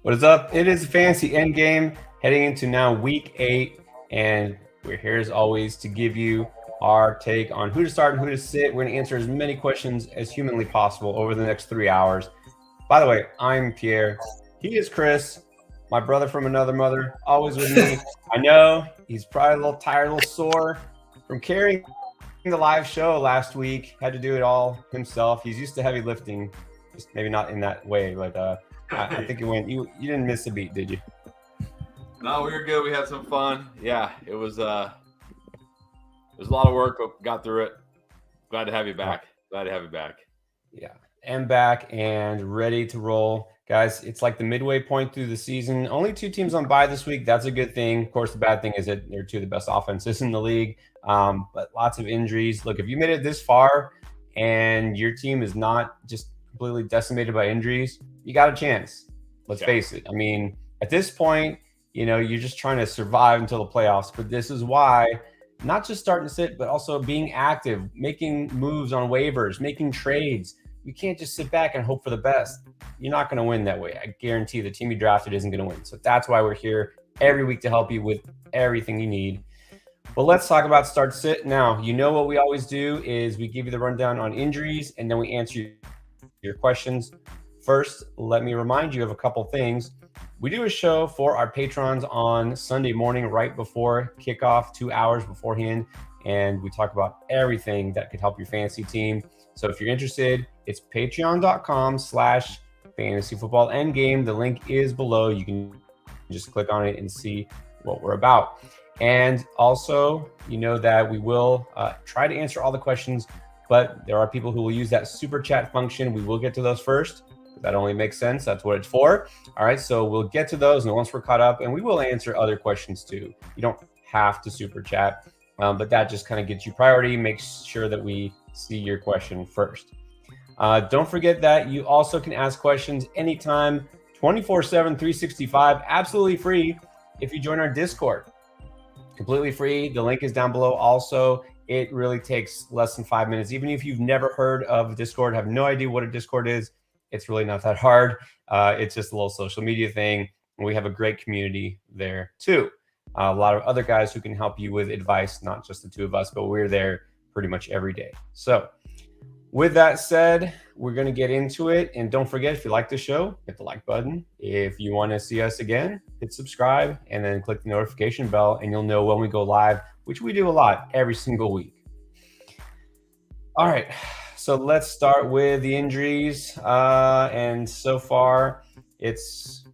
What is up? It is Fantasy Endgame heading into now week 8, and we're here as always to give you our take on who to start and who to sit. We're going to answer as many questions as humanly possible over the next 3 hours. By the way, I'm Pierre. He is Chris, my brother from another mother, always with me. I know he's probably a little tired, a little sore from carrying the live show last week. Had to do it all himself. He's used to heavy lifting, just maybe not in that way, but I think it went. You didn't miss a beat, did you? No, we were good. We had some fun. Yeah, it was a lot of work, but got through it. Glad to have you back. Yeah, I'm back and ready to roll, guys. It's like the midway point through the season. Only 2 teams on bye this week. That's a good thing. Of course, the bad thing is that they're 2 of the best offenses in the league. But lots of injuries. Look, if you made it this far and your team is not just completely decimated by injuries, you got a chance. Let's face it. I mean, at this point, you're just trying to survive until the playoffs. But this is why not just starting to sit, but also being active, making moves on waivers, making trades. You can't just sit back and hope for the best. You're not going to win that way. I guarantee the team you drafted isn't going to win. So that's why we're here every week to help you with everything you need. Well, let's talk about start sit now. You know what we always do is we give you the rundown on injuries, and then we answer your questions. First, let me remind you of a couple things. We do a show for our patrons on Sunday morning right before kickoff, 2 hours beforehand, and we talk about everything that could help your fantasy team. So if you're interested, it's patreon.com/fantasyfootballendgame. The link is below. You can just click on it and see what we're about. And also, you know that we will try to answer all the questions, but there are people who will use that super chat function. We will get to those first. That only makes sense. That's what it's for. All right, so we'll get to those, and once we're caught up, and we will answer other questions too. You don't have to super chat, but that just kind of gets you priority, makes sure that we see your question first. Don't forget that you also can ask questions anytime, 24/7, 365, absolutely free if you join our Discord. Completely free. The link is down below. Also, it really takes less than 5 minutes. Even if you've never heard of Discord, have no idea what a Discord is, it's really not that hard. It's just a little social media thing. And we have a great community there too. A lot of other guys who can help you with advice, not just the 2 of us, but we're there pretty much every day. So with that said, we're going to get into it. And don't forget, if you like the show, hit the like button. If you want to see us again, hit subscribe and then click the notification bell, and you'll know when we go live, which we do a lot every single week. All right. So let's start with the injuries. And so far, it's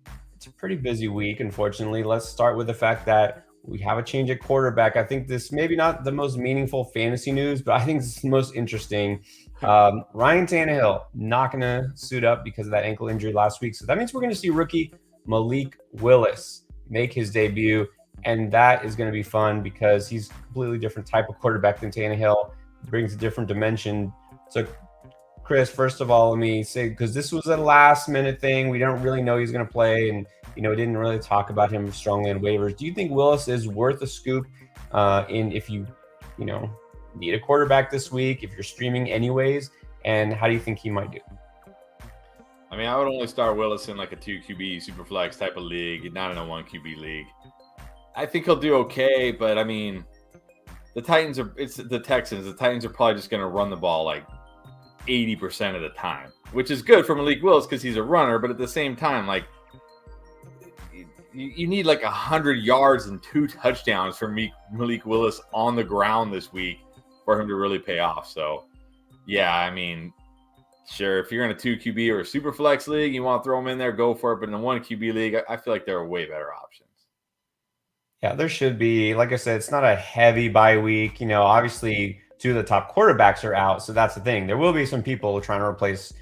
a pretty busy week, unfortunately. Let's start with the fact that we have a change at quarterback. I think this maybe not the most meaningful fantasy news, but I think it's the most interesting. Ryan Tannehill not going to suit up because of that ankle injury last week. So that means we're going to see rookie Malik Willis make his debut. And that is going to be fun because he's a completely different type of quarterback than Tannehill. Brings a different dimension. So, Chris, first of all, let me say, because this was a last-minute thing. We don't really know he's going to play, and, we didn't really talk about him strongly on waivers. Do you think Willis is worth a scoop if you need a quarterback this week, if you're streaming anyways, and how do you think he might do? I mean, I would only start Willis in like a 2 QB super flex type of league, not in a 1 QB league. I think he'll do okay, but I mean, it's the Texans. The Titans are probably just going to run the ball like 80% of the time, which is good for Malik Willis because he's a runner. But at the same time, like you need like 100 yards and 2 touchdowns for Malik Willis on the ground this week for him to really pay off. So, yeah, I mean, sure, if you're in a 2 QB or a super flex league, you want to throw him in there, go for it. But in a 1 QB league, I feel like there are way better options. Yeah, there should be. Like I said, it's not a heavy bye week. Obviously 2 of the top quarterbacks are out, so that's the thing. There will be some people trying to replace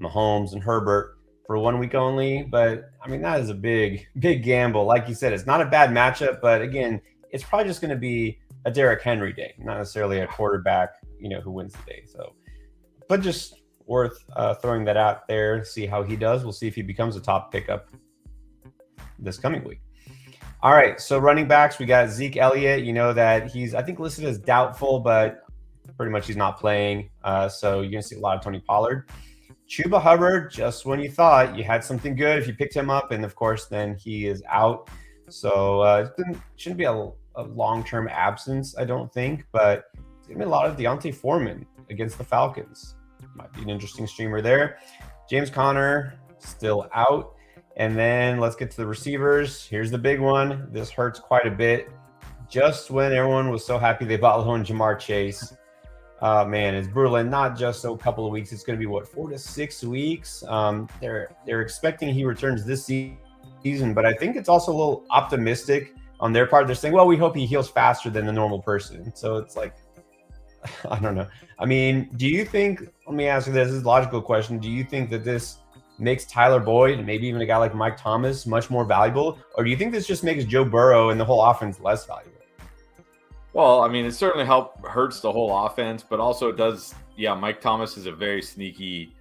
Mahomes and Herbert for 1 week only, but I mean, that is a big gamble. Like you said, it's not a bad matchup, but again, it's probably just going to be a Derrick Henry day, not necessarily a quarterback, who wins the day. So, but just worth throwing that out there, see how he does. We'll see if he becomes a top pickup this coming week. All right, so running backs, we got Zeke Elliott. You know that he's, I think, listed as doubtful, but pretty much he's not playing. So you're going to see a lot of Tony Pollard. Chuba Hubbard, just when you thought you had something good, if you picked him up, and of course, then he is out. So shouldn't be a long-term absence, I don't think, but it's gonna be a lot of Deontay Foreman against the Falcons. Might be an interesting streamer there. James Conner still out. And then let's get to the receivers. Here's the big one. This hurts quite a bit. Just when everyone was so happy they bought low on Jamar Chase. Man, it's brutal. And not just a couple of weeks. It's going to be, what, 4 to 6 weeks? They're expecting he returns this season, but I think it's also a little optimistic on their part. They're saying, well, we hope he heals faster than the normal person. So it's like, I don't know. I mean, do you think, let me ask you this is a logical question. Do you think that this makes Tyler Boyd and maybe even a guy like Mike Thomas much more valuable? Or do you think this just makes Joe Burrow and the whole offense less valuable? Well, I mean, it certainly hurts the whole offense, but also it does. Yeah, Mike Thomas is a very sneaky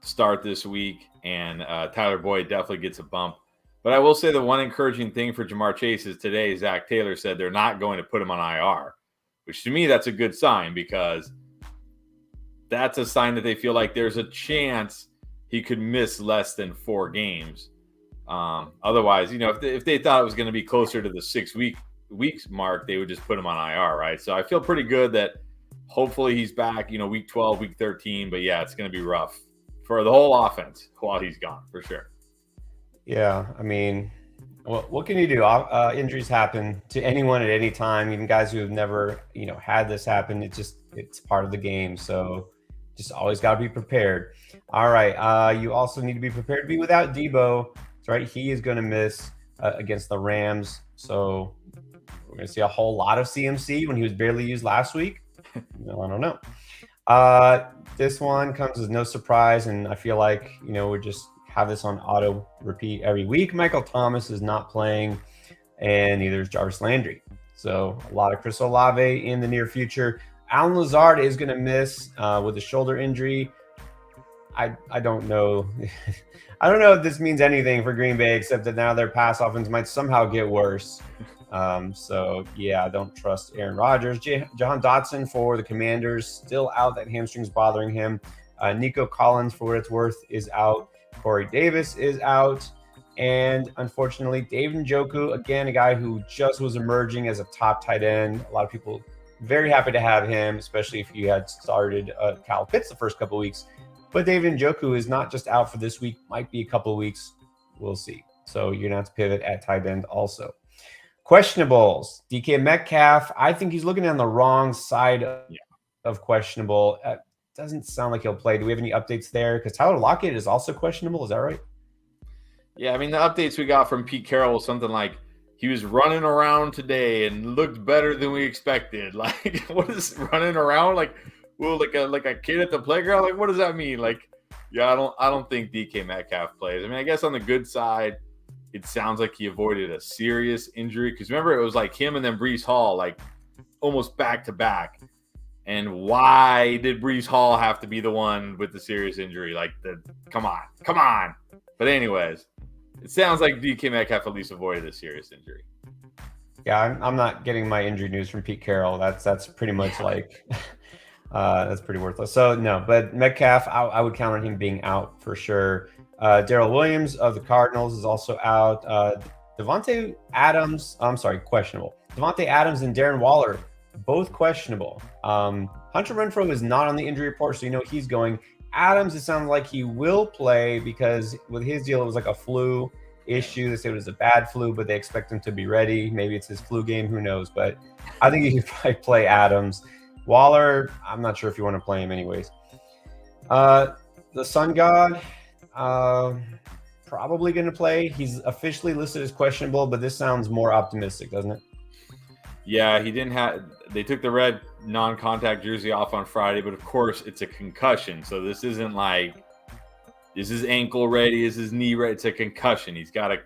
start this week, and Tyler Boyd definitely gets a bump. But I will say the one encouraging thing for Jamar Chase is today Zach Taylor said they're not going to put him on IR, which to me that's a good sign because that's a sign that they feel like there's a chance he could miss less than 4 games. Otherwise, if they thought it was going to be closer to the 6 weeks mark, they would just put him on IR, right? So I feel pretty good that hopefully he's back, week 12, week 13. But yeah, it's going to be rough for the whole offense while he's gone for sure. Yeah, I mean, what can you do? Injuries happen to anyone at any time, even guys who have never, had this happen. It's part of the game. So just always got to be prepared. All right. You also need to be prepared to be without Debo. That's right. He is going to miss against the Rams. So we're going to see a whole lot of CMC when he was barely used last week. No, I don't know. This one comes as no surprise. And I feel like, we just have this on auto repeat every week. Michael Thomas is not playing, and neither is Jarvis Landry. So a lot of Chris Olave in the near future. Alan Lazard is going to miss with a shoulder injury. I don't know. I don't know if this means anything for Green Bay, except that now their pass offense might somehow get worse. So, yeah, I don't trust Aaron Rodgers. Jahan Dotson for the Commanders, still out. That hamstring's bothering him. Nico Collins, for what it's worth, is out. Corey Davis is out. And unfortunately, Dave Njoku, again, a guy who just was emerging as a top tight end. A lot of people very happy to have him, especially if you had started Kyle Pitts the first couple of weeks. But Dave Njoku is not just out for this week, might be a couple of weeks. We'll see. So you're going to have to pivot at tight end also. Questionables. DK Metcalf, I think he's looking on the wrong side of questionable. Doesn't sound like he'll play. Do we have any updates there? Because Tyler Lockett is also questionable. Is that right? Yeah, I mean, the updates we got from Pete Carroll was something like he was running around today and looked better than we expected. Like, what is running around? Like a kid at the playground? Like, what does that mean? Like, yeah, I don't think DK Metcalf plays. I mean, I guess on the good side, it sounds like he avoided a serious injury. Because remember, it was like him and then Breece Hall, like almost back to back. And why did Breece Hall have to be the one with the serious injury? Like, come on. But anyways, it sounds like DK Metcalf at least avoided a serious injury. Yeah, I'm not getting my injury news from Pete Carroll. That's pretty much like that's pretty worthless. So no, but Metcalf, I would count on him being out for sure. Darrell Williams of the Cardinals is also out. Davante Adams, questionable. Davante Adams and Darren Waller, both questionable. Hunter Renfrow is not on the injury report, so he's going. Adams, it sounds like he will play because with his deal, it was like a flu issue. They said it was a bad flu, but they expect him to be ready. Maybe it's his flu game. Who knows? But I think you could probably play Adams. Waller, I'm not sure if you want to play him anyways. The Sun God, probably going to play. He's officially listed as questionable, but this sounds more optimistic, doesn't it? Yeah, they took the red non-contact jersey off on Friday, but of course it's a concussion. So this isn't like, this is ankle ready, this is knee ready. It's a concussion. He's got to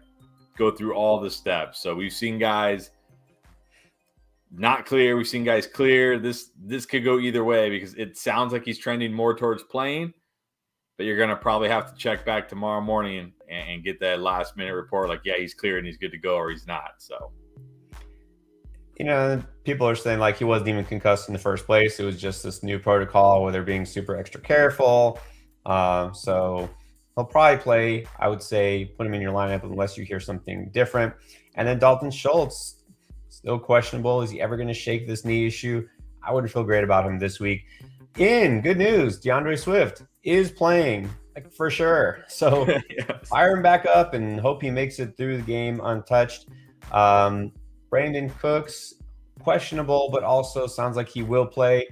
go through all the steps. So we've seen guys not clear. We've seen guys clear. This could go either way because it sounds like he's trending more towards playing, but you're going to probably have to check back tomorrow morning and get that last minute report. Like, yeah, he's clear and he's good to go, or he's not. So, people are saying like he wasn't even concussed in the first place. It was just this new protocol where they're being super extra careful. So he'll probably play. I would say put him in your lineup unless you hear something different. And then Dalton Schultz, still questionable. Is he ever going to shake this knee issue? I wouldn't feel great about him this week. In good news, DeAndre Swift is playing, like, for sure. So Yes. fire him back up and hope he makes it through the game untouched. Brandon Cooks, questionable, but also sounds like he will play.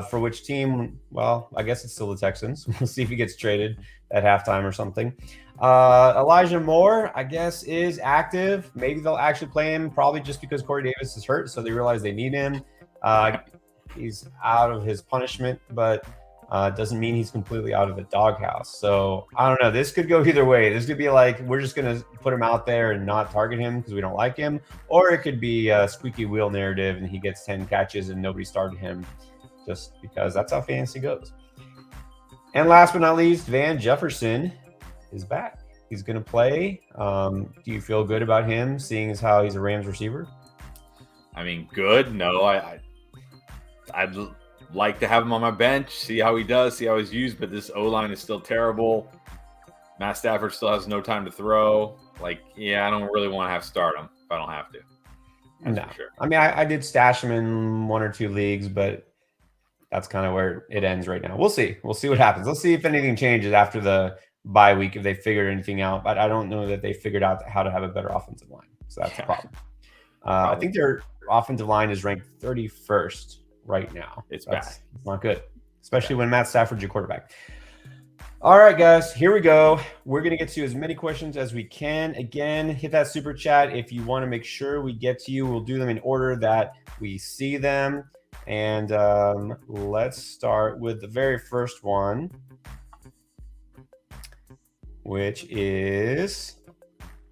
For which team? Well, I guess it's still the Texans. We'll see if he gets traded at halftime or something. Elijah Moore, I guess, is active. Maybe they'll actually play him, probably just because Corey Davis is hurt, so they realize they need him. He's out of his punishment, but doesn't mean he's completely out of the doghouse. So I don't know. This could go either way. This could be like, we're just going to put him out there and not target him because we don't like him. Or it could be a squeaky wheel narrative and he gets 10 catches and nobody started him, just because that's how fantasy goes. And last but not least, Van Jefferson is back. He's going to play. Do you feel good about him, seeing as how he's a Rams receiver? I mean, good. No, I'd like to have him on my bench, see how he does, see how he's used, but this O-line is still terrible. Matt Stafford still has no time to throw. Like, yeah, I don't really want to have to start him if I don't have to. No. Sure. I mean, I did stash him in one or two leagues, but that's kind of where it ends right now. We'll see. We'll see what happens. Let's see if anything changes after the bye week, if they figured anything out. But I don't know that they figured out how to have a better offensive line. So that's the problem. I think their offensive line is ranked 31st right now. It's bad. It's not good, especially when Matt Stafford's your quarterback. All right, guys, here we go. We're going to get to as many questions as we can. Again, hit that super chat if you want to make sure we get to you. We'll do them in order that we see them. And let's start with the very first one, which is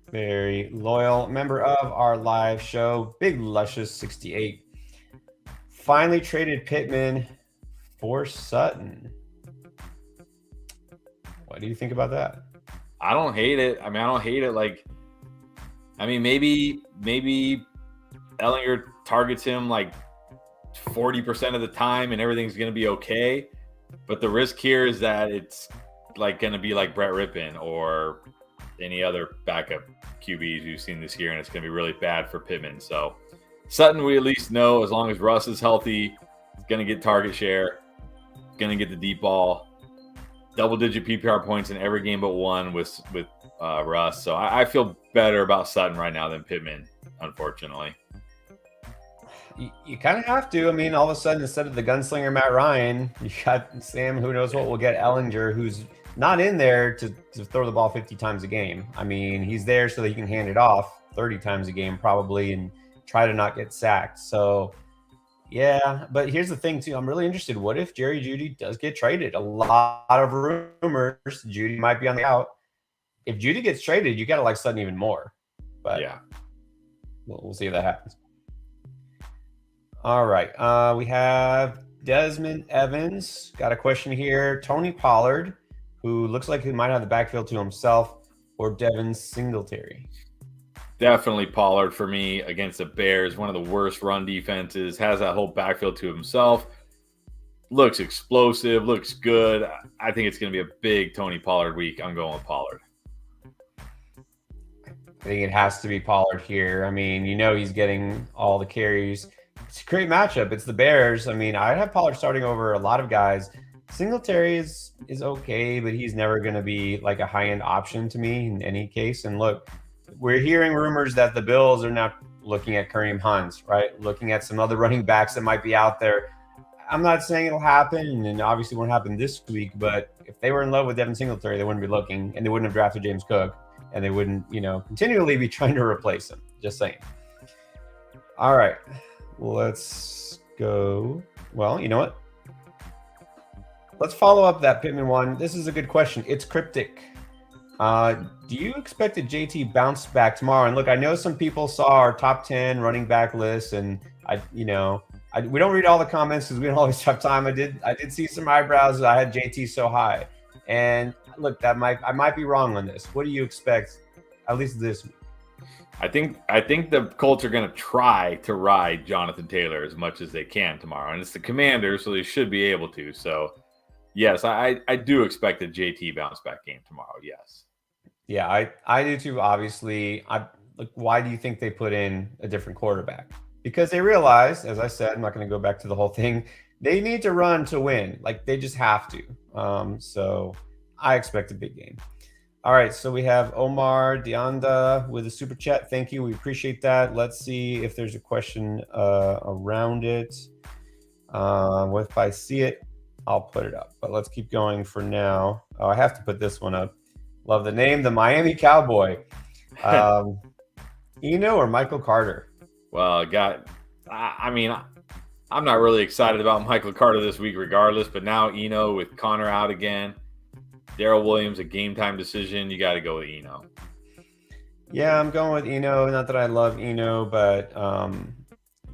very loyal member of our live show, Big Luscious 68. Finally traded Pittman for Sutton. What do you think about that? I don't hate it. I mean, I don't hate it. Like, I mean, maybe Ehlinger targets him like 40% of the time and everything's going to be okay. But the risk here is that it's like going to be like Brett Rippon or any other backup QBs you've seen this year, and it's going to be really bad for Pittman. So Sutton, we at least know, as long as Russ is healthy, he's going to get target share, going to get the deep ball, double-digit PPR points in every game but one with Russ. So I feel better about Sutton right now than Pittman, unfortunately. You kind of have to. I mean, all of a sudden, instead of the gunslinger Matt Ryan, you got Sam, who knows what will get Ehlinger, who's not in there to throw the ball 50 times a game. I mean, he's there so that he can hand it off 30 times a game probably and try to not get sacked. So, yeah. But here's the thing, too. I'm really interested. What if Jerry Jeudy does get traded? A lot of rumors. Jeudy might be on the out. If Jeudy gets traded, you got to like Sutton even more. But yeah, we'll see if that happens. All right. We have Desmond Evans. Got a question here. Tony Pollard, who looks like he might have the backfield to himself, or Devin Singletary? Definitely Pollard for me against the Bears. One of the worst run defenses. Has that whole backfield to himself. Looks explosive. Looks good. I think it's going to be a big Tony Pollard week. I'm going with Pollard. I think it has to be Pollard here. I mean, he's getting all the carries. It's a great matchup. It's the Bears. I mean, I'd have Pollard starting over a lot of guys. Singletary is okay, but he's never going to be like a high-end option to me in any case. And look, we're hearing rumors that the Bills are now looking at Kareem Hunt, right? Looking at some other running backs that might be out there. I'm not saying it'll happen, and obviously it won't happen this week, but if they were in love with Devin Singletary, they wouldn't be looking, and they wouldn't have drafted James Cook, and they wouldn't, continually be trying to replace him. Just saying. All right. Let's go. Well, you know what? Let's follow up that Pittman one. This is a good question. It's cryptic. Do you expect a JT bounce back tomorrow? And look, I know some people saw our top 10 running back list, and we don't read all the comments because we don't always have time. I did see some eyebrows. I had JT so high, and look, I might be wrong on this. What do you expect, at least this week? I think the Colts are going to try to ride Jonathan Taylor as much as they can tomorrow, and it's the Commanders, so they should be able to. So Yes, I do expect a JT bounce back game tomorrow. Yes. Yeah, I do too. Obviously, like, why do you think they put in a different quarterback? Because they realize, as I said, I'm not going to go back to the whole thing. They need to run to win. Like they just have to. So I expect a big game. All right, so we have Omar Dianda with a super chat. Thank you. We appreciate that. Let's see if there's a question around it. If I see it, I'll put it up. But let's keep going for now. Oh, I have to put this one up. Love the name, the Miami Cowboy. Eno or Michael Carter? Well, I mean, I'm not really excited about Michael Carter this week regardless, but now Eno with Connor out again. Darrell Williams, a game time decision. You got to go with Eno. Yeah, I'm going with Eno. Not that I love Eno, but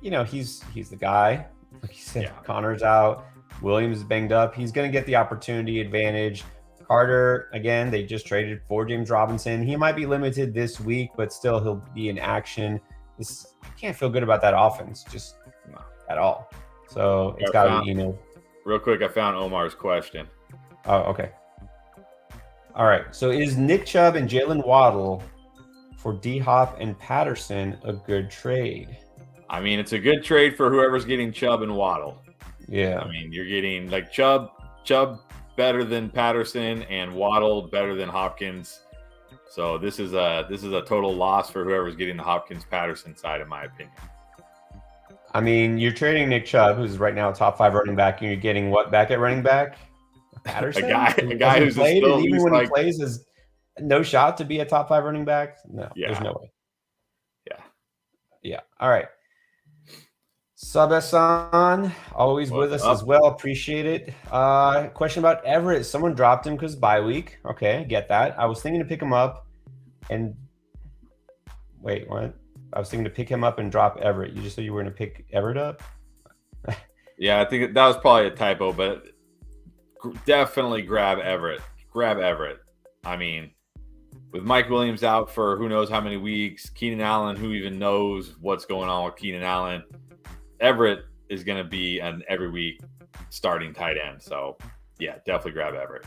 he's the guy. Like you said, yeah. Connor's out. Williams is banged up. He's going to get the opportunity advantage. Carter, again, they just traded for James Robinson. He might be limited this week, but still he'll be in action. I can't feel good about that offense, just not at all. So it's got to be Eno. Real quick, I found Omar's question. Oh, okay. All right. So is Nick Chubb and Jalen Waddle for D-Hop and Patterson a good trade? I mean, it's a good trade for whoever's getting Chubb and Waddle. Yeah. I mean, you're getting like Chubb better than Patterson and Waddle better than Hopkins. So this is a total loss for whoever's getting the Hopkins Patterson side, in my opinion. I mean, you're trading Nick Chubb, who's right now a top 5 running back, and you're getting what back at running back? Patterson? a guy who's played, still, and even when he plays, is no shot to be a top 5 running back. No, there's no way. Yeah. All right. Sabesan, always with us as well. Appreciate it. Question about Everett. Someone dropped him because bye week. Okay, get that. I was thinking to pick him up and wait, what? I was thinking to pick him up and drop Everett. You just said you were going to pick Everett up? Yeah, I think that was probably a typo, but definitely grab Everett. I mean, with Mike Williams out for who knows how many weeks, Keenan Allen, who even knows what's going on with Keenan Allen, Everett is going to be an every week starting tight end. So, yeah, definitely grab Everett.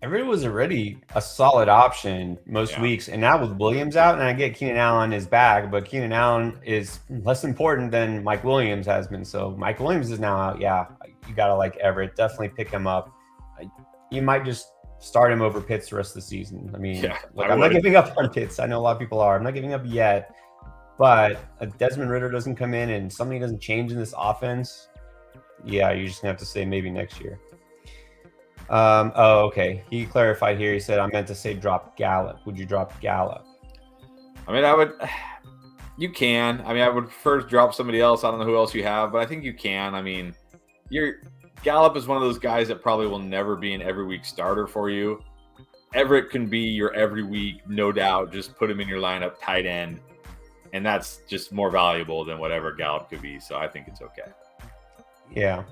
Everett was already a solid option most weeks. And now with Williams out, and I get Keenan Allen is back, but Keenan Allen is less important than Mike Williams has been. So Mike Williams is now out. Yeah, you got to like Everett. Definitely pick him up. You might just start him over Pitts the rest of the season. I mean, I'm not giving up on Pitts. I know a lot of people are. I'm not giving up yet. But a Desmond Ridder doesn't come in and something doesn't change in this offense. Yeah, you're just going to have to say maybe next year. Okay. He clarified here. He said, I meant to say drop Gallup. Would you drop Gallup? I mean, you can. I mean, I would first drop somebody else. I don't know who else you have, but I think you can. I mean, Gallup is one of those guys that probably will never be an every week starter for you. Everett can be your every week, no doubt. Just put him in your lineup, tight end. And that's just more valuable than whatever Gallup could be. So I think it's okay. Yeah.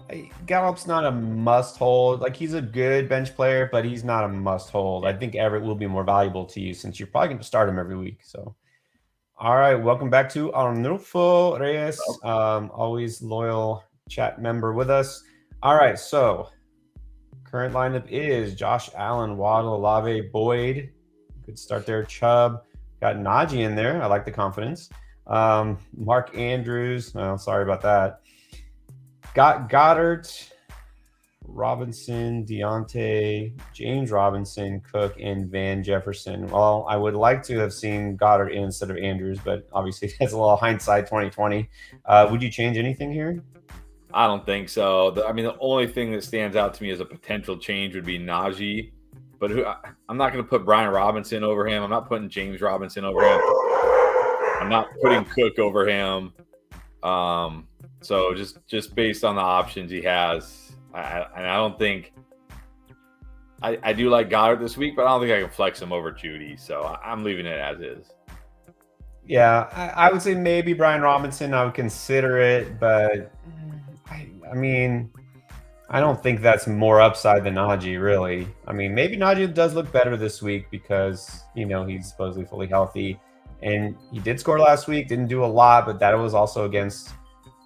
Gallup's not a must hold. Like, he's a good bench player, but he's not a must hold. I think Everett will be more valuable to you since you're probably going to start him every week. So, all right. Welcome back to Arnulfo Reyes. Always loyal chat member with us. All right. So, current lineup is Josh Allen, Waddle, Olave, Boyd. Good start there. Chubb. Got Najee in there. I like the confidence. Mark Andrews. Oh, sorry about that. Got Goddard, Robinson, Deontay, James Robinson, Cook, and Van Jefferson. Well, I would like to have seen Goddard in instead of Andrews, but obviously that's a little hindsight 2020. Would you change anything here? I don't think so. The only thing that stands out to me as a potential change would be Najee. But I'm not going to put Brian Robinson over him. I'm not putting James Robinson over him. I'm not putting Cook over him. So just based on the options he has, I don't think I do like Goddard this week, but I don't think I can flex him over Judy. So I'm leaving it as is. Yeah, I would say maybe Brian Robinson. I would consider it, but I mean, I don't think that's more upside than Najee, really. I mean, maybe Najee does look better this week because, he's supposedly fully healthy. And he did score last week, didn't do a lot, but that was also against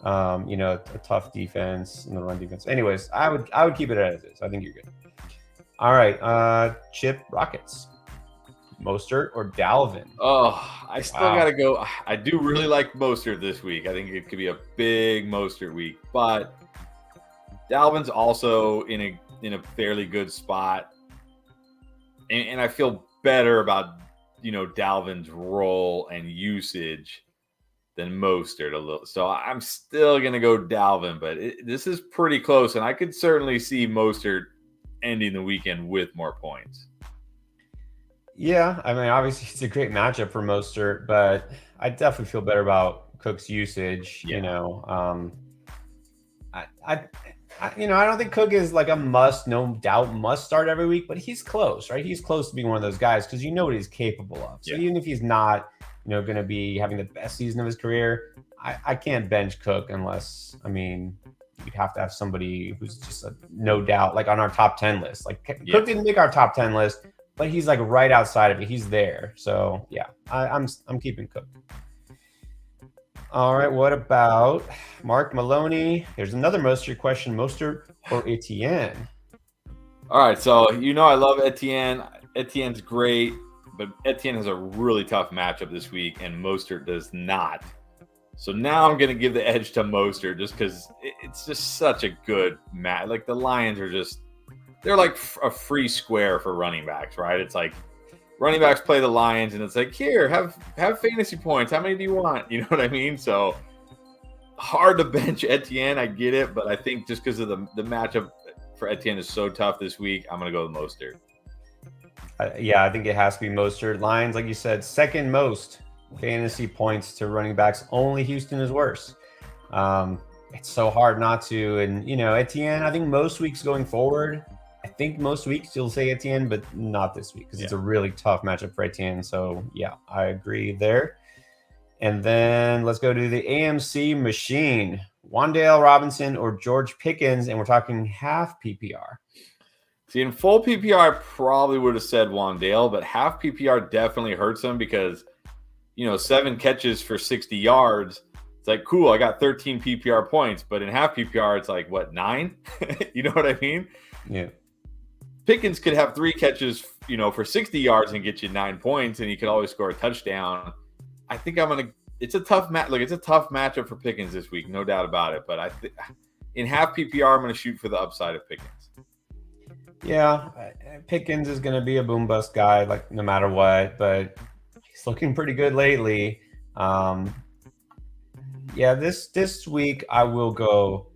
A tough defense and the run defense. Anyways, I would keep it as is. I think you're good. All right, Chip Rockets, Mostert or Dalvin? Oh, I still gotta go. I do really like Mostert this week. I think it could be a big Mostert week, but Dalvin's also in a fairly good spot, and I feel better about Dalvin's role and usage than Mostert a little. So I'm still gonna go Dalvin, but this is pretty close, and I could certainly see Mostert ending the weekend with more points. Yeah, I mean, obviously it's a great matchup for Mostert, but I definitely feel better about Cook's usage. Yeah. I don't think Cook is like a no doubt must start every week, but he's close, right? He's close to being one of those guys because you know what he's capable of. So even if he's not, going to be having the best season of his career, I can't bench Cook unless, you'd have to have somebody who's just a no doubt, like on our top 10 list. Like Cook didn't make our top 10 list, but he's like right outside of it. He's there. So yeah, I'm keeping Cook. All right, what about Mark Maloney? There's another Mostert question: Mostert or Etienne? All right, so I love Etienne. Etienne's great, but Etienne has a really tough matchup this week, and Mostert does not. So now I'm going to give the edge to Mostert just because it's just such a good match. Like the Lions they're like a free square for running backs, right? It's like running backs play the Lions, and it's like, here, have fantasy points. How many do you want? You know what I mean? So hard to bench Etienne. I get it, but I think just because of the matchup for Etienne is so tough this week, I'm going to go with Mostert. I think it has to be Mostert. Lions, like you said, second most fantasy points to running backs. Only Houston is worse. It's so hard not to. And, Etienne, I think most weeks going forward, I think most weeks you'll say Etienne, but not this week because it's a really tough matchup for Etienne. So, yeah, I agree there. And then let's go to the AMC machine. Wan'Dale Robinson or George Pickens, and we're talking half PPR. See, in full PPR, I probably would have said Wan'Dale, but half PPR definitely hurts him because, 7 catches for 60 yards. It's like, cool, I got 13 PPR points, but in half PPR, it's like, what, 9? You know what I mean? Yeah. Pickens could have 3 catches, for 60 yards and get you 9 points, and he could always score a touchdown. I think it's a tough it's a tough matchup for Pickens this week, no doubt about it. But in half PPR, I'm going to shoot for the upside of Pickens. Yeah, Pickens is going to be a boom bust guy, like no matter what, but he's looking pretty good lately. This week I will go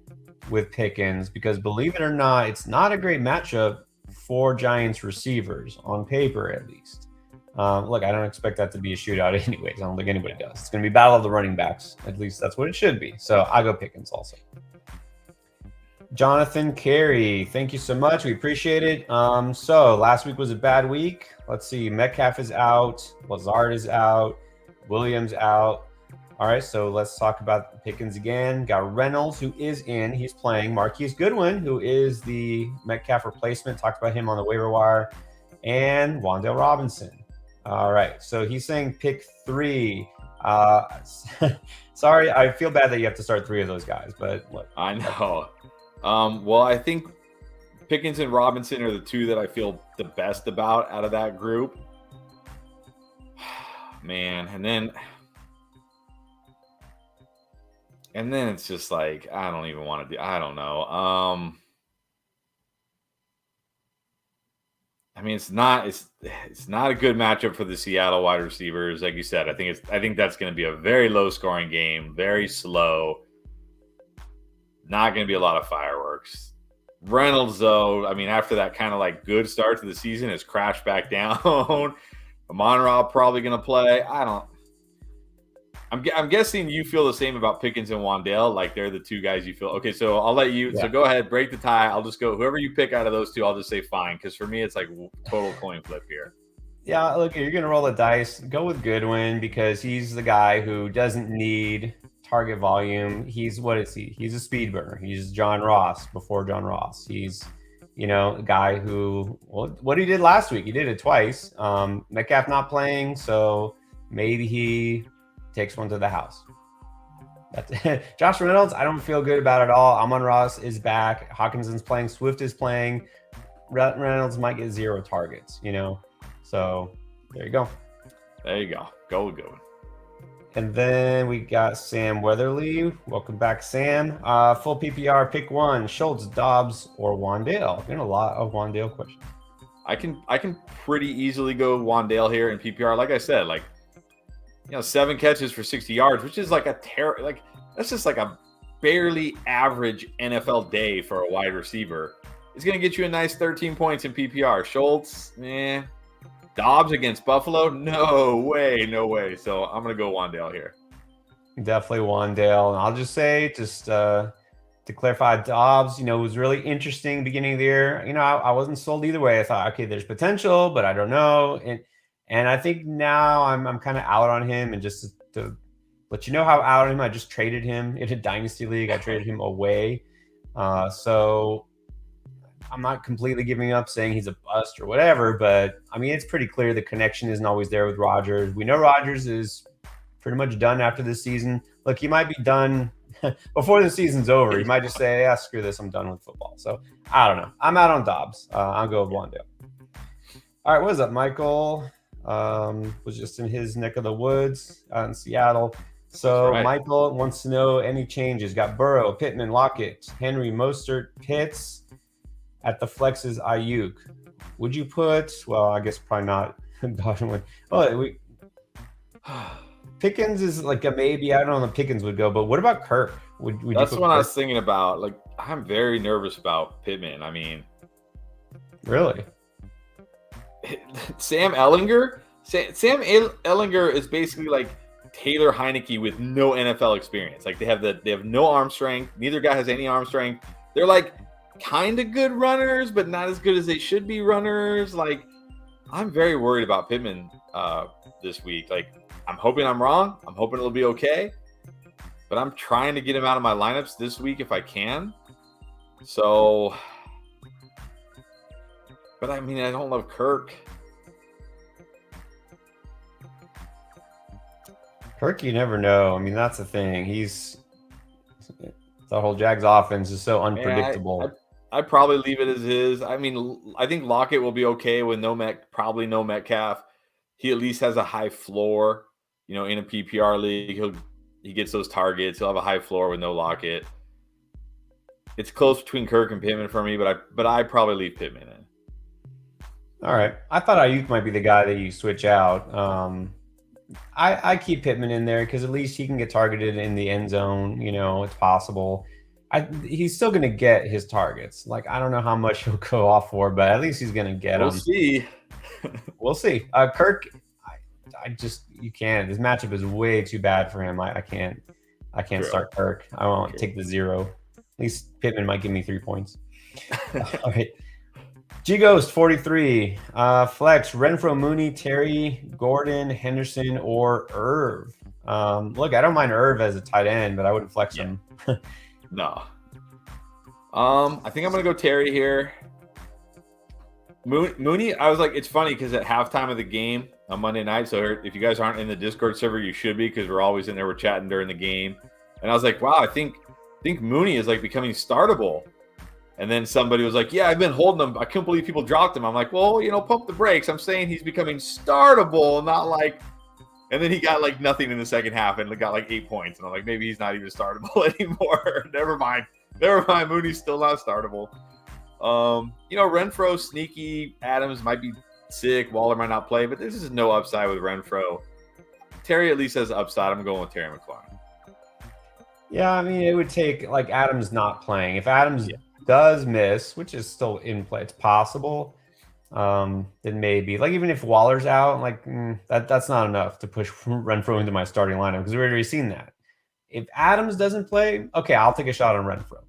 with Pickens because believe it or not, it's not a great matchup for Giants receivers on paper, at least. Look, I don't expect that to be a shootout anyways. I don't think anybody does. It's going to be battle of the running backs. At least that's what it should be. So I go Pickens also. Jonathan Carey, thank you so much. We appreciate it. So last week was a bad week. Let's see. Metcalf is out. Lazard is out. Williams out. All right, so let's talk about Pickens again. Got Reynolds, who is in. He's playing. Marquise Goodwin, who is the Metcalf replacement. Talked about him on the waiver wire. And Wan'Dale Robinson. All right, so he's saying pick 3. Sorry, I feel bad that you have to start 3 of those guys, but look. I know. Well, I think Pickens and Robinson are the 2 that I feel the best about out of that group. Man, and then it's just like I don't even want to do. I don't know. It's not a good matchup for the Seattle wide receivers, like you said. I think that's going to be a very low scoring game, very slow. Not going to be a lot of fireworks. Reynolds, though, after that kind of like good start to the season, has crashed back down. Amon-Ra probably going to play. I'm guessing you feel the same about Pickens and Wan'Dale. Like they're the 2 guys you feel. Okay, so I'll let you. Yeah. So go ahead, break the tie. I'll just go. Whoever you pick out of those 2, I'll just say fine. Because for me, it's like total coin flip here. Yeah, look, you're going to roll the dice. Go with Goodwin because he's the guy who doesn't need target volume. He's what is he? He's a speed burner. He's John Ross before John Ross. He's, a guy who, what he did last week, he did it twice. Metcalf not playing, so maybe he takes one to the house. Josh Reynolds, I don't feel good about at all. Amon-Ra is back. Hawkinson's playing. Swift is playing. Reynolds might get 0 targets, So there you go. There you go. Go. And then we got Sam Weatherly. Welcome back, Sam. Full PPR, pick one: Schultz, Dobbs, or Wandale. Getting a lot of Wandale questions. I can pretty easily go Wandale here in PPR. Like I said, 7 catches for 60 yards, which is like that's just like a barely average NFL day for a wide receiver. It's going to get you a nice 13 points in PPR. Schultz, Dobbs against Buffalo? No way. So I'm going to go Wandale here. Definitely Wandale. And I'll just say, to clarify, Dobbs, was really interesting beginning of the year. I wasn't sold either way. I thought, okay, there's potential, but I don't know. And I think now I'm kind of out on him. And just to let you know how out on him, I just traded him in a dynasty league. I traded him away. So I'm not completely giving up saying he's a bust or whatever, but I mean, it's pretty clear the connection isn't always there with Rodgers. We know Rodgers is pretty much done after this season. Look, he might be done before the season's over. He might just say, yeah, screw this, I'm done with football. So I don't know. I'm out on Dobbs. I'll go with Wandale. All right, what is up, Michael? Was just in his neck of the woods out in Seattle. So right. Michael wants to know any changes. Got Burrow, Pittman, Lockett, Henry, Mostert, Pitts. At the flexes, Ayuk. Would you put? Well, I guess probably not. Pickens is like a maybe. I don't know if Pickens would go, but what about Kirk? Would That's what I was thinking about. Like, I'm very nervous about Pittman. I mean, really? Sam Ellinger? Sam Ellinger is basically like Taylor Heineke with no NFL experience. Like they have no arm strength. Neither guy has any arm strength. They're like kind of good runners, but not as good as they should be runners. Like, I'm very worried about Pittman this week. Like, I'm hoping I'm wrong. I'm hoping it'll be okay. But I'm trying to get him out of my lineups this week if I can. So, but I mean, I don't love Kirk. Kirk, you never know. I mean, that's the thing. The whole Jags offense is so unpredictable. I'd probably leave it as is. I mean, I think Lockett will be okay with probably no Metcalf. He at least has a high floor, in a PPR league. He gets those targets. He'll have a high floor with no Lockett. It's close between Kirk and Pittman for me, but I'd probably leave Pittman in. All right. I thought Ayuk might be the guy that you switch out. I keep Pittman in there because at least he can get targeted in the end zone. It's possible. He's still going to get his targets. Like, I don't know how much he'll go off for, but at least he's going to get them. We'll see. We'll see. Kirk, you can't. This matchup is way too bad for him. I can't start Kirk. I won't take the 0. At least Pittman might give me 3 points. All right. G-Ghost 43. Flex, Renfrow, Mooney, Terry, Gordon, Henderson, or Irv. Look, I don't mind Irv as a tight end, but I wouldn't flex him. No. I think I'm going to go Terry here. Mooney, I was like, it's funny because at halftime of the game on Monday night, so if you guys aren't in the Discord server, you should be because we're always in there. We're chatting during the game. And I was like, wow, I think Mooney is like becoming startable. And then somebody was like, yeah, I've been holding him. I couldn't believe people dropped him. I'm like, well, pump the brakes. I'm saying he's becoming startable, not like – and then he got like nothing in the second half and got like 8 points. And I'm like, maybe he's not even startable anymore. Never mind. Mooney's still not startable. Renfrow, sneaky. Adams might be sick. Waller might not play, but this is no upside with Renfrow. Terry at least has upside. I'm going with Terry McLaurin. Yeah, I mean, it would take like Adams not playing. If Adams does miss, which is still in play, it's possible. Then maybe like even if Waller's out, like that's not enough to push Renfrow into my starting lineup because we've already seen that. If Adams doesn't play, okay, I'll take a shot on Renfrow.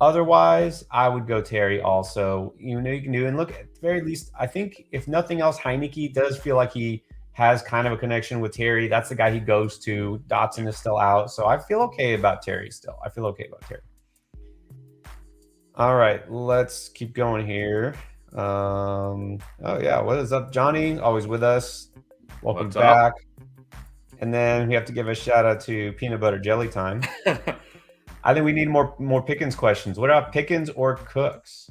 Otherwise, I would go Terry also. You can do, and look, at the very least, I think if nothing else, Heineke does feel like he has kind of a connection with Terry. That's the guy he goes to. Dotson is still out. So I feel okay about Terry still. All right, let's keep going here. Oh, yeah, what is up, Johnny? Always with us. Welcome back. And then we have to give a shout out to Peanut Butter Jelly Time. I think we need more Pickens questions. What about Pickens or Cooks?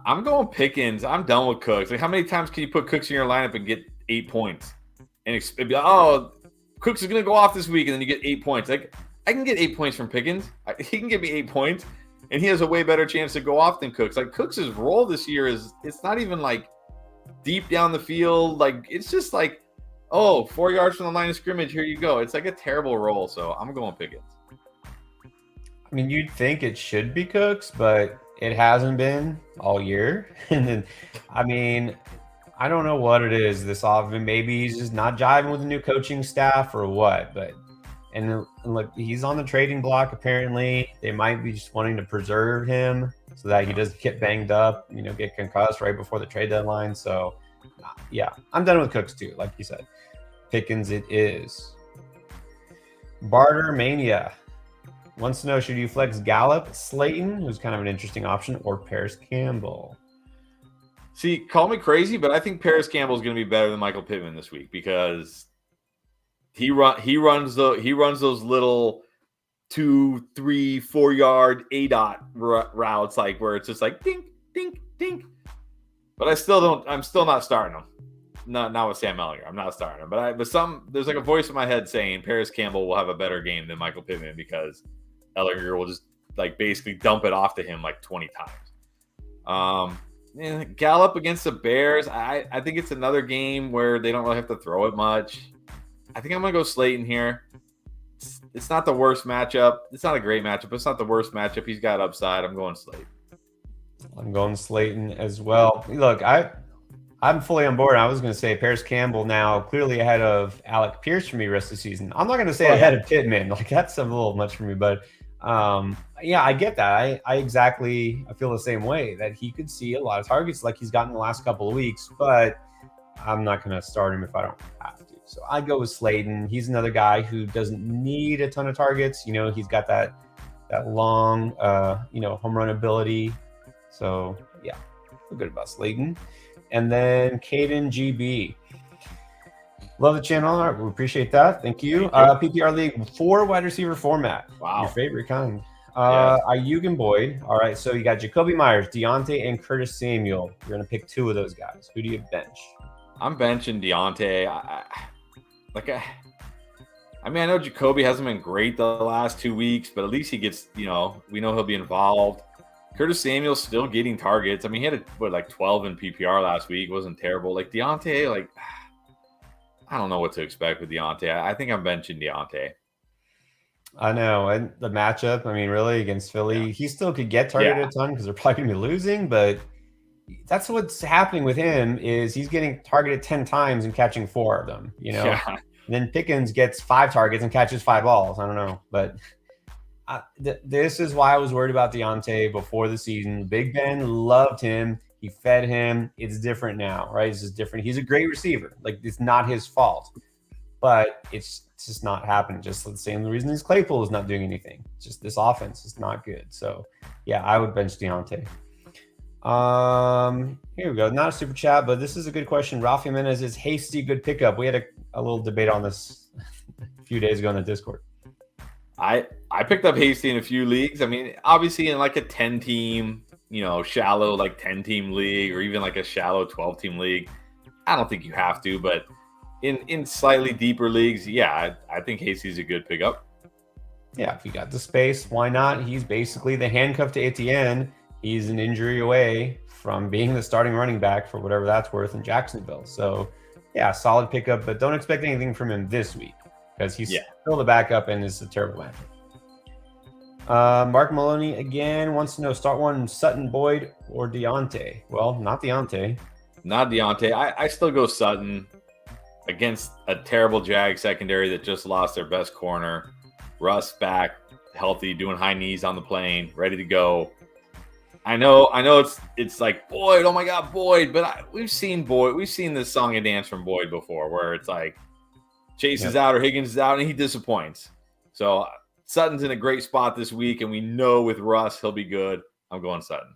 I'm going Pickens. I'm done with Cooks. Like, how many times can you put Cooks in your lineup and get 8 points? And be like, oh, Cooks is going to go off this week, and then you get 8 points. Like, I can get 8 points from Pickens. He can give me 8 points, and he has a way better chance to go off than Cooks. Like, Cooks' role this year it's not even like deep down the field. Like, it's just like, oh, 4 yards from the line of scrimmage, here you go. It's like a terrible role, so I'm going Pickens. I mean, you'd think it should be Cooks, but it hasn't been all year. And then, I mean, I don't know what it is this offense. Maybe he's just not jiving with the new coaching staff or what. But and look, he's on the trading block. Apparently, they might be just wanting to preserve him so that he doesn't get banged up, get concussed right before the trade deadline. So, yeah, I'm done with Cooks too. Like you said, Pickens it is. Barter Mania wants to know, should you flex Gallup, Slayton, who's kind of an interesting option, or Paris Campbell? See, call me crazy, but I think Paris Campbell is going to be better than Michael Pittman this week because he runs those little 2, 3, 4 yard A-dot routes, like where it's just like dink, dink, dink. But I'm still not starting him. Not with Sam Ehlinger. I'm not starting him. But there's like a voice in my head saying Paris Campbell will have a better game than Michael Pittman because Ehlinger will just like basically dump it off to him like 20 times. Gallup against the Bears, I think it's another game where they don't really have to throw it much. I think I'm going to go Slayton here. It's not the worst matchup. It's not a great matchup, but it's not the worst matchup. He's got upside. I'm going Slayton. I'm going Slayton as well. Look, I'm fully on board. I was going to say Paris Campbell now clearly ahead of Alec Pierce for me rest of the season. I'm not going to say ahead of Pittman. Like, that's a little much for me, but yeah, I get that. I feel the same way that he could see a lot of targets like he's gotten the last couple of weeks, but I'm not going to start him if I don't have to. So I go with Slayton. He's another guy who doesn't need a ton of targets. He's got that long, home run ability. So yeah, feel good about Slayton. And then Caden GB. Love the channel. All right, we appreciate that. Thank you. PPR League 4 wide receiver format. Wow. Your favorite kind. Ayuk and Boyd. All right, so you got Jacoby Myers, Deontay, and Curtis Samuel. You're going to pick 2 of those guys. Who do you bench? I'm benching Deontay. I know Jacoby hasn't been great the last 2 weeks, but at least he gets, we know he'll be involved. Curtis Samuel's still getting targets. I mean, he had 12 in PPR last week. It wasn't terrible. Like Deontay, I don't know what to expect with Deontay. I think I'm benching Deontay. I know. And the matchup, I mean, really against Philly, he still could get targeted a ton because they're probably going to be losing, but that's what's happening with him is he's getting targeted 10 times and catching 4 of them, Yeah. And then Pickens gets 5 targets and catches 5 balls. I don't know, but this is why I was worried about Deontay before the season. Big Ben loved him. He fed him. It's different now, right? It's just different. He's a great receiver. Like, it's not his fault, but it's just not happening. Just the same reason as Claypool is not doing anything. It's just this offense is not good. So, yeah, I would bench Deontay. Here we go. Not a super chat, but this is a good question. Ralph Jimenez is Hasty good pickup. We had a little debate on this a few days ago in the Discord. I picked up Hasty in a few leagues. I mean, obviously in like a 10-team, shallow like 10-team league or even like a shallow 12-team league, I don't think you have to. But in slightly deeper leagues, yeah, I think Hasty's a good pickup. Yeah, if you got the space, why not? He's basically the handcuff to Etienne. He's an injury away from being the starting running back for whatever that's worth in Jacksonville. So, yeah, solid pickup, but don't expect anything from him this week because he's still the backup and is a terrible matchup. Mark Maloney again wants to know, start one Sutton, Boyd, or Deontay? Well, not Deontay. Not Deontay. I still go Sutton against a terrible Jag secondary that just lost their best corner. Russ back, healthy, doing high knees on the plane, ready to go. I know it's like Boyd, oh my God, Boyd, but we've seen this song and dance from Boyd before where it's like Chase is out or Higgins is out and he disappoints. So Sutton's in a great spot this week, and we know with Russ he'll be good. I'm going Sutton.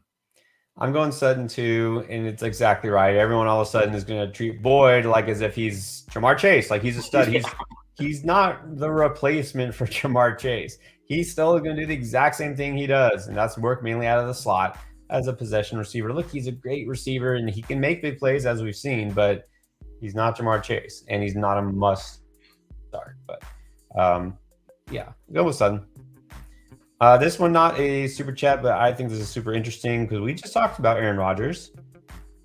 I'm going Sutton too, and it's exactly right. Everyone all of a sudden is going to treat Boyd like as if he's Jamar Chase, like he's a stud. he's not the replacement for Jamar Chase. He's still going to do the exact same thing he does, and that's work mainly out of the slot as a possession receiver. Look, he's a great receiver, and he can make big plays, as we've seen, but he's not Jamar Chase, and he's not a must start. But yeah, go with Sutton. This one, not a super chat, but I think this is super interesting because we just talked about Aaron Rodgers.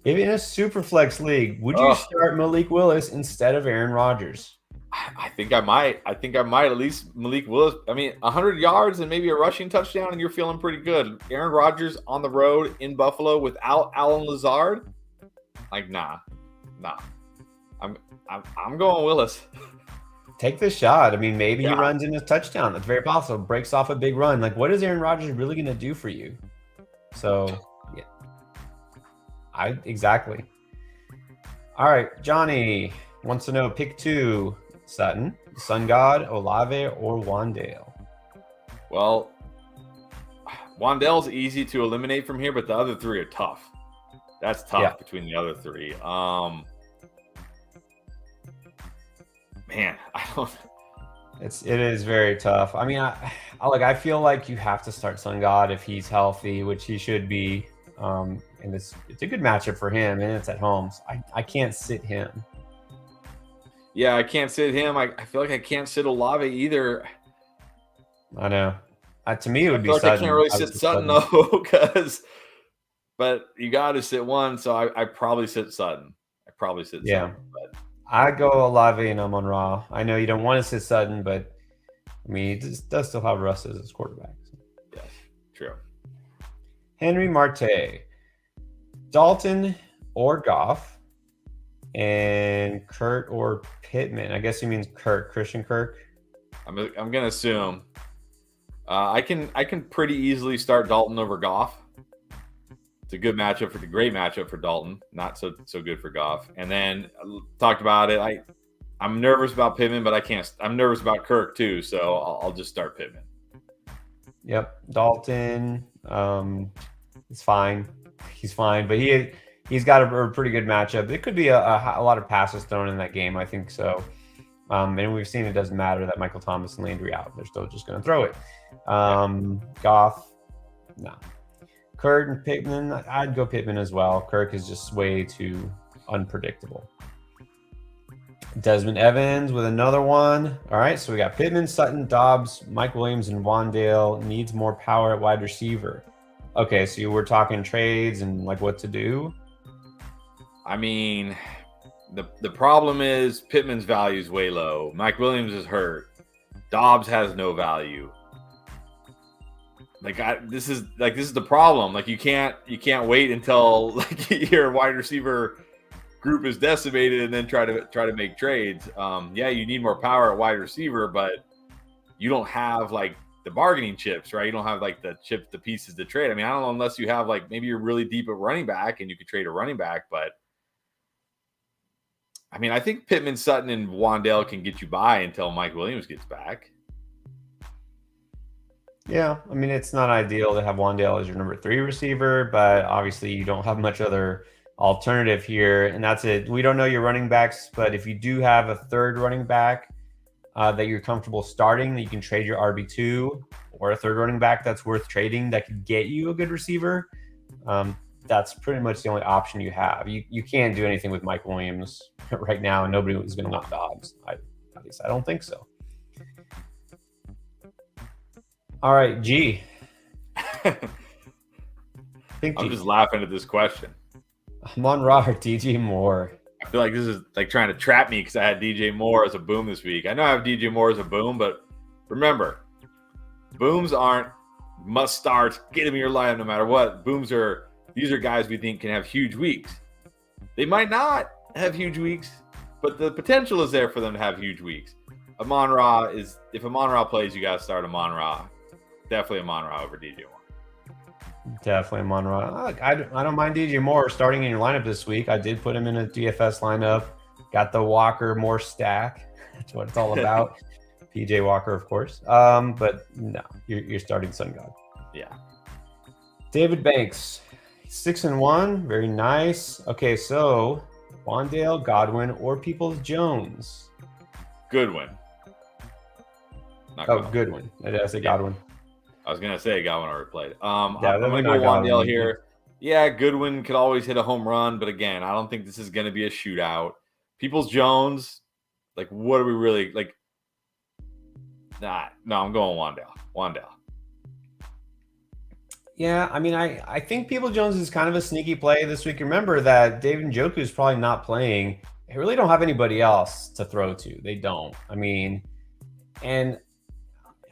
If in a super flex league, would you start Malik Willis instead of Aaron Rodgers? I think I might. At least Malik Willis. I mean, 100 yards and maybe a rushing touchdown, and you're feeling pretty good. Aaron Rodgers on the road in Buffalo without Allen Lazard, like nah. I'm going Willis. Take the shot. I mean, maybe he runs in a touchdown. That's very possible. Breaks off a big run. Like, what is Aaron Rodgers really going to do for you? So, yeah. Exactly. All right. Johnny wants to know, pick 2, Sutton, Sun God, Olave, or Wandale. Well, Wandale's easy to eliminate from here, but the other 3 are tough. That's tough between the other 3. Man, I don't. It is very tough. I mean, I feel like you have to start Sun God if he's healthy, which he should be. And it's a good matchup for him, and it's at home. So I can't sit him. Yeah, I can't sit him. I feel like I can't sit Olave either. I know. To me, it would be Sutton. I can't really sit Sutton though, but you got to sit one. So I probably sit Sutton. Sutton. But I go Olave and Amon-Ra. I know you don't want to sit Sutton, but I mean, he does still have Russ as his quarterback. So. Yes, true. Henry Marte, Dalton or Goff, and Kurt or Pittman. I guess he means Kirk, Christian Kirk. I'm gonna assume. I can pretty easily start Dalton over Goff. It's a good matchup for the great matchup for Dalton. Not so good for Goff. And then talked about it. I'm nervous about Pittman, but I can't. I'm nervous about Kirk too, so I'll just start Pittman. Yep, Dalton. He's fine. He's fine, but he's got a pretty good matchup. It could be a lot of passes thrown in that game. I think so. And we've seen it doesn't matter that Michael Thomas and Landry out. They're still just going to throw it. Goff, no. Kurt and Pittman, I'd go Pittman as well. Kirk is just way too unpredictable. Desmond Evans with another one. All right, so we got Pittman, Sutton, Dobbs, Mike Williams, and Wandale. Needs more power at wide receiver. Okay, so you were talking trades and like what to do. I mean, the problem is Pittman's value is way low. Mike Williams is hurt. Dobbs has no value. This is the problem. Like you can't wait until like your wide receiver group is decimated and then try to make trades. You need more power at wide receiver, but you don't have like the bargaining chips, right? You don't have like the pieces to trade. I mean, I don't know unless you have like maybe you're really deep at running back and you could trade a running back, but I mean, I think Pittman, Sutton, and Wandale can get you by until Mike Williams gets back. Yeah, I mean, it's not ideal to have Wandale as your number 3 receiver, but obviously you don't have much other alternative here, and that's it. We don't know your running backs, but if you do have a third running back that you're comfortable starting, that you can trade your RB2 or a third running back that's worth trading that could get you a good receiver, that's pretty much the only option you have. You can't do anything with Mike Williams right now, and nobody is going to want Dobbs. At least I don't think so. All right, G. I'm just laughing at this question. Amon-Ra or DJ Moore? I feel like this is like trying to trap me because I had DJ Moore as a boom this week. I know I have DJ Moore as a boom, but remember, booms aren't must starts. Get him in your lineup no matter what. These are guys we think can have huge weeks. They might not have huge weeks, but the potential is there for them to have huge weeks. Amon-Ra if Amon-Ra plays, you got to start Amon-Ra. Definitely Amon-Ra over DJ Moore. Definitely Amon-Ra. I don't mind DJ Moore starting in your lineup this week. I did put him in a DFS lineup. Got the Walker Moore stack. That's what it's all about. PJ Walker, of course. But no, you're starting Sun God. Yeah. David Banks, 6-1, very nice. Okay, so Wandale, Godwin, or Peoples-Jones? Goodwin. Not Oh, Godwin. Goodwin. Did I say Yeah. Godwin? I was gonna say Godwin already played. Yeah, I'm gonna definitely go not Godwin. Wandale here. Yeah, Goodwin could always hit a home run, but again, I don't think this is gonna be a shootout. Peoples Jones, like, what are we really like? Nah, no, I'm going Wandale. Wandale. Yeah, I mean, I think People Jones is kind of a sneaky play this week. Remember that David Njoku is probably not playing. They really don't have anybody else to throw to. They don't. I mean, and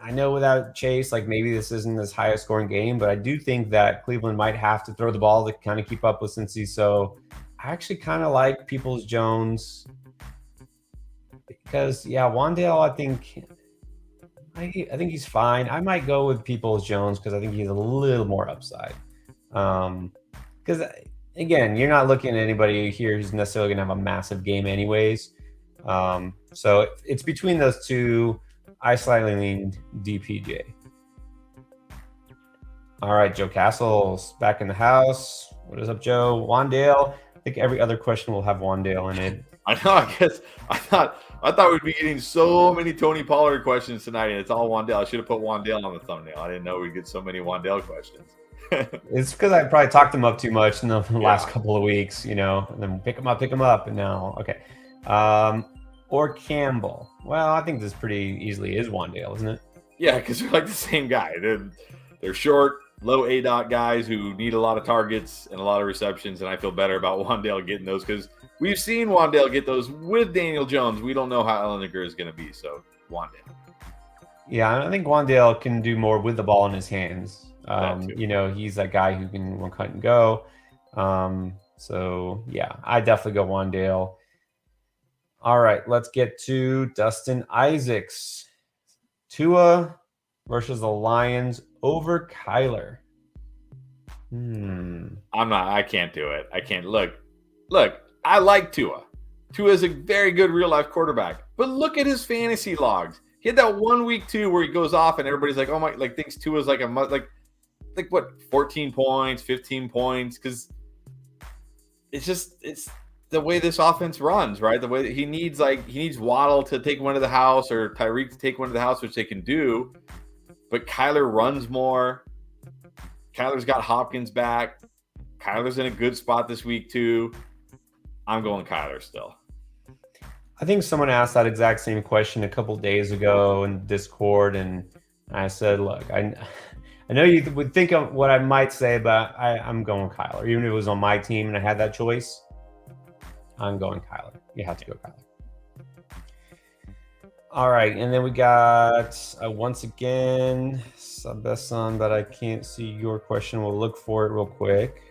I know without Chase, like maybe this isn't as high a scoring game, but I do think that Cleveland might have to throw the ball to kind of keep up with Cincy. So I actually kind of like Peoples Jones because, yeah, Wandale, I think he's fine. I might go with Peoples Jones because I think he's a little more upside. Because again, you're not looking at anybody here who's necessarily going to have a massive game, anyways. So it's between those two. I slightly lean DPJ. All right, Joe Castle's back in the house. What is up, Joe? Wandale. I think every other question will have Wandale in it. I know. I guess I thought we'd be getting so many Tony Pollard questions tonight, and it's all Wandale. I should have put Wandale on the thumbnail. I didn't know we'd get so many Wandale questions. It's because I probably talked him up too much in the last couple of weeks, and then pick him up, and now okay. Or Campbell. Well, I think this pretty easily is Wandale, isn't it? Yeah, because they're like the same guy. They're short, low ADOT guys who need a lot of targets and a lot of receptions, and I feel better about Wandale getting those because we've seen Wandale get those with Daniel Jones. We don't know how Ellinger is going to be, so Wandale. Yeah, I think Wandale can do more with the ball in his hands. He's that guy who can run, cut, and go. So, yeah, I definitely go Wandale. All right, let's get to Dustin Isaacs. Tua versus the Lions over Kyler. I can't do it. I can't. Look, I like Tua. Tua is a very good real-life quarterback. But look at his fantasy logs. He had that 1 week, too, where he goes off and everybody's like, oh my, like thinks Tua's like what, 14 points, 15 points? Because it's the way this offense runs, right? The way that he needs Waddle to take one to the house or Tyreek to take one to the house, which they can do. But Kyler runs more. Kyler's got Hopkins back. Kyler's in a good spot this week too. I'm going Kyler still. I think someone asked that exact same question a couple days ago in Discord, and I said, look, I know you would think of what I might say, but I'm going Kyler. Even if it was on my team and I had that choice, I'm going Kyler. You have to go Kyler. All right, and then we got once again Sabesan, but I can't see your question. We'll look for it real quick.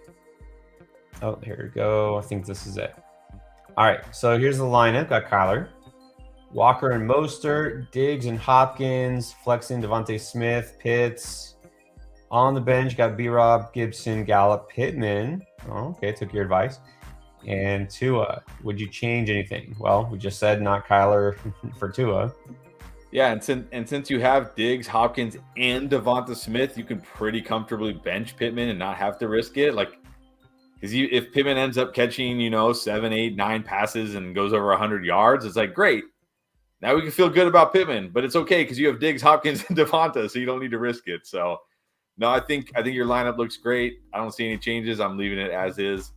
Oh, here we go. I think this is it. All right, so here's the lineup. Got Kyler, Walker and Mostert, Diggs and Hopkins, flexing Devontae Smith, Pitts. On the bench, got B-Rob, Gibson, Gallup, Pittman. Oh, okay, took your advice. And Tua. Would you change anything? Well, we just said not Kyler for Tua. Yeah, and since you have Diggs, Hopkins, and Devonta Smith, you can pretty comfortably bench Pittman and not have to risk it. Like, because if Pittman ends up catching, 7, 8, 9 passes and goes over 100 yards, it's like, great. Now we can feel good about Pittman, but it's okay because you have Diggs, Hopkins, and Devonta, so you don't need to risk it. So, no, I think your lineup looks great. I don't see any changes. I'm leaving it as is.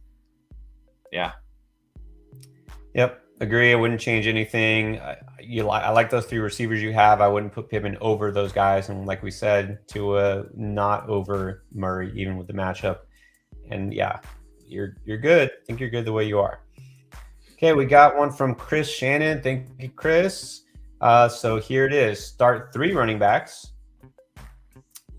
Yeah. Yep. Agree. I wouldn't change anything. I like those three receivers you have. I wouldn't put Pittman over those guys. And like we said, not over Murray, even with the matchup. And yeah, you're good. I think you're good the way you are. Okay. We got one from Chris Shannon. Thank you, Chris. So here it is. Start 3 running backs.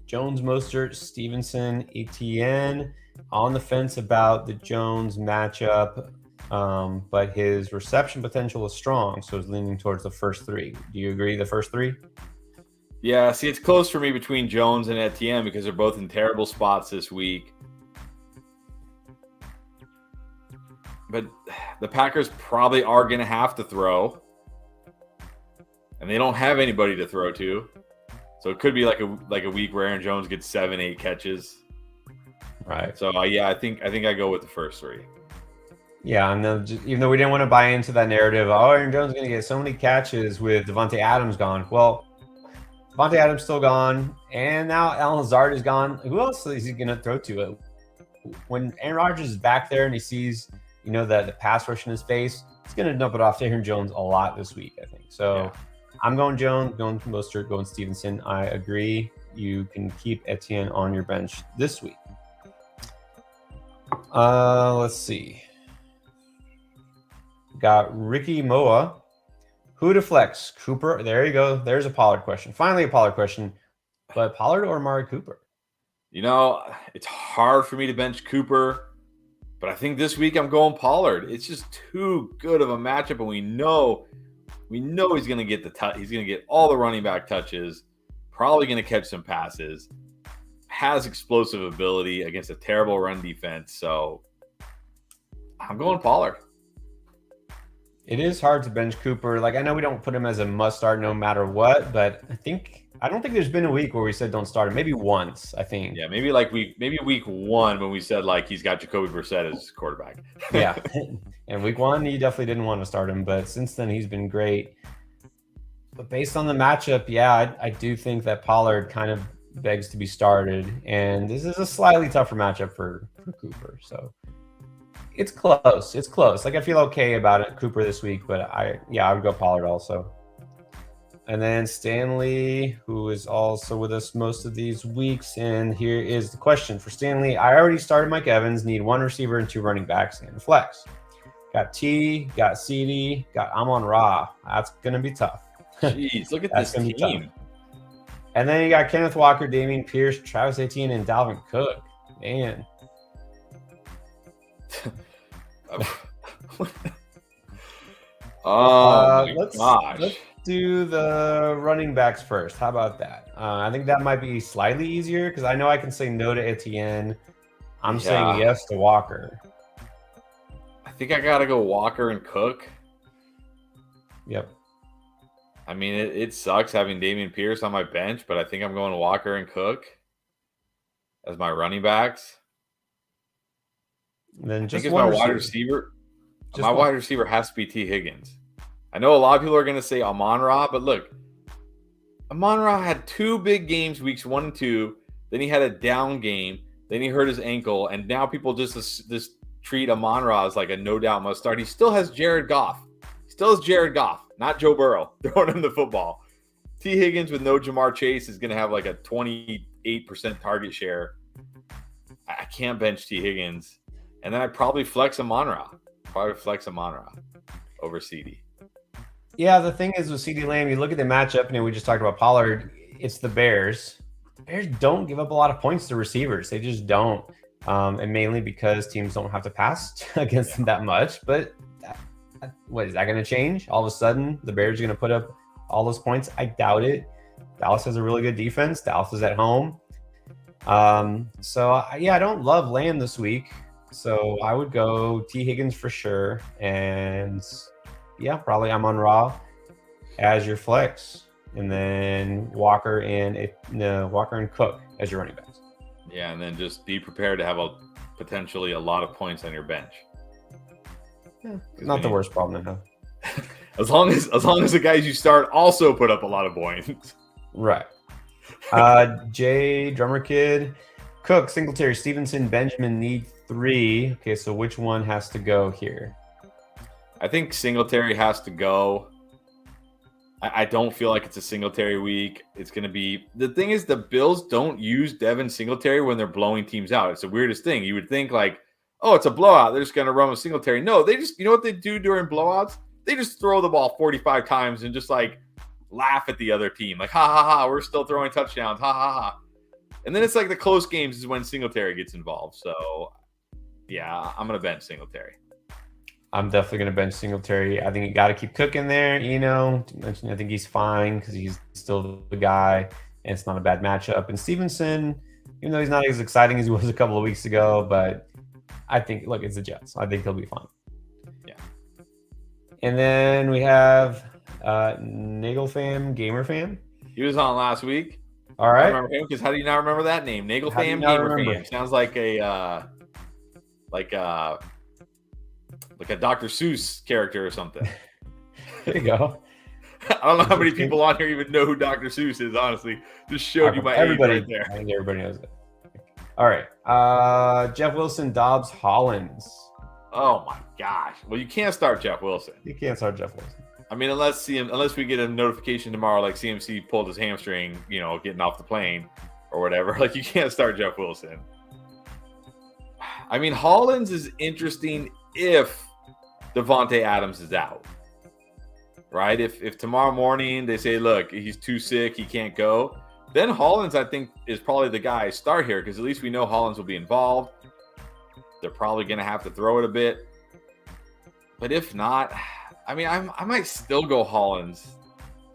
Jones, Mostert, Stevenson, Etienne. On the fence about the Jones matchup, but his reception potential is strong, so he's leaning towards the first 3. Do you agree the first 3? Yeah, see, it's close for me between Jones and Etienne because they're both in terrible spots this week. But the Packers probably are going to have to throw, and they don't have anybody to throw to. So it could be like a week where Aaron Jones gets 7, 8 catches. Right. So I think I go with the first 3. Yeah, and even though we didn't want to buy into that narrative, Aaron Jones is going to get so many catches with Devontae Adams gone. Well, Devontae Adams still gone, and now Alan Lazard is gone. Who else is he going to throw to? When Aaron Rodgers is back there and he sees, the pass rush in his face, he's going to dump it off to Aaron Jones a lot this week, I think. So I'm going Jones, going Mostert, going Stevenson. I agree. You can keep Etienne on your bench this week. Let's see. Got Ricky Moa. Who to flex? Cooper. There you go. There's a Pollard question. Finally, a Pollard question. But Pollard or Amari Cooper? It's hard for me to bench Cooper, but I think this week I'm going Pollard. It's just too good of a matchup, and we know he's going to get he's going to get all the running back touches. Probably going to catch some passes. Has explosive ability against a terrible run defense, so I'm going Pollard. It is hard to bench Cooper. I know we don't put him as a must start no matter what, but I don't think there's been a week where we said don't start him. Maybe once, I think. Yeah, maybe week 1 when we said he's got Jacoby Brissett as quarterback. Yeah, and week 1 you definitely didn't want to start him, but since then he's been great. But based on the matchup, I do think that Pollard kind of begs to be started, and this is a slightly tougher matchup for Cooper. So it's close. It's close. I feel okay about it, Cooper this week, but I would go Pollard also. And then Stanley, who is also with us most of these weeks, and here is the question for Stanley. I already started Mike Evans, need 1 receiver and 2 running backs and flex. Got T, got CD, got Amon-Ra. That's gonna be tough. Jeez, look at this team. And then you got Kenneth Walker, Dameon Pierce, Travis Etienne, and Dalvin Cook. Man. Let's do the running backs first. How about that? I think that might be slightly easier because I know I can say no to Etienne. I'm saying yes to Walker. I think I got to go Walker and Cook. Yep. I mean, it sucks having Dameon Pierce on my bench, but I think I'm going Walker and Cook as my running backs. And then just my wide receiver. My wide receiver has to be T. Higgins. I know a lot of people are going to say Amon-Ra, but look, Amon-Ra had 2 big games, weeks 1 and 2. Then he had a down game. Then he hurt his ankle, and now people just treat Amon-Ra as a no doubt must start. He still has Jared Goff. Not Joe Burrow throwing him the football. T. Higgins with no Jamar Chase is going to have a 28% target share. I can't bench T. Higgins. And then I'd probably flex Amon-Ra. Over CD. Yeah, the thing is with CD Lamb, you look at the matchup, we just talked about Pollard. It's the Bears. The Bears don't give up a lot of points to receivers. They just don't. And mainly because teams don't have to pass against them that much. But what is that going to change? All of a sudden, the Bears are going to put up all those points? I doubt it. Dallas has a really good defense. Dallas is at home. I don't love Lamb this week. So I would go T. Higgins for sure. And probably Amon-Ra as your flex. And then Walker and Cook as your running backs. Yeah, and then just be prepared to have potentially a lot of points on your bench. Not the worst problem to have. as long as the guys you start also put up a lot of points. Right. Jay, Drummer Kid, Cook, Singletary, Stevenson, Benjamin need 3. Okay, so which one has to go here? I think Singletary has to go. I don't feel like it's a Singletary week. It's going to be – the thing is the Bills don't use Devin Singletary when they're blowing teams out. It's the weirdest thing. You would think it's a blowout. They're just going to run with Singletary. No, they just – you know what they do during blowouts? They just throw the ball 45 times and just laugh at the other team. Ha, ha, ha, we're still throwing touchdowns. Ha, ha, ha. And then it's the close games is when Singletary gets involved. So, yeah, I'm going to bench Singletary. I'm definitely going to bench Singletary. I think you got to keep Cook in there, I think he's fine because he's still the guy, and it's not a bad matchup. And Stevenson, even though he's not as exciting as he was a couple of weeks ago, but I think, look, it's the Jets. I think he'll be fine. Yeah. And then we have Nagelfam, Gamerfam. He was on last week. All right. I remember him because how do you not remember that name? Nagelfam, Gamerfam. Sounds like a Dr. Seuss character or something. There you go. I don't know how many people on here even know who Dr. Seuss is, honestly. Just showed you my everybody, age right there. I think everybody knows it. All right. Jeff Wilson, Dobbs, Hollins. Oh my gosh. Well, you can't start Jeff Wilson. You can't start Jeff Wilson. I mean, unless we get a notification tomorrow, like CMC pulled his hamstring, getting off the plane or whatever. Like, you can't start Jeff Wilson. I mean, Hollins is interesting if Devontae Adams is out, right? If tomorrow morning they say, look, he's too sick, he can't go, then Hollins, I think, is probably the guy I start here, because at least we know Hollins will be involved. They're probably going to have to throw it a bit. But if not, I mean, I might still go Hollins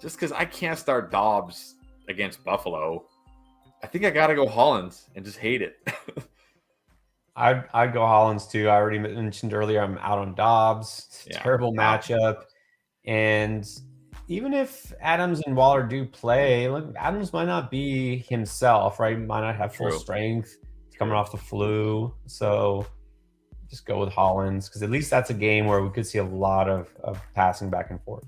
just because I can't start Dobbs against Buffalo. I think I got to go Hollins and just hate it. I'd go Hollins too. I already mentioned earlier I'm out on Dobbs. Terrible matchup. And even if Adams and Waller do play, look, Adams might not be himself, right? He might not have full strength. He's coming off the flu. So just go with Hollins, because at least that's a game where we could see a lot of passing back and forth.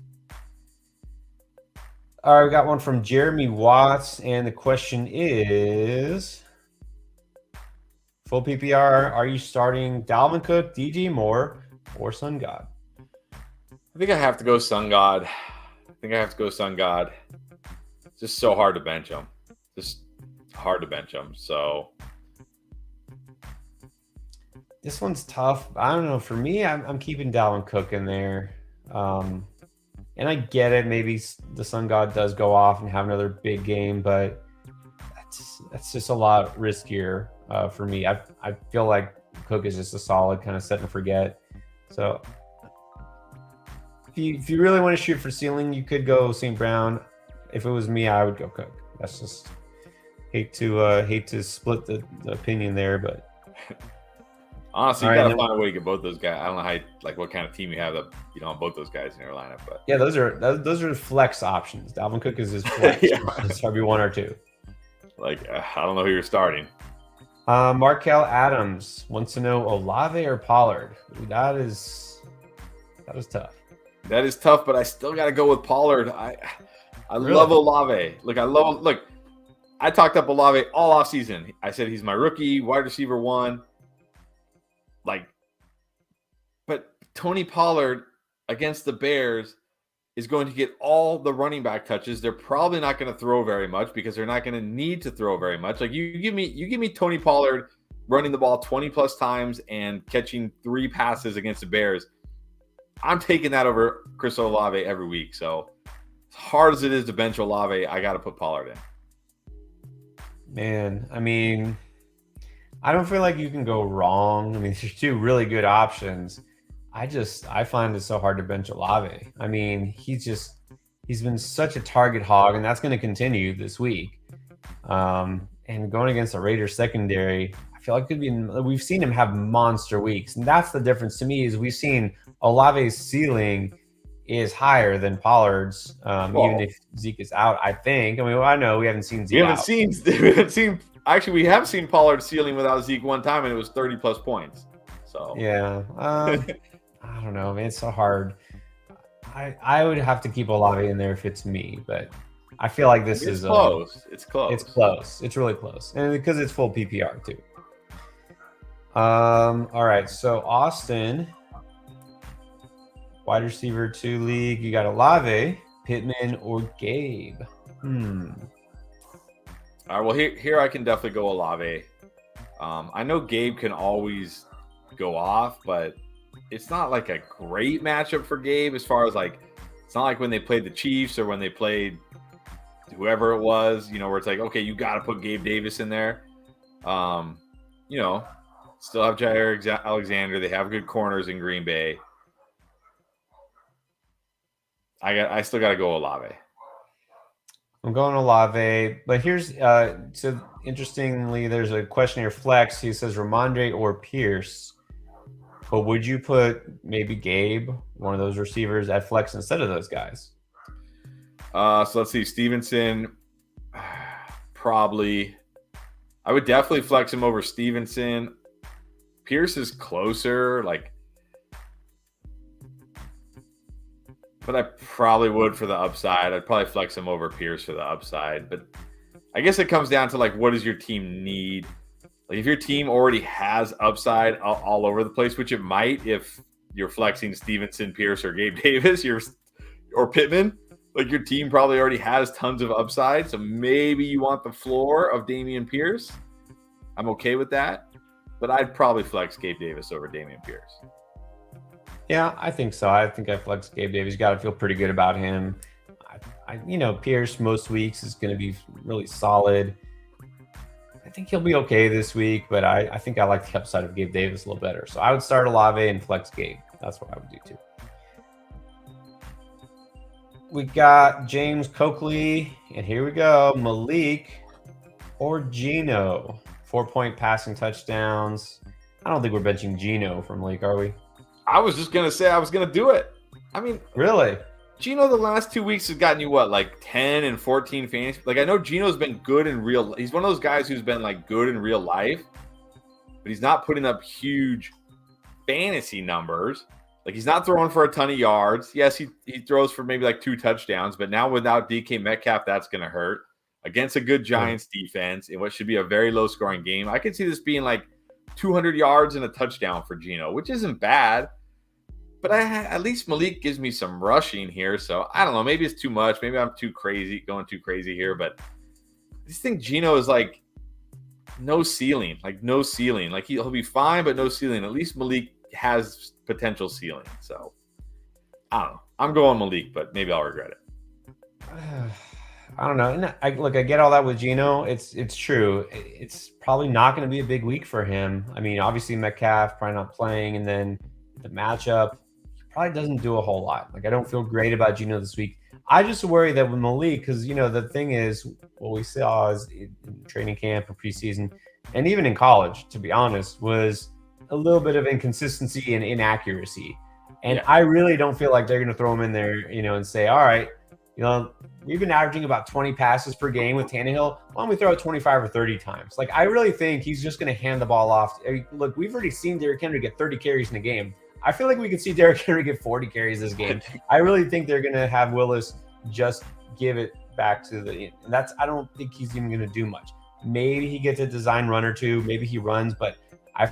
All right, we got one from Jeremy Watts, and the question is, full PPR, are you starting Dalvin Cook, DJ Moore, or Sun God? I think I have to go Sun God. It's just so hard to bench him. So this one's tough. I don't know. For me, I'm keeping Dalvin Cook in there. And I get it. Maybe the Sun God does go off and have another big game, but that's just a lot riskier for me. I feel like Cook is just a solid kind of set and forget. So if you really want to shoot for ceiling, you could go St. Brown. If it was me, I would go Cook. That's just hate to split the opinion there, but honestly, you gotta find a way to get both those guys. I don't know what kind of team you have that you don't have both those guys in your lineup, but yeah, those are flex options. Dalvin Cook is his flex. It's probably one or two. I don't know who you're starting. Markel Adams wants to know Olave or Pollard. That is tough. That is tough, but I still got to go with Pollard. I love Olave. I talked up Olave all off season. I said he's my rookie wide receiver one. But Tony Pollard against the Bears is going to get all the running back touches. They're probably not going to throw very much because they're not going to need to throw very much. Like you give me Tony Pollard running the ball 20 plus times and catching 3 passes against the Bears. I'm taking that over Chris Olave every week. So as hard as it is to bench Olave, I got to put Pollard in. Man, I mean, I don't feel like you can go wrong. I mean, there's 2 really good options. I find it so hard to bench Olave. I mean, he's been such a target hog, and that's going to continue this week. And going against the Raiders secondary, I feel like we've seen him have monster weeks, and that's the difference to me. Is we've seen Olave's ceiling is higher than Pollard's, even if Zeke is out. I think. I mean, I know we haven't seen Zeke. Actually, we have seen Pollard's ceiling without Zeke one time, and it was 30 plus points. So yeah. I don't know, man. It's so hard. I would have to keep Olave in there if it's me, but I feel like this is close. It's close. It's close. It's really close, and because it's full PPR too. All right. So Austin, wide receiver 2 league. You got Olave, Pittman, or Gabe. All right. Well, here I can definitely go Olave. I know Gabe can always go off, but it's not like a great matchup for Gabe as far as it's not like when they played the Chiefs or when they played whoever it was, where it's like, okay, you got to put Gabe Davis in there. Still have Jair Alexander. They have good corners in Green Bay. I still got to go Olave. I'm going Olave, but here's so interestingly, there's a question here. Flex. He says Ramondre or Pierce. But would you put maybe Gabe, one of those receivers, at flex instead of those guys? So let's see. Stevenson, probably. I would definitely flex him over Stevenson. Pierce is closer. but I probably would for the upside. I'd probably flex him over Pierce for the upside. But I guess it comes down to like, what does your team need? Like, if your team already has upside all over the place, which it might if you're flexing Stevenson, Pierce, or Gabe Davis, or Pittman, like your team probably already has tons of upside. So maybe you want the floor of Dameon Pierce. I'm okay with that, but I'd probably flex Gabe Davis over Dameon Pierce. Yeah, I think so. I think I flex Gabe Davis. Got to feel pretty good about him. Pierce most weeks is going to be really solid. I think he'll be okay this week, but I think I like the upside of Gabe Davis a little better. So I would start Olave and flex Gabe. That's what I would do too. We got James Coakley, and here we go. Malik or Geno. 4-point passing touchdowns. I don't think we're benching Geno from Malik, are we? I was just going to say I was going to do it. I mean, really? Geno the last 2 weeks has gotten you what, like 10 and 14 fantasy? Like, I know Geno's been good in real. He's one of those guys who's been like good in real life, but he's not putting up huge fantasy numbers. Like, he's not throwing for a ton of yards. Yes, he throws for maybe like 2 touchdowns, but now without DK Metcalf, that's going to hurt against a good Giants defense in what should be a very low scoring game. I could see this being like 200 yards and a touchdown for Geno, which isn't bad. But at least Malik gives me some rushing here. So I don't know. Maybe it's too much. Maybe I'm going too crazy here. But I just think Geno is like no ceiling. Like no ceiling. Like he'll be fine, but no ceiling. At least Malik has potential ceiling. So I don't know. I'm going Malik, but maybe I'll regret it. I don't know. I get all that with Geno. It's true. It's probably not going to be a big week for him. I mean, obviously Metcalf probably not playing, and then the matchup probably doesn't do a whole lot. Like, I don't feel great about Geno this week. I just worry that with Malik, because the thing is, what we saw is in training camp or preseason, and even in college, to be honest, was a little bit of inconsistency and inaccuracy. And I really don't feel like they're going to throw him in there, and say, all right, we've been averaging about 20 passes per game with Tannehill. Why don't we throw it 25 or 30 times? Like, I really think he's just going to hand the ball off. Look, we've already seen Derrick Henry get 30 carries in a game. I feel like we could see Derrick Henry get 40 carries this game. I really think they're going to have Willis just give it back to I don't think he's even going to do much. Maybe he gets a design run or two. Maybe he runs, but I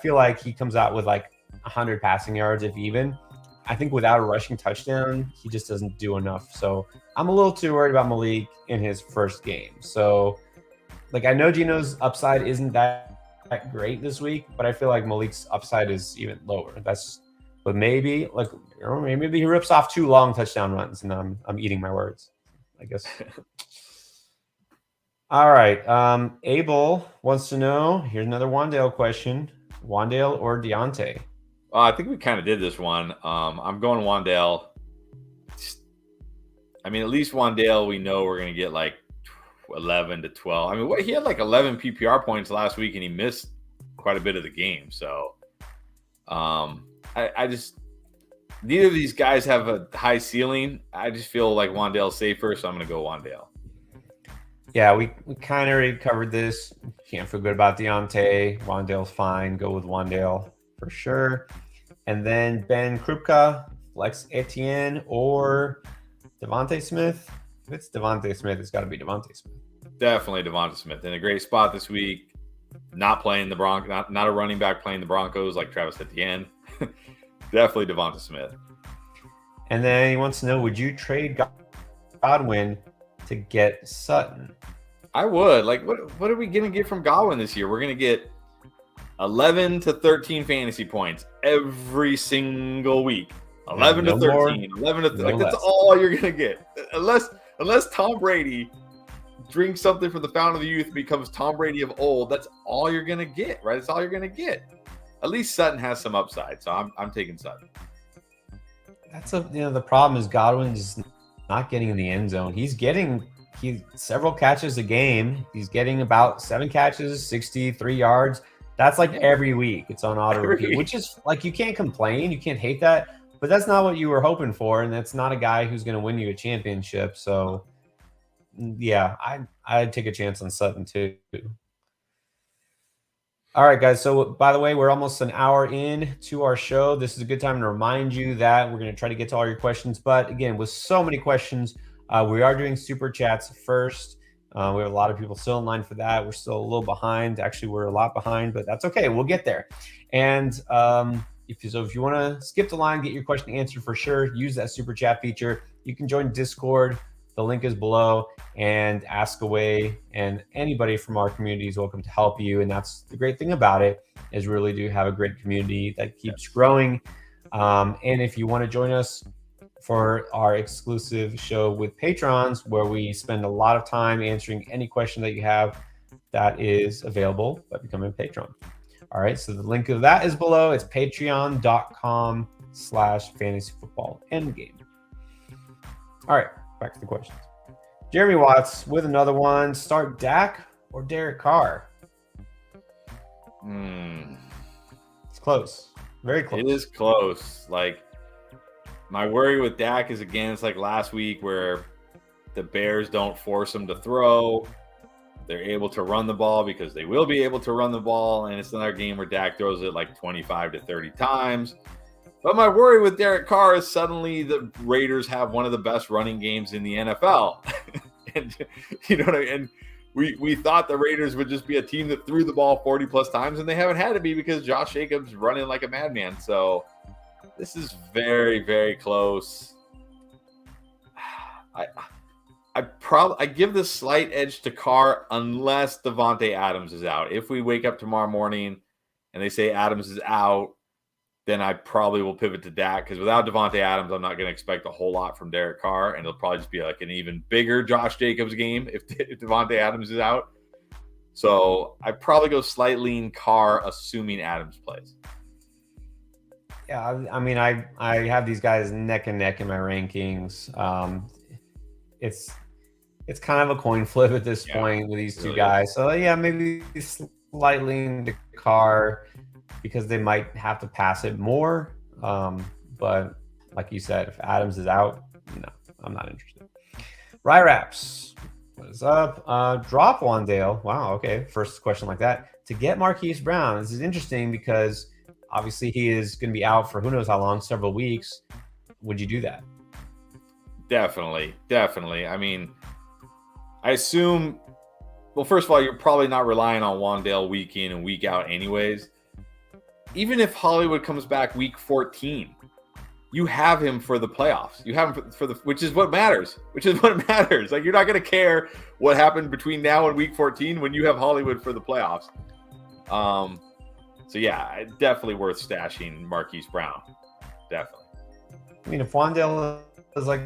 feel like he comes out with like 100 passing yards, if even. I think without a rushing touchdown, he just doesn't do enough. So I'm a little too worried about Malik in his first game. So, like, I know Geno's upside isn't that great this week, but I feel like Malik's upside is even lower. But maybe maybe he rips off 2 long touchdown runs, and I'm eating my words, I guess. All right. Abel wants to know. Here's another Wan'Dale question: Wan'Dale or Deontay? I think we kind of did this one. I'm going Wan'Dale. I mean, at least Wan'Dale, we know we're going to get like 11 to 12. I mean, he had like 11 PPR points last week, and he missed quite a bit of the game. So I just – neither of these guys have a high ceiling. I just feel like Wan'Dale's safer, so I'm going to go Wan'Dale. Yeah, we kind of already covered this. Can't feel good about Deontay. Wan'Dale's fine. Go with Wan'Dale for sure. And then Ben Krupka, Flex Etienne, or Devontae Smith. If it's Devontae Smith, it's got to be Devontae Smith. Definitely Devontae Smith. In a great spot this week. Not playing the Broncos, not a running back playing the Broncos like Travis Etienne. Definitely Devontae Smith. And then he wants to know, would you trade Godwin to get Sutton? I would. Like, what are we going to get from Godwin this year? We're going to get 11 to 13 fantasy points every single week. 11 to 13. More, 11 to 13. Like, that's all you're going to get. Unless Tom Brady drinks something from the fountain of the youth and becomes Tom Brady of old, that's all you're going to get, right? That's all you're going to get. At least Sutton has some upside, so I'm taking Sutton. That's the problem is Godwin's not getting in the end zone. He's several catches a game. He's getting about 7 catches, 63 yards. That's like every week. It's on auto repeat, which is like, you can't complain. You can't hate that, but that's not what you were hoping for. And that's not a guy who's going to win you a championship. So yeah, I'd take a chance on Sutton too. All right, guys. So, by the way, we're almost an hour in to our show. This is a good time to remind you that we're going to try to get to all your questions. But again, with so many questions, we are doing super chats first. We have a lot of people still in line for that. We're still a little behind. Actually, we're a lot behind, but that's okay. We'll get there. And if you want to skip the line, get your question answered for sure, use that super chat feature. You can join Discord. The link is below, and ask away. And anybody from our community is welcome to help you. And that's the great thing about it, is we really do have a great community that keeps growing. And if you want to join us for our exclusive show with patrons, where we spend a lot of time answering any question that you have, that is available by becoming a patron. All right, so the link of that is below. It's patreon.com/fantasyfootballendgame. All right, back to the questions. Jeremy Watts with another one. Start Dak or Derek Carr? It's close. Very close. It is close. Like, my worry with Dak is, again, it's like last week where the Bears don't force him to throw. They're able to run the ball because they will be able to run the ball. And it's another game where Dak throws it like 25 to 30 times. But my worry with Derek Carr is suddenly the Raiders have one of the best running games in the NFL. And you know what I mean? And we thought the Raiders would just be a team that threw the ball 40 plus times, and they haven't had to be because Josh Jacobs running like a madman. So this is very, very close. I give the slight edge to Carr unless Davante Adams is out. If we wake up tomorrow morning and they say Adams is out, then I probably will pivot to Dak, because without Davante Adams, I'm not going to expect a whole lot from Derek Carr, and it'll probably just be like an even bigger Josh Jacobs game if Davante Adams is out. So I probably go slight lean Carr, assuming Adams plays. Yeah, I mean, I have these guys neck and neck in my rankings. It's kind of a coin flip at this point with these two guys. So yeah, maybe slightly into Carr, because they might have to pass it more. But like you said, if Adams is out, no, I'm not interested. Raps, what is up? Drop Wandale. Wow, okay. First question like that. To get Marquise Brown, this is interesting because obviously he is going to be out for who knows how long, several weeks. Would you do that? Definitely. I mean, I assume, well, first of all, you're probably not relying on Wandale week in and week out anyways. Even if Hollywood comes back week 14, you have him for the playoffs. You have him for the, which is what matters. Like, you're not going to care what happened between now and week 14 when you have Hollywood for the playoffs. So yeah, definitely worth stashing Marquise Brown. Definitely. I mean, if Wandale is like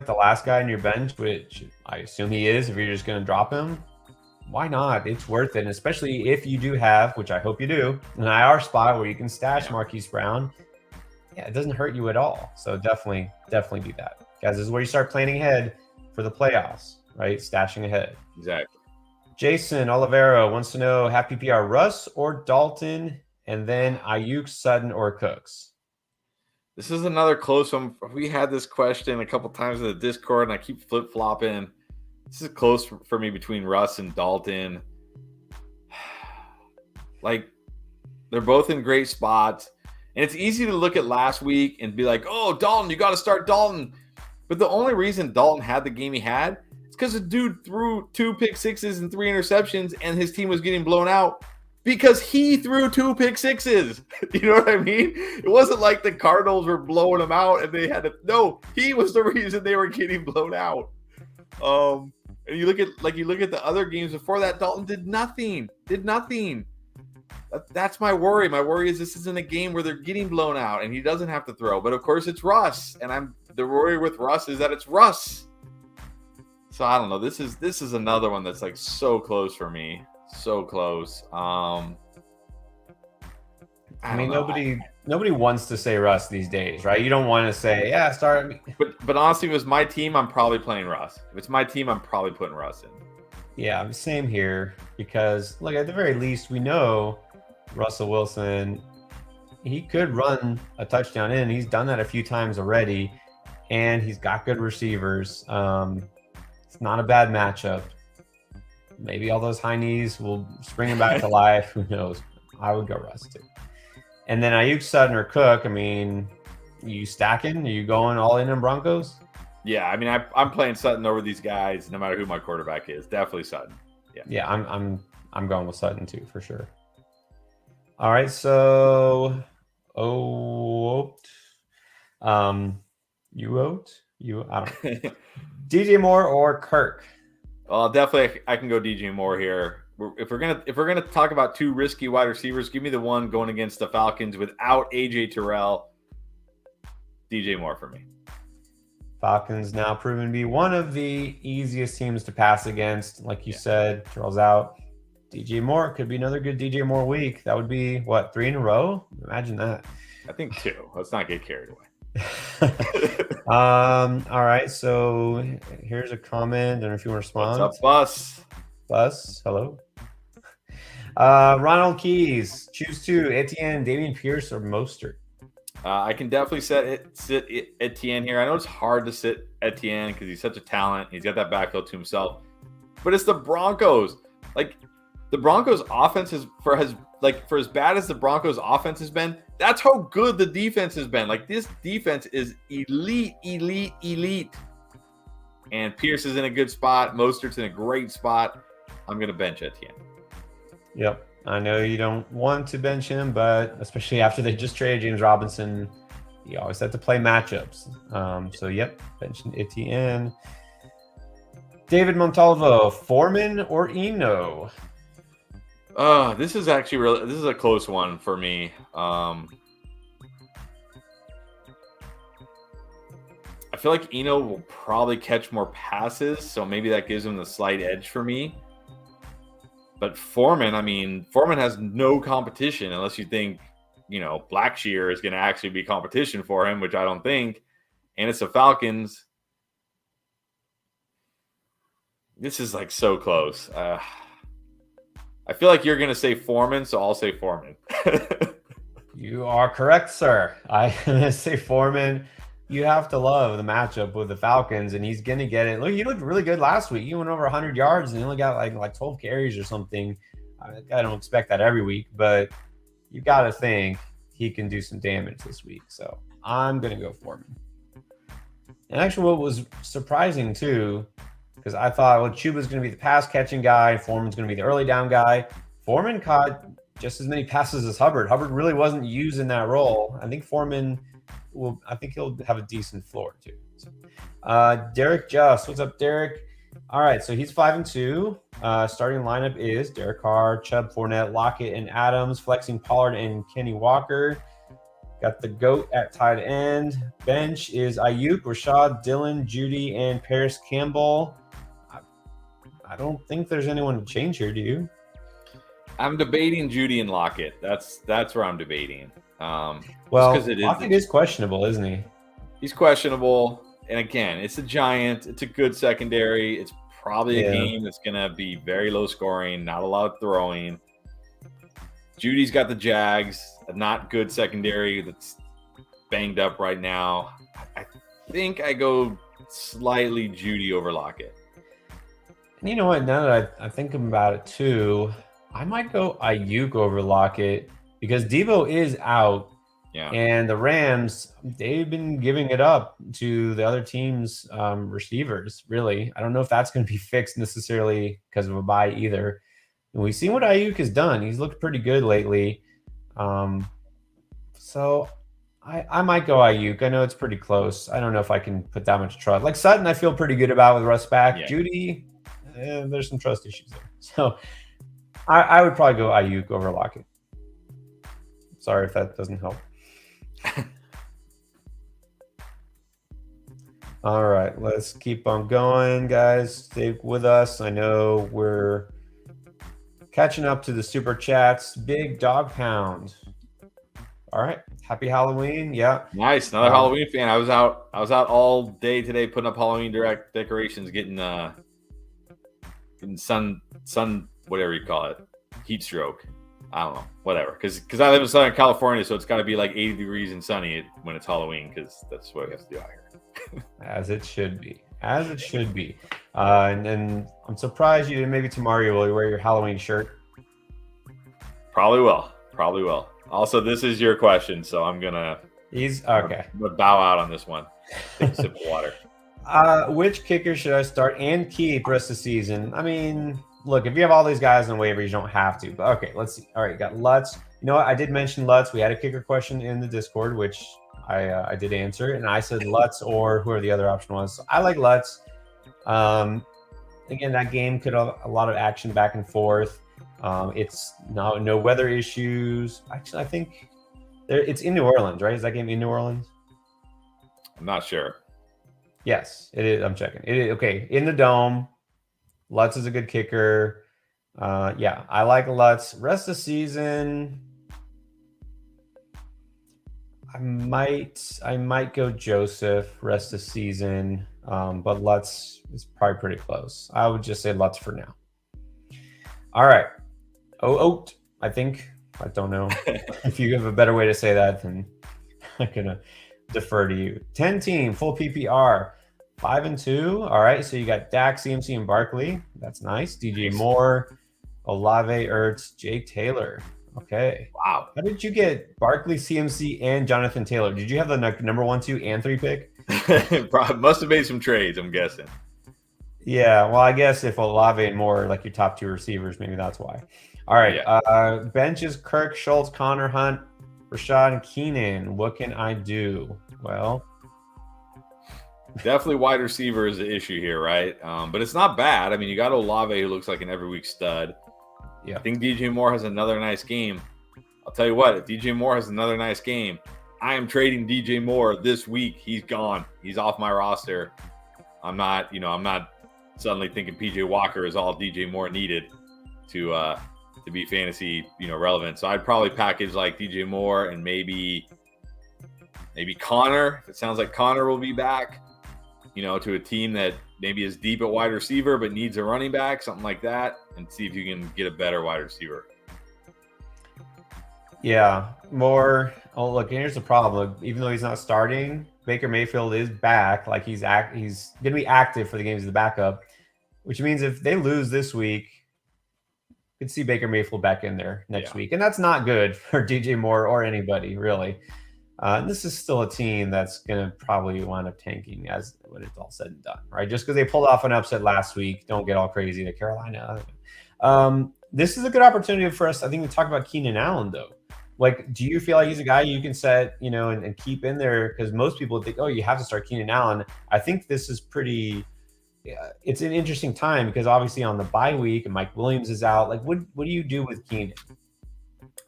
the last guy on your bench, which I assume he is, if you're just going to drop him, why not? It's worth it, and especially if you do have, which I hope you do, an IR spot where you can stash Marquise Brown. Yeah, it doesn't hurt you at all. So definitely do that. Guys, this is where you start planning ahead for the playoffs, right? Stashing ahead. Exactly. Jason Oliveira wants to know, half PPR, Russ or Dalton, and then Ayuk, Sutton, or Cooks? This is another close one. We had this question a couple times in the Discord, and I keep flip-flopping. This is close for me between Russ and Dalton. Like, they're both in great spots. And it's easy to look at last week and be like, oh, Dalton, you got to start Dalton. But the only reason Dalton had the game he had is because the dude threw 2 pick sixes and 3 interceptions, and his team was getting blown out because he threw 2 pick sixes. You know what I mean? It wasn't like the Cardinals were blowing him out and they had to. No, he was the reason they were getting blown out. And you look at the other games before that, Dalton did nothing. That's my worry. My worry is this isn't a game where they're getting blown out and he doesn't have to throw. But of course it's Russ, and the worry with Russ is that it's Russ. So I don't know. This is another one that's like so close for me. So close. I mean, nobody wants to say Russ these days, right? You don't want to say, yeah, start. But honestly, if it's my team, I'm probably playing Russ. If it's my team, I'm probably putting Russ in. Yeah, same here. Because, look, at the very least, we know Russell Wilson, he could run a touchdown in. He's done that a few times already. And he's got good receivers. It's not a bad matchup. Maybe all those high knees will spring him back to life. Who knows? I would go Russ too. And then Ayuk, Sutton, or Cook. I mean, you stacking? Are you going all in on Broncos? Yeah, I mean, I'm playing Sutton over these guys, no matter who my quarterback is. Definitely Sutton. Yeah, I'm going with Sutton too for sure. All right, so you vote? I don't know. DJ Moore or Kirk? Well, definitely I can go DJ Moore here. If we're gonna talk about two risky wide receivers, give me the one going against the Falcons without AJ Terrell. DJ Moore for me. Falcons now proven to be one of the easiest teams to pass against. Like you said, Terrell's out. DJ Moore could be another good DJ Moore week. That would be what, 3 in a row? Imagine that. I think 2. Let's not get carried away. All right, so here's a comment. I don't know if you want to respond. What's up, Bus? Hello. Ronald Keys, choose 2: Etienne, Dameon Pierce, or Mostert. I can definitely sit Etienne here. I know it's hard to sit Etienne because he's such a talent. He's got that backfield to himself, but it's the Broncos. Like, the Broncos' offense is for as bad as the Broncos' offense has been. That's how good the defense has been. Like, this defense is elite. And Pierce is in a good spot. Mostert's in a great spot. I'm gonna bench Etienne. Yep. I know you don't want to bench him, but especially after they just traded James Robinson, you always have to play matchups. So, yep, benching Etienne. David Montalvo, Foreman or Eno? This is actually this is a close one for me. I feel like Eno will probably catch more passes, so maybe that gives him the slight edge for me. But Foreman has no competition unless you think, Blackshear is going to actually be competition for him, which I don't think. And it's the Falcons. This is like so close. I feel like you're going to say Foreman, so I'll say Foreman. You are correct, sir. I'm going to say Foreman. You have to love the matchup with the Falcons, and he's going to get it. Look, he looked really good last week. He went over 100 yards, and he only got like 12 carries or something. I don't expect that every week, but you got to think he can do some damage this week. So I'm going to go Foreman. And actually, what was surprising, too, because I thought, Chuba's going to be the pass-catching guy, Foreman's going to be the early down guy. Foreman caught just as many passes as Hubbard. Hubbard really wasn't used in that role. I think Foreman – I think he'll have a decent floor too. Derek Just, what's up, Derek? All right, so he's 5-2. Starting lineup is Derek Carr, Chubb, Fournette, Lockett, and Adams. Flexing Pollard and Kenny Walker. Got the GOAT at tight end. Bench is Ayuk, Rashad, Dillon, Judy, and Paris Campbell. I don't think there's anyone to change here. Do you? I'm debating Judy and Lockett. That's where I'm debating. Well, Lockett is questionable, isn't he? He's questionable. And again, it's a Giant. It's a good secondary. It's probably a game that's going to be very low scoring, not a lot of throwing. Judy's got the Jags, a not good secondary that's banged up right now. I think I go slightly Judy over Lockett. And you know what? Now that I think about it too, I might go Ayuk over Lockett. Because Devo is out, and the Rams, they've been giving it up to the other team's receivers, really. I don't know if that's going to be fixed necessarily because of a bye either. And we've seen what Ayuk has done. He's looked pretty good lately. So I might go Ayuk. I know it's pretty close. I don't know if I can put that much trust. Like Sutton, I feel pretty good about with Russ back. Yeah. Judy, there's some trust issues there. So I would probably go Ayuk over Lockett. Sorry if that doesn't help. All right, let's keep on going, guys. Stay with us. I know we're catching up to the super chats. Big Dog Pound. All right, happy Halloween. Yeah, nice. Another Halloween fan. I was out all day today putting up Halloween decorations, getting sun, whatever you call it, heat stroke. I don't know, whatever. Because I live in Southern California, so it's got to be like 80 degrees and sunny when it's Halloween, because that's what we have to do out here. As it should be. As it should be. And I'm surprised you didn't. Maybe tomorrow you will wear your Halloween shirt. Probably will. Probably will. Also, this is your question, so I'm gonna okay. Bow out on this one. Take a sip of water. Which kicker should I start and keep rest of the season? I mean, look, if you have all these guys on waivers, you don't have to. But okay, let's see. All right, you got Lutz. You know what? I did mention Lutz. We had a kicker question in the Discord, which I did answer, and I said Lutz or whoever the other option was. So I like Lutz. Again, that game could have a lot of action back and forth. It's no weather issues. Actually, I think it's in New Orleans, right? Is that game in New Orleans? I'm not sure. Yes, it is. I'm checking. It is okay in the dome. Lutz is a good kicker. Yeah, I like Lutz. Rest of the season, I might go Joseph rest of the season, but Lutz is probably pretty close. I would just say Lutz for now. All right. Oat, I think. I don't know if you have a better way to say that, then I'm gonna defer to you. 10 team, full PPR, 5-2. All right, so you got Dak, CMC, and Barkley. That's nice. DJ Moore, Olave, Ertz, Jake Taylor. Okay. Wow. How did you get Barkley, CMC, and Jonathan Taylor? Did you have the number 1, 2, and 3 pick? Must have made some trades, I'm guessing. Yeah, well, I guess if Olave and Moore are like your top 2 receivers, maybe that's why. All right. Yeah. Benches, Kirk, Schultz, Connor, Hunt, Rashad, and Keenan. What can I do? Well, definitely wide receiver is the issue here, right? But it's not bad. I mean, you got Olave, who looks like an every week stud. Yeah. I think DJ Moore has another nice game. I'll tell you what, if DJ Moore has another nice game, I am trading DJ Moore this week. He's gone. He's off my roster. I'm not suddenly thinking PJ Walker is all DJ Moore needed to be fantasy, relevant. So I'd probably package like DJ Moore and maybe Connor. It sounds like Connor will be back, to a team that maybe is deep at wide receiver but needs a running back, something like that, and see if you can get a better wide receiver. Yeah, Moore. Oh, look, here's the problem. Even though he's not starting, Baker Mayfield is back. Like he's going to be active for the games as the backup, which means if they lose this week, you could see Baker Mayfield back in there next week. And that's not good for DJ Moore or anybody, really. This is still a team that's going to probably wind up tanking when it's all said and done, right? Just because they pulled off an upset last week, don't get all crazy to Carolina. This is a good opportunity for us, I think, to talk about Keenan Allen, though. Like, do you feel like he's a guy you can set, and keep in there? Because most people think, oh, you have to start Keenan Allen. I think this is pretty it's an interesting time because obviously on the bye week and Mike Williams is out. Like, what do you do with Keenan?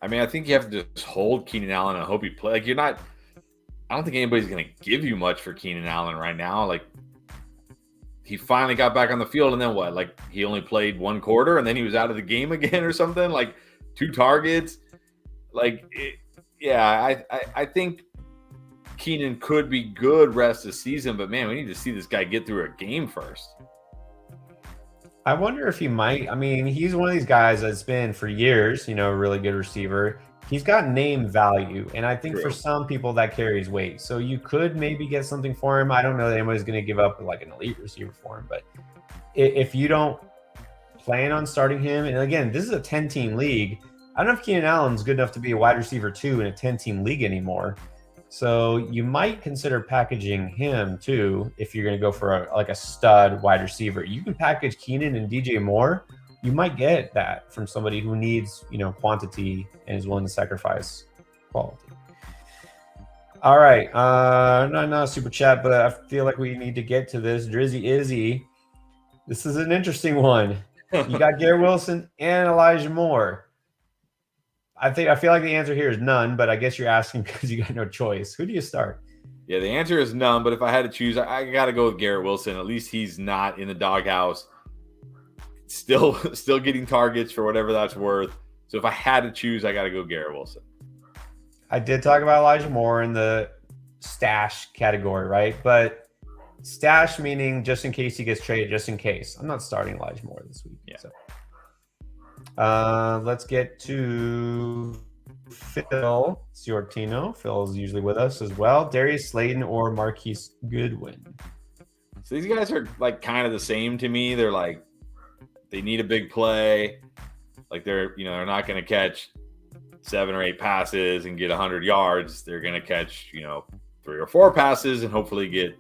I mean, I think you have to just hold Keenan Allen and hope he play. Like, I don't think anybody's going to give you much for Keenan Allen right now. Like, he finally got back on the field, and then what? Like, he only played one quarter, and then he was out of the game again or something? Like, 2 targets? Like, I think Keenan could be good rest of the season, but, man, we need to see this guy get through a game first. I wonder if he might. I mean, he's one of these guys that's been for years, a really good receiver. He's got name value, and I think for some people that carries weight. So you could maybe get something for him. I don't know that anybody's going to give up like an elite receiver for him, but if you don't plan on starting him, and again, this is a 10-team league. I don't know if Keenan Allen's good enough to be a wide receiver 2 in a 10-team league anymore. So you might consider packaging him too if you're going to go for a stud wide receiver. You can package Keenan and DJ Moore. You might get that from somebody who needs, quantity and is willing to sacrifice quality. All right. Not a super chat, but I feel like we need to get to this. Drizzy Izzy. This is an interesting one. You got Garrett Wilson and Elijah Moore. I feel like the answer here is none, but I guess you're asking because you got no choice. Who do you start? Yeah, the answer is none, but if I had to choose, I got to go with Garrett Wilson. At least he's not in the doghouse. Still getting targets for whatever that's worth. So if I had to choose, I got to go Garrett Wilson. I did talk about Elijah Moore in the stash category, right? But stash meaning just in case he gets traded, just in case. I'm not starting Elijah Moore this week. Yeah. So. Let's get to Phil Ciortino. Phil's usually with us as well. Darius Slayton or Marquise Goodwin. So these guys are like kind of the same to me. They're like, they need a big play. Like they're not going to catch 7 or 8 passes and get 100 yards. They're going to catch, 3 or 4 passes and hopefully get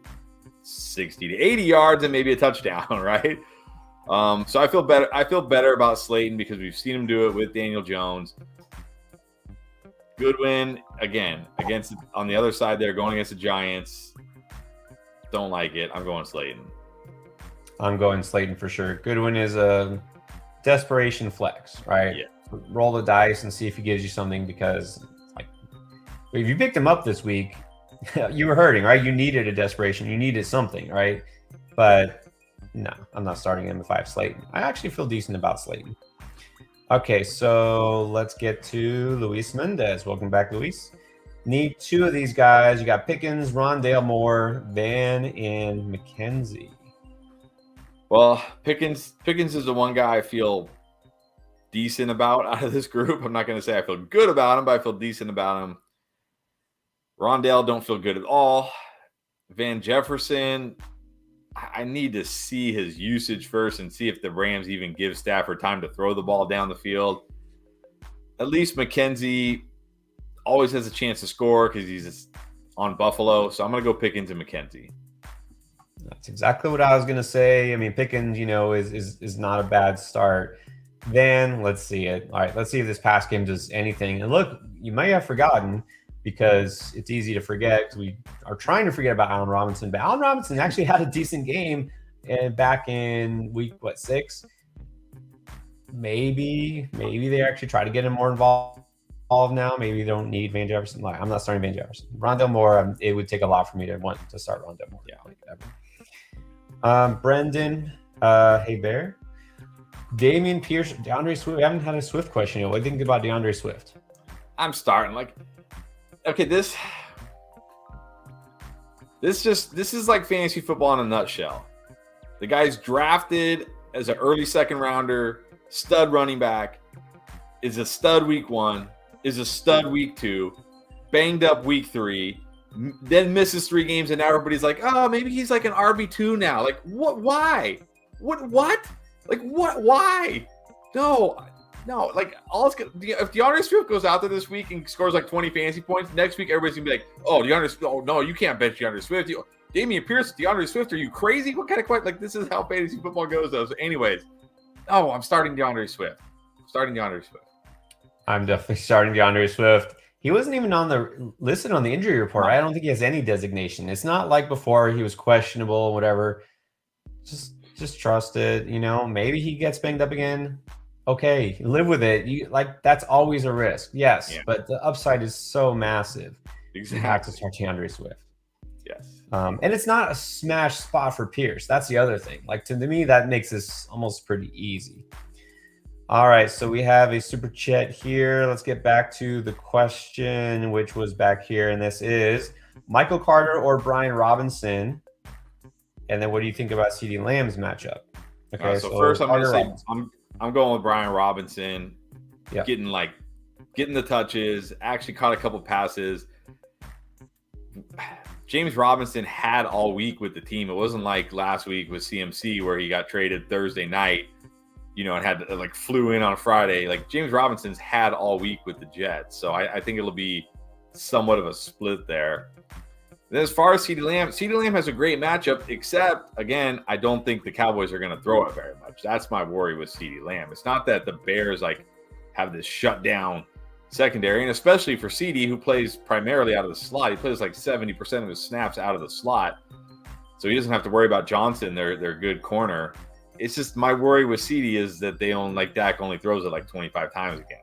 60 to 80 yards and maybe a touchdown, right? So I feel better. I feel better about Slayton because we've seen him do it with Daniel Jones. Goodwin, again, on the other side there, going against the Giants. Don't like it. I'm going Slayton. I'm going Slayton for sure. Goodwin is a desperation flex, right? Yeah. Roll the dice and see if he gives you something because, like, if you picked him up this week, you were hurting, right? You needed a desperation. You needed something, right? But no, I'm not starting him if I have Slayton. I actually feel decent about Slayton. Okay, so let's get to Luis Mendez. Welcome back, Luis. Need 2 of these guys. You got Pickens, Rondale Moore, Van, and McKenzie. Well, Pickens is the one guy I feel decent about out of this group. I'm not going to say I feel good about him, but I feel decent about him. Rondale, don't feel good at all. Van Jefferson, I need to see his usage first and see if the Rams even give Stafford time to throw the ball down the field. At least McKenzie always has a chance to score because he's on Buffalo. So I'm going to go Pickens and McKenzie. That's exactly what I was going to say. I mean, Pickens, is not a bad start. Then let's see it. All right, let's see if this pass game does anything. And look, you may have forgotten because it's easy to forget because we are trying to forget about Allen Robinson. But Allen Robinson actually had a decent game back in week, 6? Maybe they actually try to get him more involved now. Maybe they don't need Van Jefferson. Like, I'm not starting Van Jefferson. Rondale Moore, it would take a lot for me to want to start Rondale Moore. Yeah, like ever. Brendan, hey Bear. Damian Pierce, DeAndre Swift. We haven't had a Swift question yet. What do you think about DeAndre Swift? I'm starting okay, this is like fantasy football in a nutshell. The guy's drafted as an early second rounder, stud running back, is a stud week 1, is a stud week 2, banged up week 3, then misses 3 games, and now everybody's like, oh, maybe he's like an RB2 now. Like, what? Why? What? Like, what? Why? No. Like, if DeAndre Swift goes out there this week and scores like 20 fantasy points, next week everybody's gonna be like, oh, no, you can't bench DeAndre Swift. Damian Pierce, DeAndre Swift, are you crazy? What kind of question? Like, this is how fantasy football goes, though. So, anyways, I'm starting DeAndre Swift. I'm definitely starting DeAndre Swift. He wasn't even listed on the injury report. I don't think he has any designation. It's not like before he was questionable, whatever. Just trust it. Maybe he gets banged up again. Okay, live with it. That's always a risk. Yes, yeah. But the upside is so massive. Exactly. You have to start DeAndre Swift. Yes. And it's not a smash spot for Pierce. That's the other thing. Like, to me, that makes this almost pretty easy. All right, so we have a super chat here. Let's get back to the question, which was back here, and this is Michael Carter or Brian Robinson. And then what do you think about CeeDee Lamb's matchup? Okay, so first I'm going to say I'm going with Brian Robinson. Yeah. Getting the touches, actually caught a couple passes. James Robinson had all week with the team. It wasn't like last week with CMC where he got traded Thursday night, and had to, flew in on Friday. Like, James Robinson's had all week with the Jets. So I think it'll be somewhat of a split there. Then as far as CeeDee Lamb has a great matchup, except, again, I don't think the Cowboys are going to throw it very much. That's my worry with CeeDee Lamb. It's not that the Bears have this shutdown secondary, and especially for CeeDee, who plays primarily out of the slot. He plays 70% of his snaps out of the slot, so he doesn't have to worry about Johnson, their good corner. It's just my worry with CeeDee is that Dak only throws it 25 times a game.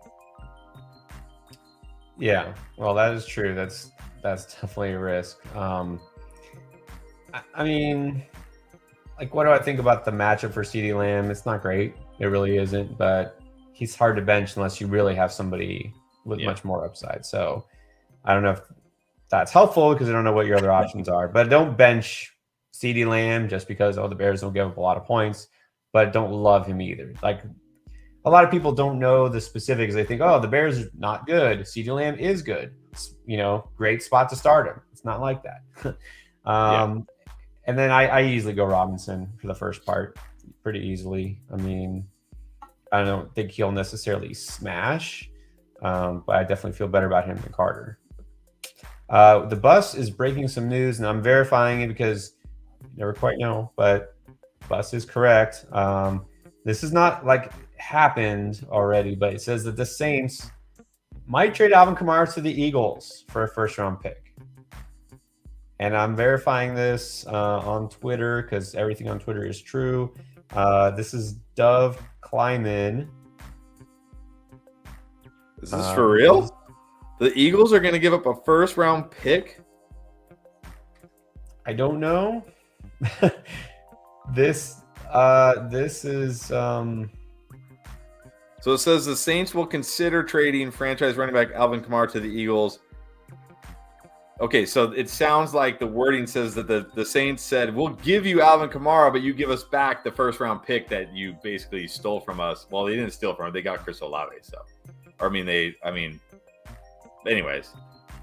Yeah, well, that is true. That's definitely a risk. I mean, what do I think about the matchup for CeeDee Lamb? It's not great. It really isn't, but he's hard to bench unless you really have somebody with much more upside. So I don't know if that's helpful because I don't know what your other options are. But don't bench CeeDee Lamb just because, the Bears don't give up a lot of points, but don't love him either. A lot of people don't know the specifics. They think, the Bears are not good. CeeDee Lamb is good. Great spot to start him. It's not like that. And then I easily go Robinson for the first part pretty easily. I mean, I don't think he'll necessarily smash, But I definitely feel better about him than Carter. The Bus is breaking some news, and I'm verifying it because you never quite know, but Bus is correct. This is not like happened already, but it says that the Saints might trade Alvin Kamara to the Eagles for a first-round pick. And I'm verifying this on Twitter because everything on Twitter is true. This is Dove Kleiman. Is this for real? The Eagles are going to give up a first-round pick? I don't know. This is So it says the Saints will consider trading franchise running back Alvin Kamara to the Eagles. Okay, so it sounds like the wording says that the Saints said, we'll give you Alvin Kamara, but you give us back the first-round pick that you basically stole from us. Well, they didn't steal from us. They got Chris Olave, so. Anyways.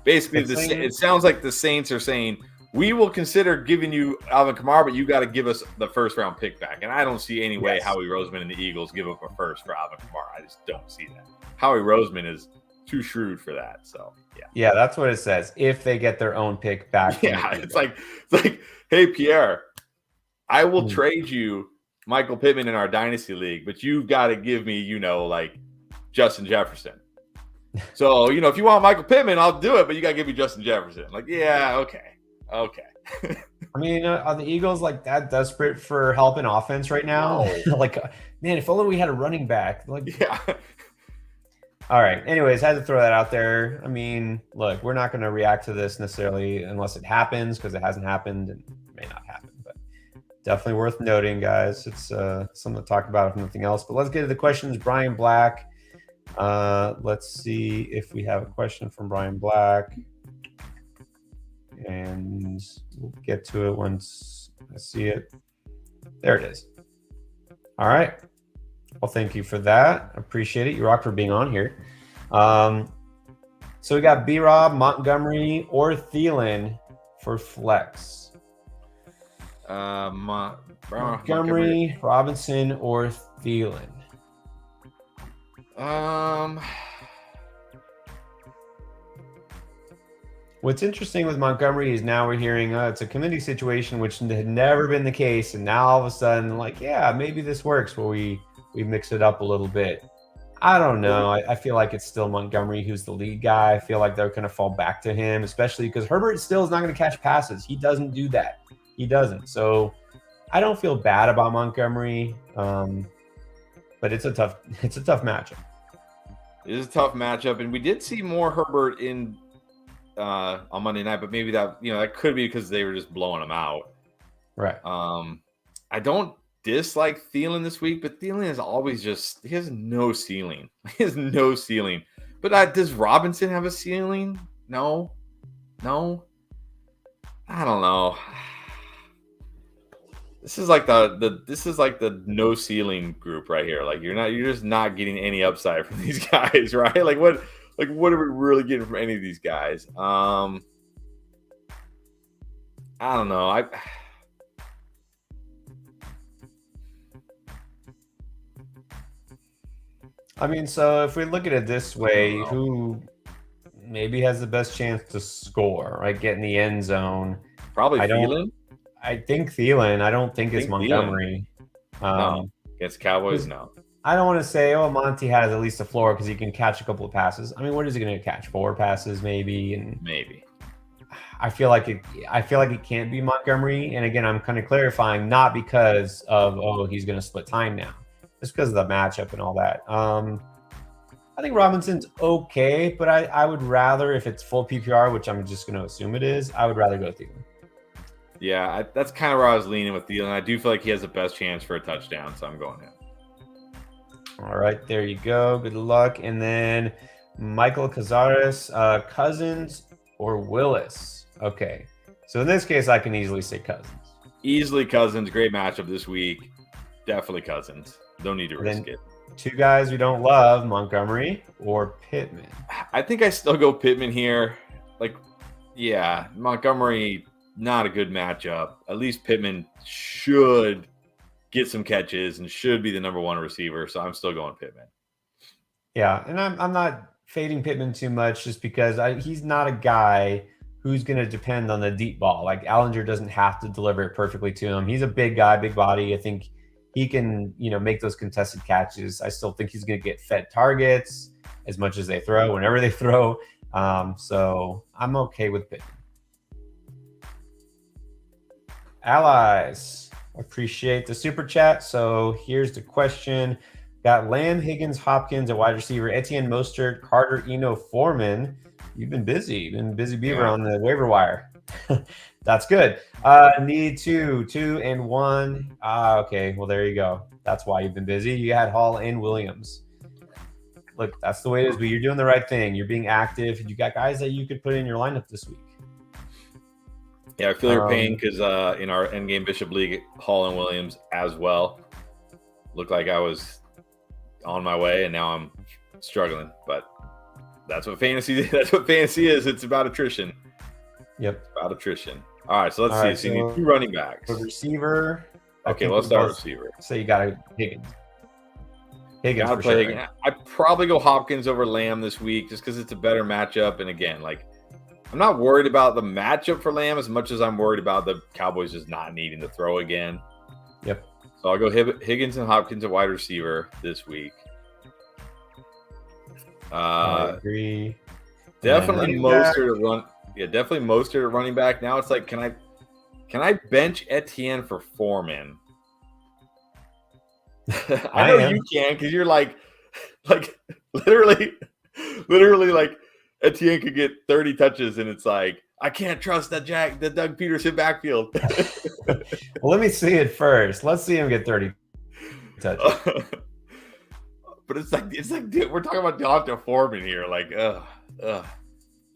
Basically, it sounds like the Saints are saying, we will consider giving you Alvin Kamara, but you got to give us the first-round pick back. And I don't see any way Howie Roseman and the Eagles give up a first for Alvin Kamara. I just don't see that. Howie Roseman is too shrewd for that, so yeah. Yeah, that's what it says. If they get their own pick back. Yeah, it's like, hey, Pierre, I will trade you Michael Pittman in our dynasty league, but you got to give me, Justin Jefferson. So, if you want Michael Pittman, I'll do it, but you got to give me Justin Jefferson. Like, yeah, okay. I mean, are the Eagles like that desperate for help in offense right now? No. Like, man, if only we had a running back. Like, yeah. All right. Anyways, had to throw that out there. I mean, look, we're not going to react to this necessarily unless it happens because it hasn't happened and may not happen. But definitely worth noting, guys. It's something to talk about if nothing else. But let's get to the questions. Brian Black. Let's see if we have a question from Brian Black. And we'll get to it once I see it. There it is. All right. Well, thank you for that. Appreciate it. You rock for being on here. So we got B-Rob, Montgomery, or Thielen for flex. Montgomery, Robinson, or Thielen. What's interesting with Montgomery is now we're hearing it's a committee situation, which had never been the case, and now all of a sudden, like, yeah, maybe this works where we mix it up a little bit. I don't know. I feel like it's still Montgomery who's the lead guy. I feel like they're going to fall back to him, especially because Herbert still is not going to catch passes. He doesn't do that. He doesn't. So I don't feel bad about Montgomery, but it's a tough matchup. It is a tough matchup, and we did see more Herbert on Monday night, but maybe that that could be because they were just blowing him out. Right. I don't dislike Thielen this week, but Thielen is always he has no ceiling. He has no ceiling. But does Robinson have a ceiling? No. I don't know. This is like the no ceiling group right here. Like you're just not getting any upside from these guys, right? Like what are we really getting from any of these guys? I don't know. I mean, so if we look at it this way, who maybe has the best chance to score, right? Get in the end zone? Probably Thielen. I think Thielen. I don't think it's Montgomery. No. Against Cowboys, no. I don't want to say, Monty has at least a floor because he can catch a couple of passes. I mean, what is he going to catch? 4 passes, maybe, and maybe. I feel like it can't be Montgomery. And again, I'm kind of clarifying, not because of he's going to split time now, just because of the matchup and all that. I think Robinson's okay, but I would rather, if it's full PPR, which I'm just going to assume it is, I would rather go Thielen. Yeah, that's kind of where I was leaning with Thielen. I do feel like he has the best chance for a touchdown, so I'm going him. All right, there you go. Good luck. And then Michael Cazares, Cousins or Willis? Okay. So in this case, I can easily say Cousins. Easily Cousins. Great matchup this week. Definitely Cousins. Don't need to risk it. 2 guys we don't love, Montgomery or Pittman. I think I still go Pittman here. Montgomery, not a good matchup. At least Pittman should get some catches and should be the number 1 receiver. So I'm still going Pittman. Yeah, and I'm not fading Pittman too much just because he's not a guy who's going to depend on the deep ball. Like Allinger doesn't have to deliver it perfectly to him. He's a big guy, big body. I think he can, make those contested catches. I still think he's going to get fed targets as much as they throw, whenever they throw. So I'm okay with Pittman. Allies, appreciate the super chat. So here's the question. Got Lamb, Higgins, Hopkins at wide receiver, Etienne, Mostert, Carter, Eno, Foreman. You've been busy. You've been busy beaver on the waiver wire. That's good. Need 2 and 1. Okay, well, there you go. That's why you've been busy. You had Hall and Williams. Look, that's the way it is, but you're doing the right thing. You're being active. You got guys that you could put in your lineup this week. Yeah, I feel your pain because in our Endgame Bishop League, Hall and Williams as well. Looked like I was on my way, and now I'm struggling. But that's what fantasy is. It's about attrition. Yep. It's about attrition. All right, so let's see. So you need 2 running backs. A receiver. Okay, let's start receiver. So you got a Higgins. Higgins Gotta for play sure. Higgins. I'd probably go Hopkins over Lamb this week just because it's a better matchup. And again, like, I'm not worried about the matchup for Lamb as much as I'm worried about the Cowboys just not needing to throw again. Yep. So I'll go Higgins and Hopkins at wide receiver this week. I agree. Definitely Mostert at run. Yeah, definitely Mostert at running back. Now it's like, can I bench Etienne for Foreman? I know you can because you're like literally like Etienne could get 30 touches and it's like I can't trust the Doug Peterson backfield. Well, let me see it first. Let's see him get 30 touches. But it's like dude, we're talking about D'Onta Foreman here. Like,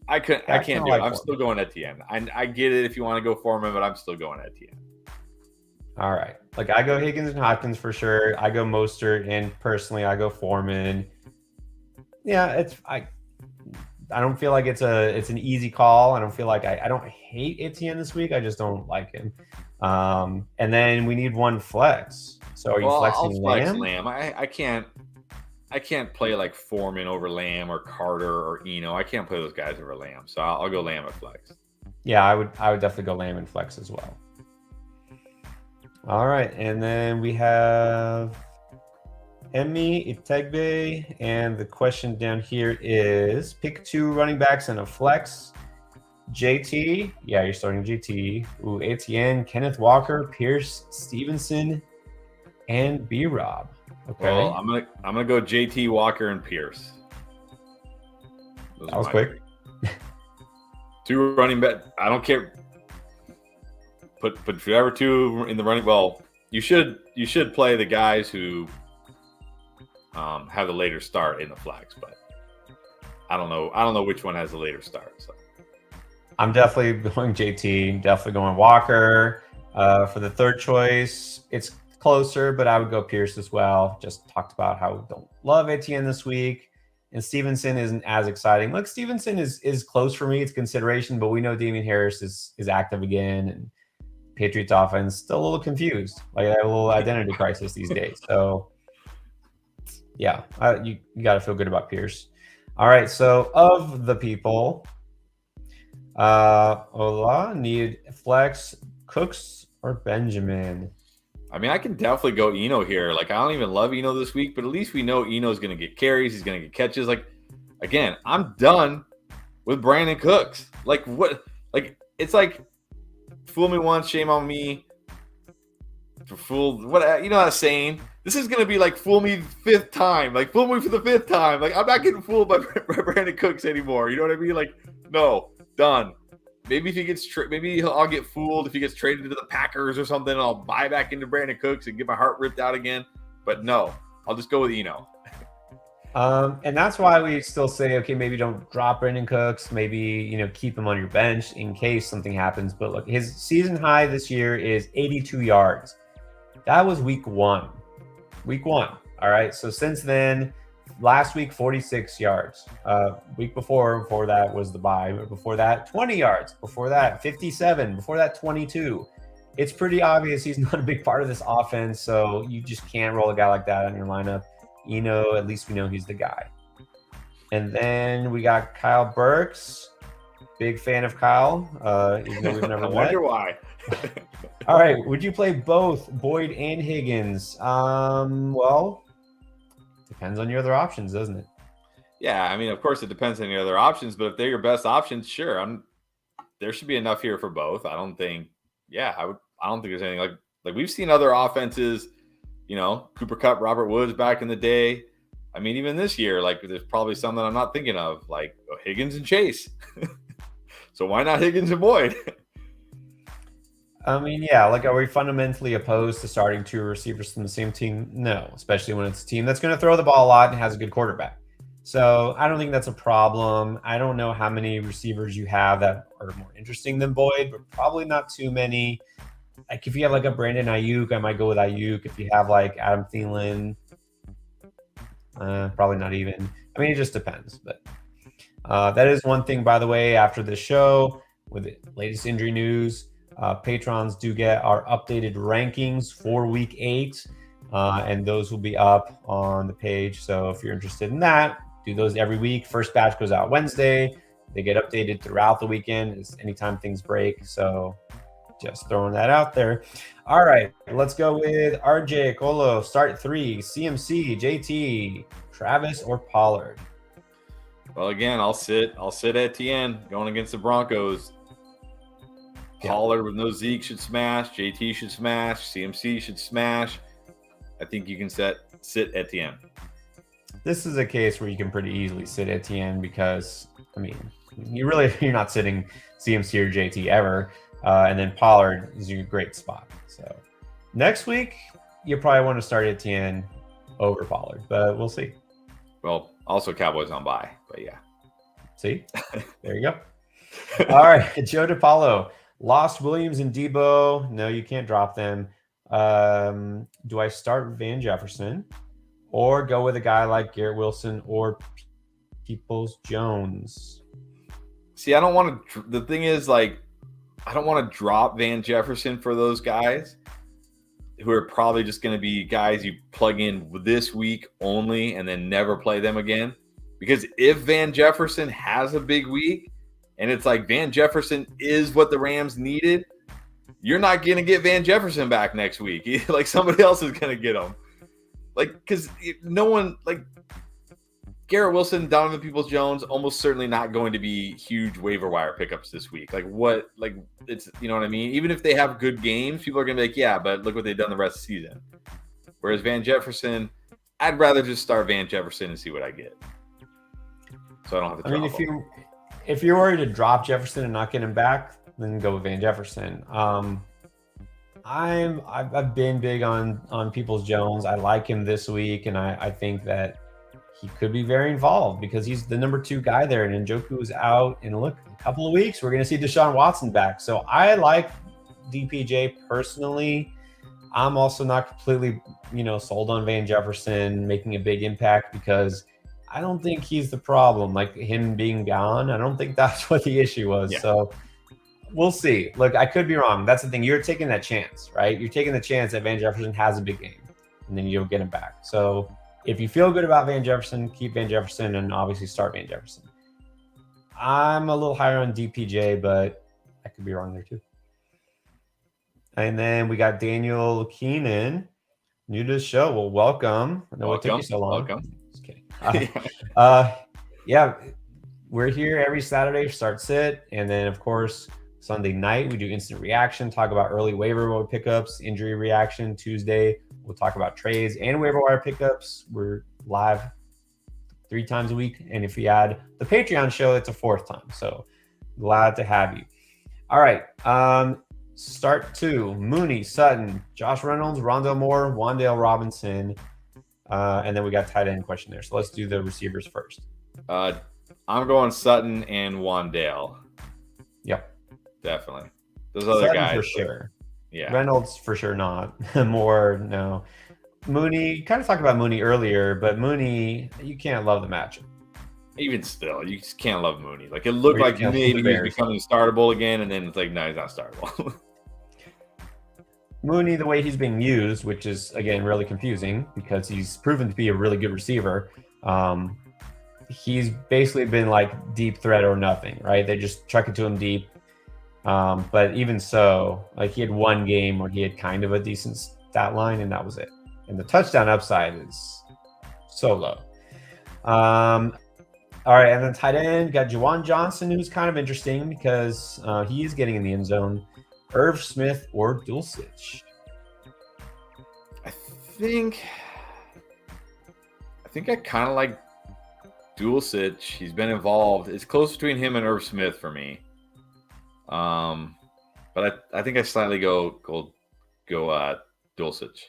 I can't do it. I'm still going Etienne. I get it if you want to go Foreman, but I'm still going Etienne. All right. Like I go Higgins and Hopkins for sure. I go Mostert, and personally I go Foreman. Yeah, I don't feel like it's an easy call. I don't feel like I don't hate Etienne this week. I just don't like him. And then we need 1 flex. So are you flexing I'll flex Lamb? I can't play like Foreman over Lamb or Carter or Eno. I can't play those guys over Lamb. So I'll go Lamb at flex. Yeah, I would definitely go Lamb and flex as well. All right, and then we have Emi Itegbe, and the question down here is pick 2 running backs and a flex. JT, yeah, you're starting JT. Ooh, Etienne, Kenneth Walker, Pierce, Stevenson, and B-Rob. Okay. Well, I'm gonna go JT, Walker, and Pierce. That was quick. 2 running back. I don't care. Put whoever 2 in the running. Well, you should play the guys who have the later start in the flex, but I don't know which one has the later start. So I'm definitely going JT. Definitely going Walker for the 3rd choice. It's closer, but I would go Pierce as well. Just talked about how we don't love Etienne this week, and Stevenson isn't as exciting. Look, Stevenson is close for me. It's consideration, but we know Damian Harris is active again, and Patriots offense still a little confused. Like a little identity crisis these days. So yeah, you got to feel good about Pierce. All right, so of the people, Ola need flex, Cooks or Benjamin. I mean, I can definitely go Eno here. Like, I don't even love Eno this week, but at least we know Eno's going to get carries. He's going to get catches. Like, again, I'm done with Brandon Cooks. Like, what? Like, it's like, fool me once, shame on me. What? You know that saying? This is going to be like, fool me 5th time. Like, fool me for the 5th time. Like, I'm not getting fooled by Brandon Cooks anymore. You know what I mean? Like, no, done. Maybe if he gets I'll get fooled if he gets traded to the Packers or something. And I'll buy back into Brandon Cooks and get my heart ripped out again. But no, I'll just go with Eno. And that's why we still say, okay, maybe don't drop Brandon Cooks. Maybe, keep him on your bench in case something happens. But look, his season high this year is 82 yards. That was week 1. Week 1. All right. So since then, last week, 46 yards. Week before that was the bye. Before that, 20 yards. Before that, 57. Before that, 22. It's pretty obvious he's not a big part of this offense, so you just can't roll a guy like that on your lineup. At least we know he's the guy. And then we got Kyle Burks. Big fan of Kyle, even though we've never I met. wonder why. All right. Would you play both Boyd and Higgins? Well, depends on your other options, doesn't it? Yeah, I mean, of course, it depends on the other options, but if they're your best options, sure, there should be enough here for both. I don't think. Yeah, I don't think there's anything like we've seen other offenses. Cooper Kupp, Robert Woods back in the day. I mean, even this year, like there's probably some that I'm not thinking of, like Higgins and Chase. So why not Higgins and Boyd? I mean, yeah, like are we fundamentally opposed to starting two receivers from the same team? No, especially when it's a team that's going to throw the ball a lot and has a good quarterback. So I don't think that's a problem. I don't know how many receivers you have that are more interesting than Boyd, but probably not too many. Like if you have like a Brandon Ayuk, I might go with Ayuk. If you have like Adam Thielen, probably not even. I mean, it just depends. But that is one thing, by the way, after the show with the latest injury news. Patrons do get our updated rankings for week 8, and those will be up on the page. So if you're interested in that, do those every week. First batch goes out Wednesday. They get updated throughout the weekend anytime things break. So just throwing that out there. All right, let's go with RJ, Colo, start 3, CMC, JT, Travis, or Pollard. Well, again, I'll sit Etienne going against the Broncos. Pollard with no Zeke should smash. JT should smash. CMC should smash. I think you can sit Etienne. This is a case where you can pretty easily sit Etienne because, I mean, you're not sitting CMC or JT ever. And then Pollard is your great spot. So next week, you probably want to start Etienne over Pollard, but we'll see. Well, also Cowboys on bye, but yeah. See? There you go. All right, Joe DiPaolo. Lost Williams and Debo. No, you can't drop them. Do I start Van Jefferson or go with a guy like Garrett Wilson or Peoples-Jones? See, I don't want to. The thing is, like, I don't want to drop Van Jefferson for those guys who are probably just going to be guys you plug in this week only and then never play them again. Because if Van Jefferson has a big week, and it's like Van Jefferson is what the Rams needed, you're not going to get Van Jefferson back next week. Like somebody else is going to get him. Like, because no one, like Garrett Wilson, Donovan Peoples-Jones, almost certainly not going to be huge waiver wire pickups this week. Like what, like it's, you know what I mean? Even if they have good games, people are going to be like, yeah, but look what they've done the rest of the season. Whereas Van Jefferson, I'd rather just start Van Jefferson and see what I get. So I don't have to drop him. If you're worried to drop Jefferson and not get him back, then go with Van Jefferson. I've been big on Peoples-Jones. I like him this week, and I think that he could be very involved because he's the number 2 guy there, and Njoku is out. And look, a couple of weeks, we're going to see Deshaun Watson back. So I like DPJ personally. I'm also not completely, sold on Van Jefferson making a big impact because I don't think he's the problem. Like him being gone, I don't think that's what the issue was. Yeah. So we'll see. Look, I could be wrong. That's the thing. You're taking that chance, right? You're taking the chance that Van Jefferson has a big game, and then you'll get him back. So if you feel good about Van Jefferson, keep Van Jefferson, and obviously start Van Jefferson. I'm a little higher on DPJ, but I could be wrong there too. And then we got Daniel Keenan, new to the show. Well, welcome. I know it took you so long. Welcome. Just kidding. Yeah, we're here every Saturday, start sit, and then of course Sunday night we do instant reaction, talk about early waiver wire pickups, injury reaction. Tuesday we'll talk about trades and waiver wire pickups. We're live 3 times a week, and if you add the Patreon show, it's a 4th time. So glad to have you. All right, start 2: Mooney, Sutton, Josh Reynolds, Rondale Moore, Wan'Dale Robinson. And then we got tight end question there. So let's do the receivers first. I'm going Sutton and Wan'Dale. Yep. Definitely. Those other Sutton guys. For sure. Yeah. Reynolds for sure not. Moore, no. Mooney, kind of talked about Mooney earlier, but Mooney, you can't love the matchup. Even still, you just can't love Mooney. Like it looked like maybe he was becoming startable again, and then it's like, no, he's not startable. Mooney, the way he's being used, which is, again, really confusing because he's proven to be a really good receiver. he's basically been like deep threat or nothing, right? They just chuck it to him deep. But even so, like he had one game where he had kind of a decent stat line, and that was it. And the touchdown upside is so low. All right, and then tight end got Juwan Johnson, who's kind of interesting because he is getting in the end zone. Irv Smith or Dulcich? I think I kind of like Dulcich. He's been involved. It's close between him and Irv Smith for me. But I think I slightly go Dulcich.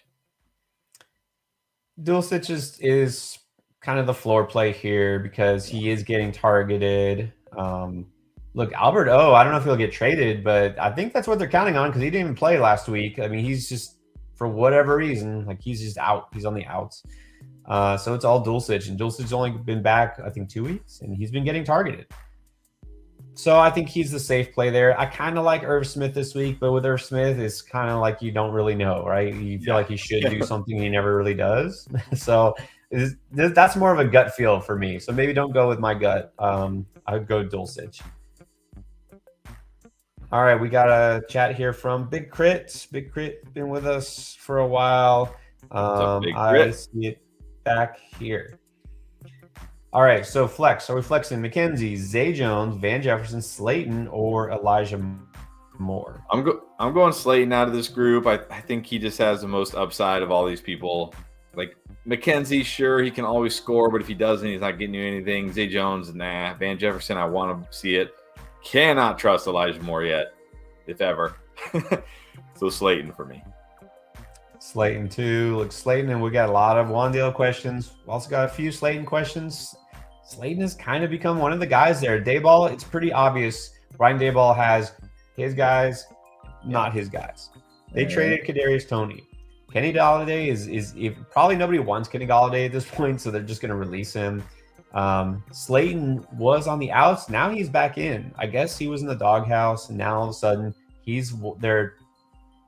Dulcich is kind of the floor play here because he is getting targeted. Look, Albert O, I don't know if he'll get traded, but I think that's what they're counting on because he didn't even play last week. I mean, he's just, for whatever reason, like he's just out. He's on the outs. So it's all Dulcich, and Dulcich's only been back, I think, 2 weeks, and he's been getting targeted. So I think he's the safe play there. I kind of like Irv Smith this week, but with Irv Smith, it's kind of like you don't really know, right? You feel like he should do something he never really does. So that's more of a gut feel for me. So maybe don't go with my gut. I would go Dulcich. All right, we got a chat here from Big Crit. Big Crit been with us for a while. I see it back here. All right, so flex. Are we flexing McKenzie, Zay Jones, Van Jefferson, Slayton, or Elijah Moore? I'm going Slayton out of this group. I think he just has the most upside of all these people. Like McKenzie, sure, he can always score, but if he doesn't, he's not getting you anything. Zay Jones, nah. Van Jefferson, I want to see it. Cannot trust Elijah Moore yet, if ever. So Slayton for me. Slayton too. Look, Slayton, and we got a lot of Wan'Dale questions. We also got a few Slayton questions. Slayton has kind of become one of the guys there. Dayball, it's pretty obvious. Brian Dayball has his guys, not his guys. They traded Kadarius Toney. Kenny Golladay is probably nobody wants Kenny Golladay at this point, so they're just going to release him. Slayton was on the outs. Now he's back in. I guess he was in the doghouse, and now all of a sudden he's their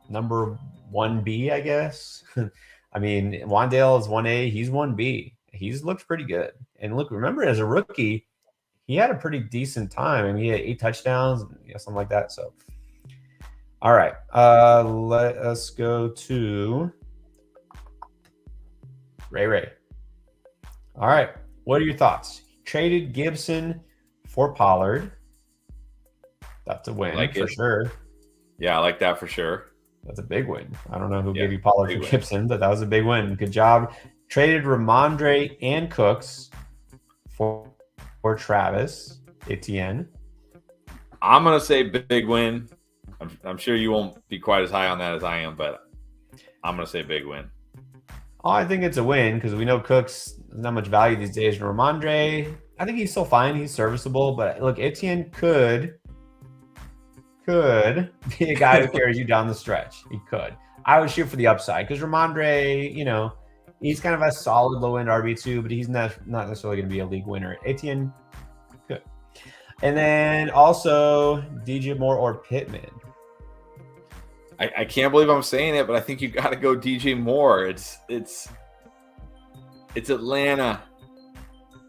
number 1B, I guess. I mean, Wan'Dale is 1A. He's 1B. He's looked pretty good. And look, remember, as a rookie, he had a pretty decent time. I mean, he had 8 touchdowns, something like that. So, all right. Let us go to Ray. All right. What are your thoughts? Traded Gibson for Pollard. That's a win for sure. Yeah, I like that for sure. That's a big win. I don't know who gave you Pollard for Gibson, but that was a big win. Good job. Traded Ramondre and Cooks for Travis Etienne. I'm going to say big win. I'm sure you won't be quite as high on that as I am, but I'm going to say big win. Oh, I think it's a win because we know Cooks not much value these days. And Ramondre, I think he's still fine. He's serviceable. But look, Etienne could be a guy who carries you down the stretch. He could. I would shoot for the upside because Ramondre, he's kind of a solid low-end RB2, but he's not necessarily going to be a league winner. Etienne could. And then also DJ Moore or Pittman. I can't believe I'm saying it, but I think you got to go DJ Moore. It's Atlanta.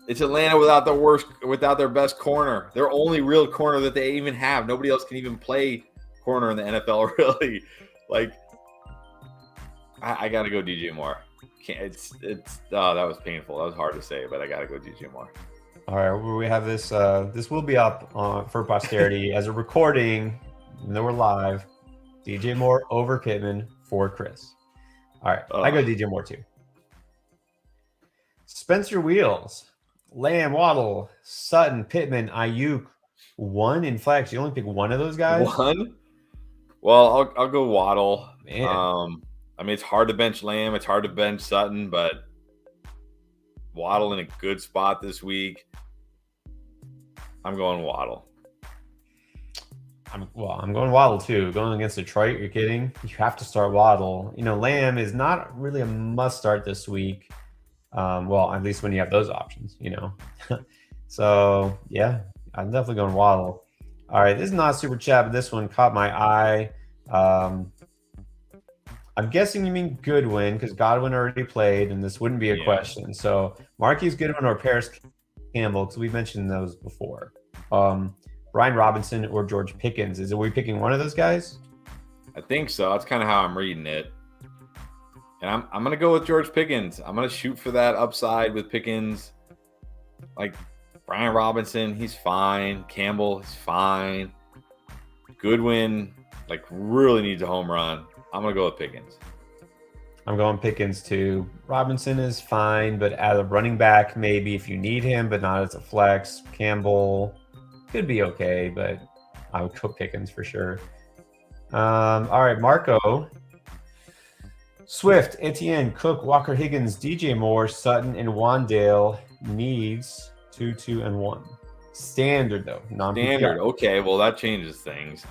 It's Atlanta without their best corner. Their only real corner that they even have. Nobody else can even play corner in the NFL, really. Like, I got to go DJ Moore. That was painful. That was hard to say, but I got to go DJ Moore. All right, we have this. This will be up for posterity as a recording. Even though we're live, DJ Moore over Pittman for Chris. All right, I go DJ Moore too. Spencer Wheels, Lamb, Waddle, Sutton, Pittman, Ayuk, 1 in flex. You only pick one of those guys? 1? Well, I'll go Waddle. Man. I mean, it's hard to bench Lamb. It's hard to bench Sutton, but Waddle in a good spot this week. I'm going Waddle. I'm going Waddle too. Going against Detroit, you're kidding? You have to start Waddle. Lamb is not really a must start this week. Well, at least when you have those options, So, yeah, I'm definitely going Waddle. All right, this is not super chat, but this one caught my eye. I'm guessing you mean Goodwin because Godwin already played, and this wouldn't be a question. So, Marquise Goodwin or Paris Campbell, because we mentioned those before. Brian Robinson or George Pickens. Are we picking one of those guys? I think so. That's kind of how I'm reading it. And I'm gonna go with George Pickens. I'm gonna shoot for that upside with Pickens. Like Brian Robinson, he's fine. Campbell, he's fine. Goodwin, like really needs a home run. I'm gonna go with Pickens. I'm going Pickens too. Robinson is fine, but as a running back, maybe if you need him, but not as a flex. Campbell could be okay, but I would go Pickens for sure. All right, Marco. Swift, Etienne, Cook, Walker, Higgins, DJ Moore, Sutton, and Wandale needs 2, 2, and 1. Standard though, non-PPR. Standard. Okay, well that changes things.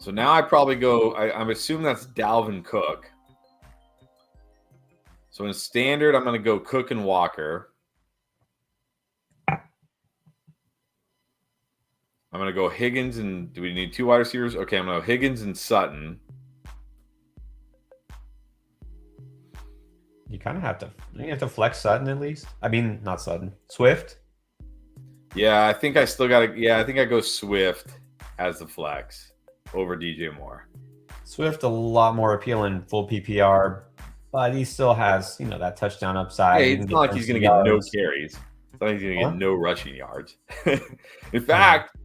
So now I probably go. I'm assuming that's Dalvin Cook. So in standard, I'm going to go Cook and Walker. I'm going to go Higgins and do we need 2 wide receivers? Okay, I'm going to go Higgins and Sutton. You kind of have to. You have to flex Sutton at least. I mean, not Sutton. Swift. Yeah, I think I still got to. Yeah, I think I go Swift as the flex over DJ Moore. Swift a lot more appealing full PPR, but he still has that touchdown upside. Yeah, it's not like he's going to get no carries. It's not like he's going to get no rushing yards. In fact,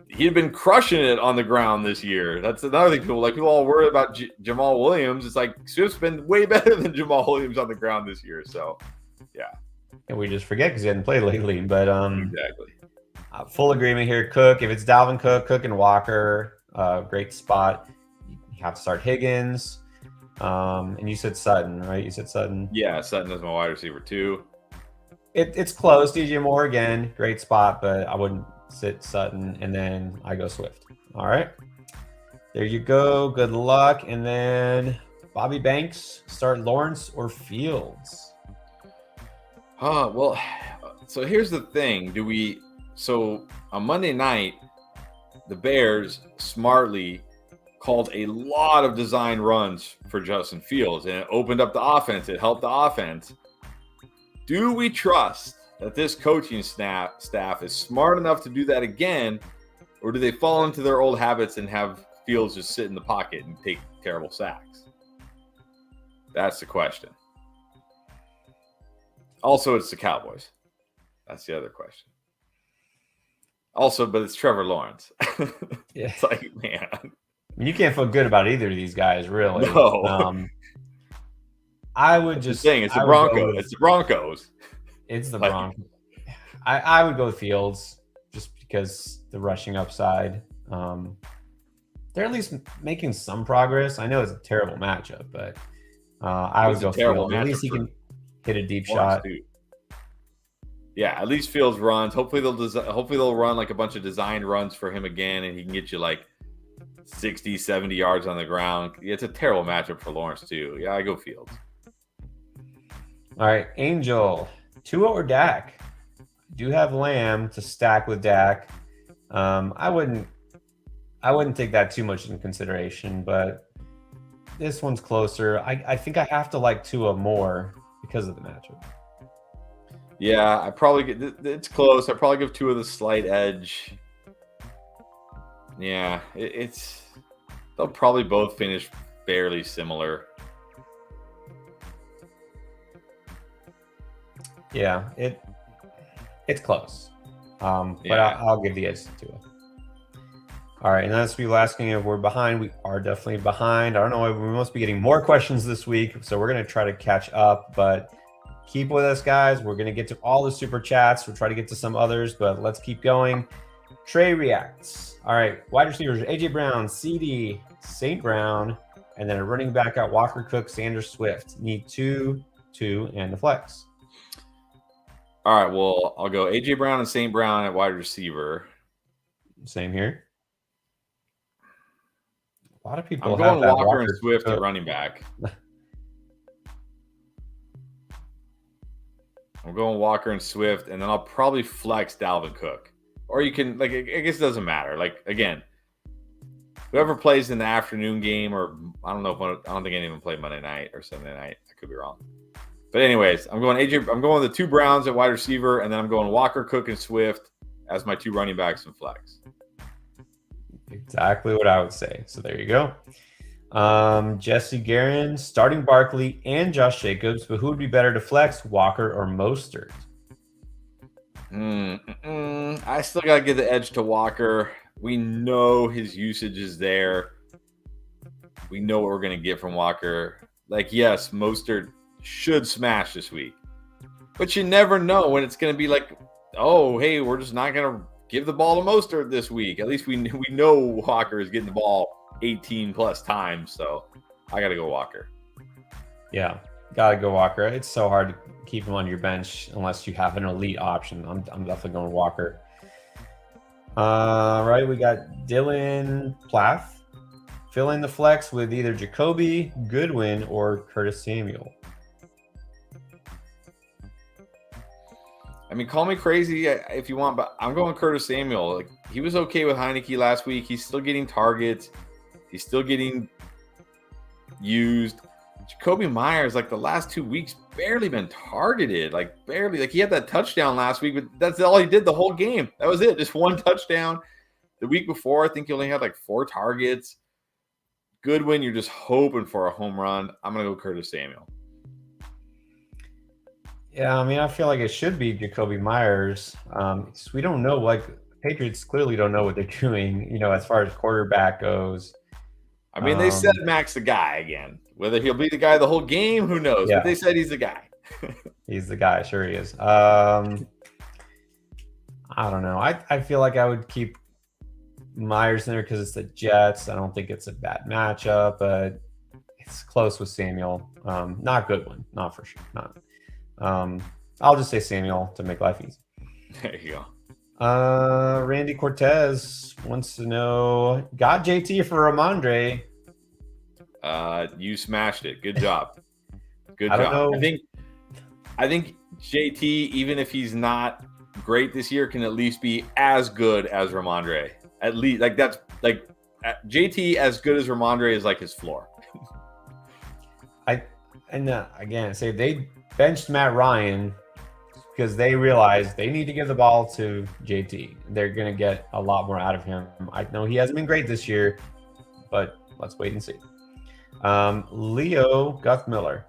he'd been crushing it on the ground this year. That's another thing. People all worry about Jamal Williams. It's like Swift's been way better than Jamal Williams on the ground this year. So, yeah. And we just forget because he hadn't played lately. But exactly. Full agreement here. Cook. If it's Dalvin Cook, Cook and Walker, great spot. You have to start Higgins. And you said Sutton, right? You said Sutton. Yeah, Sutton is my wide receiver too. It's close. DJ Moore again, great spot, but I wouldn't sit Sutton, and then I go Swift. All right. There you go. Good luck. And then Bobby Banks, start Lawrence or Fields? Well, so here's the thing. So on Monday night, the Bears smartly called a lot of design runs for Justin Fields, and it opened up the offense. It helped the offense. Do we trust that this coaching staff is smart enough to do that again, or do they fall into their old habits and have Fields just sit in the pocket and take terrible sacks? That's the question. Also, it's the Cowboys. That's the other question. Also, but it's Trevor Lawrence. Yeah. It's like, man. You can't feel good about either of these guys, really. No. I would just saying it's the Broncos. It's the Broncos. It's the Broncos. I would go with Fields just because the rushing upside. They're at least making some progress. I know it's a terrible matchup, but I would go Fields. At least he can hit a deep shot. Dude. Yeah, at least Fields runs. Hopefully they'll run like a bunch of designed runs for him again, and he can get you like 60, 70 yards on the ground. It's a terrible matchup for Lawrence too. Yeah, I go Fields. All right, Angel, Tua or Dak? Do have Lamb to stack with Dak. I wouldn't take that too much into consideration, but this one's closer. I think I have to like Tua more because of the matchup. Yeah, I probably it's close. I probably give Tua the slight edge. Yeah, they'll probably both finish fairly similar. Yeah, it's close. But Yeah. I'll give the edge to Tua. All right, and that's people asking if we're behind. We are definitely behind. I don't know. We must be getting more questions this week, so we're going to try to catch up. But keep with us, guys. We're going to get to all the super chats. We'll try to get to some others, but let's keep going. Trey reacts. All right, wide receivers, A.J. Brown, C.D., St. Brown, and then a running back at Walker, Cook, Sanders, Swift. Need 2, and the flex. All right, well, I'll go A.J. Brown and St. Brown at wide receiver. Same here. A lot of people I'm have going that Walker and Swift at running back. I'm going Walker and Swift, and then I'll probably flex Dalvin Cook. Or you can, I guess it doesn't matter. Again, whoever plays in the afternoon game, or I don't think any of them play Monday night or Sunday night. I could be wrong. But anyways, I'm going AJ. I'm going the two Browns at wide receiver, and then I'm going Walker, Cook, and Swift as my two running backs and flex. Exactly what I would say. So there you go. Jesse Guerin, starting Barkley and Josh Jacobs, but who would be better to flex, Walker or Mostert? I still got to give the edge to Walker. We know his usage is there. We know what we're going to get from Walker. Like, yes, Mostert should smash this week. But you never know when it's going to be like, oh, hey, we're just not going to give the ball to Mostert this week. At least we know Walker is getting the ball 18 plus times. So I got to go Walker. Yeah, got to go Walker. It's so hard to keep him on your bench unless you have an elite option. I'm definitely going Walker. Right, we got Dylan Plath. Fill in the flex with either Jacoby, Goodwin, or Curtis Samuel. I mean, call me crazy if you want, but I'm going Curtis Samuel. Like, he was okay with Heineke last week. He's still getting targets. He's still getting used. Jacoby Myers, like the last 2 weeks, barely been targeted. Like, barely. Like, he had that touchdown last week, but that's all he did the whole game. That was it. Just one touchdown. The week before, I think he only had like 4 targets. Goodwin, you're just hoping for a home run. I'm going to go Curtis Samuel. Yeah, I mean, I feel like it should be Jacoby Myers. We don't know, like, Patriots clearly don't know what they're doing, as far as quarterback goes. I mean, they said Mac's the guy again. Whether he'll be the guy the whole game, who knows? Yeah. But they said he's the guy. He's the guy. Sure he is. I don't know. I feel like I would keep Myers in there because it's the Jets. I don't think it's a bad matchup, but it's close with Samuel. Not good one. Not for sure. Not. I'll just say Samuel to make life easy. There you go. Randy Cortez wants to know, got JT for Ramondre. You smashed it. Good job. Good I job. don't know. I think JT, even if he's not great this year, can at least be as good as Ramondre. At least, like, that's like JT as good as Ramondre is like his floor. Again, say they benched Matt Ryan because they realized they need to give the ball to JT. They're going to get a lot more out of him. I know he hasn't been great this year, but let's wait and see. Leo Guthmiller.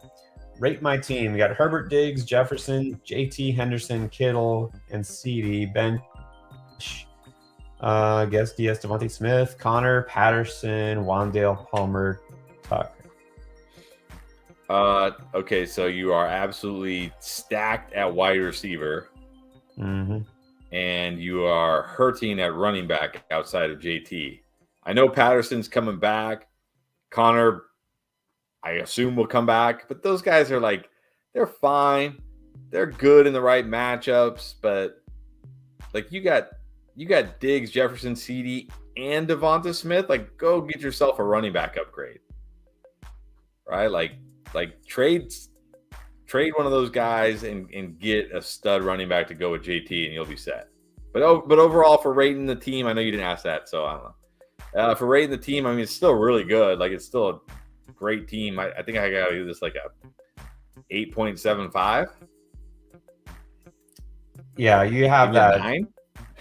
Rate my team. We got Herbert, Diggs, Jefferson, JT, Henderson, Kittle, and CD. Bench. I guess DS, Devontae Smith, Connor, Patterson, Wandale, Palmer, Tucker. Okay, so you are absolutely stacked at wide receiver. Mm-hmm. And you are hurting at running back outside of JT. I know Patterson's coming back. Connor, I assume, will come back. But those guys are like, they're fine. They're good in the right matchups. But like, you got Diggs, Jefferson, CD, and Devonta Smith. Like, go get yourself a running back upgrade. Right? Like trade one of those guys and get a stud running back to go with JT, and you'll be set. But overall, for rating the team, I know you didn't ask that, so I don't know. For rating the team, I mean, it's still really good. Like, it's still a great team. I think I got to do this like a 8.75. Yeah, you have that. 9?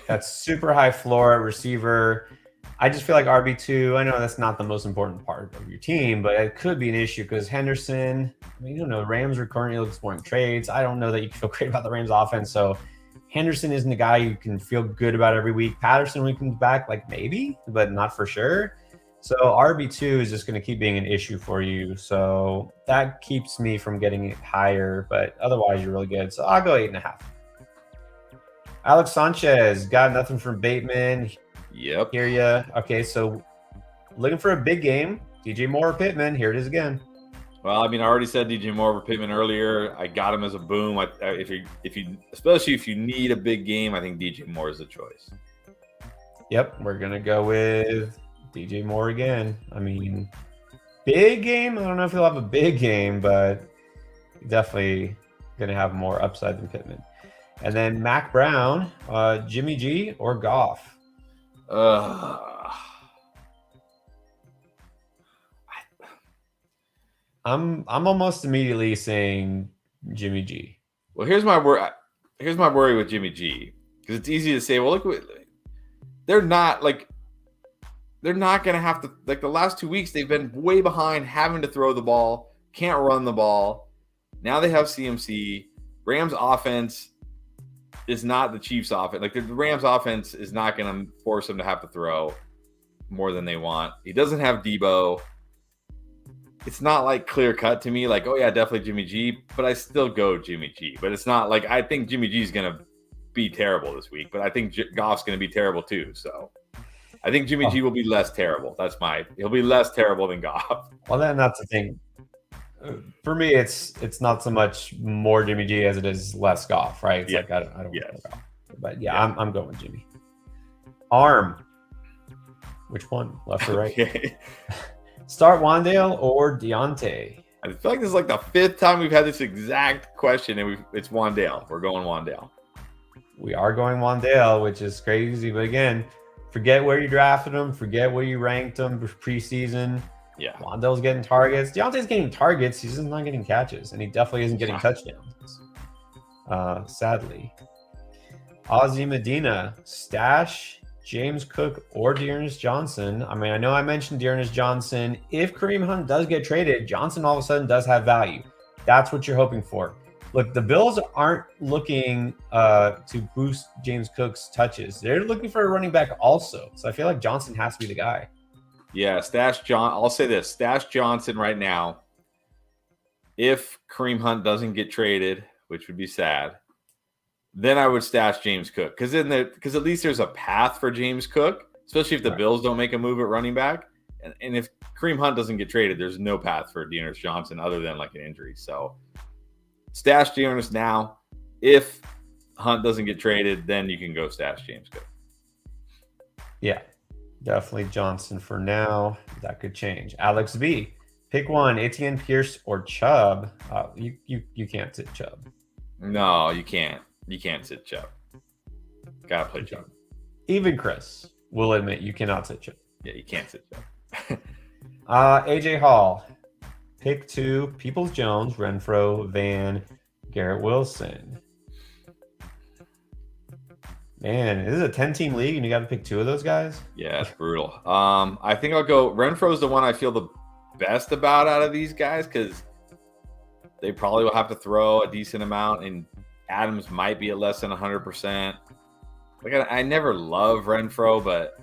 That's super high floor at receiver. I just feel like RB2, I know that's not the most important part of your team, but it could be an issue because Henderson, I mean, you don't know, Rams are currently exploring trades. I don't know that you can feel great about the Rams offense. So Henderson isn't a guy you can feel good about every week. Patterson, when he comes back, like maybe, but not for sure. So RB2 is just going to keep being an issue for you. So that keeps me from getting it higher, but otherwise you're really good. So I'll go 8.5. Alex Sanchez, got nothing from Bateman. Yep. Hear ya. Okay, so looking for a big game. DJ Moore or Pittman. Here it is again. Well, I mean, I already said DJ Moore over Pittman earlier. I got him as a boom. If you, especially if you need a big game, I think DJ Moore is the choice. Yep, we're gonna go with DJ Moore again. I mean, big game. I don't know if he'll have a big game, but definitely gonna have more upside than Pittman. And then Mac Brown, Jimmy G or Goff. I'm almost immediately saying Jimmy G. Well, here's my worry. Here's my worry with Jimmy G, because it's easy to say, well, look, they're not going to have to, like, the last 2 weeks they've been way behind, having to throw the ball, can't run the ball. Now they have CMC. Rams offense is not the Chiefs offense. Like, the Rams offense is not going to force them to have to throw more than they want. He doesn't have Debo. It's not like clear cut to me, like, oh yeah, definitely Jimmy G, but I still go Jimmy G. But it's not like I think Jimmy G is going to be terrible this week, but I think Goff's going to be terrible too. So I think Jimmy G will be less terrible. He'll be less terrible than Goff. Well, then that's the thing. For me, it's not so much more Jimmy G as it is less Goff, right? It's like I don't want Goff. But yeah. I'm going with Jimmy. Arm. Which one? Left or right? Okay. Start Wandale or Deontay? I feel like this is like the 5th time we've had this exact question, and it's Wandale. We're going Wandale. We are going Wandale, which is crazy. But again, forget where you drafted him. Forget where you ranked him preseason. Yeah. Wandale's getting targets. Deontay's getting targets. He's just not getting catches. And he definitely isn't getting touchdowns. Sadly. Ozzie Medina, stash James Cook or Dearness Johnson. I mean, I know I mentioned Dearness Johnson. If Kareem Hunt does get traded, Johnson all of a sudden does have value. That's what you're hoping for. Look, the Bills aren't looking to boost James Cook's touches. They're looking for a running back also. So I feel like Johnson has to be the guy. Yeah, stash John. I'll say this: stash Johnson right now. If Kareem Hunt doesn't get traded, which would be sad, then I would stash James Cook, because at least there's a path for James Cook, especially if the Bills don't make a move at running back. And if Kareem Hunt doesn't get traded, there's no path for Dearness Johnson other than like an injury. So stash Dearness now. If Hunt doesn't get traded, then you can go stash James Cook. Yeah, definitely Johnson for now. That could change. Alex B, pick one: Etienne Pierce or Chubb. You can't sit Chubb. No, you can't. You can't sit Chubb. Gotta play Chubb. Even Chris will admit you cannot sit Chubb. Yeah, you can't sit Chubb. AJ Hall, pick 2: Peoples-Jones, Renfro, Van, Garrett Wilson. Man, this is a 10-team league, and you got to pick 2 of those guys. Yeah, it's brutal. I think I'll go. Renfro's the one I feel the best about out of these guys, because they probably will have to throw a decent amount, and Adams might be at less than 100%. Like, I never love Renfro, but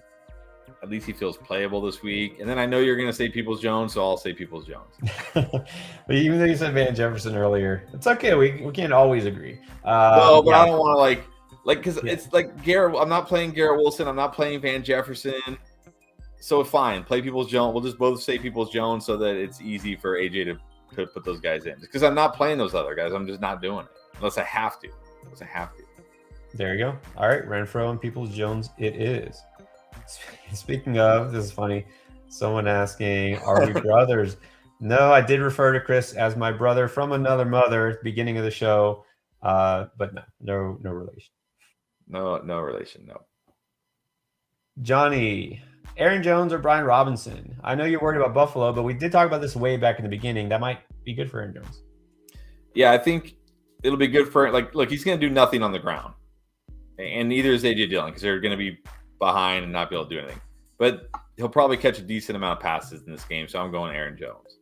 at least he feels playable this week. And then I know you're going to say Peoples-Jones, so I'll say Peoples-Jones. But even though you said Van Jefferson earlier, it's okay. We can't always agree. No, but I don't want to because it's like Garrett. I'm not playing Garrett Wilson. I'm not playing Van Jefferson. So fine, play Peoples-Jones. We'll just both say Peoples-Jones so that it's easy for AJ to put those guys in. Because I'm not playing those other guys. I'm just not doing it. Unless I have to. There you go. All right, Renfro and Peoples-Jones it is. Speaking of, this is funny. Someone asking, are we brothers? No, I did refer to Chris as my brother from another mother at the beginning of the show. But no relation. No relation, no. Johnny, Aaron Jones or Brian Robinson? I know you're worried about Buffalo, but we did talk about this way back in the beginning. That might be good for Aaron Jones. Yeah, I think it'll be good for, look, he's going to do nothing on the ground. And neither is A.J. Dillon, because they're going to be behind and not be able to do anything. But he'll probably catch a decent amount of passes in this game, so I'm going Aaron Jones.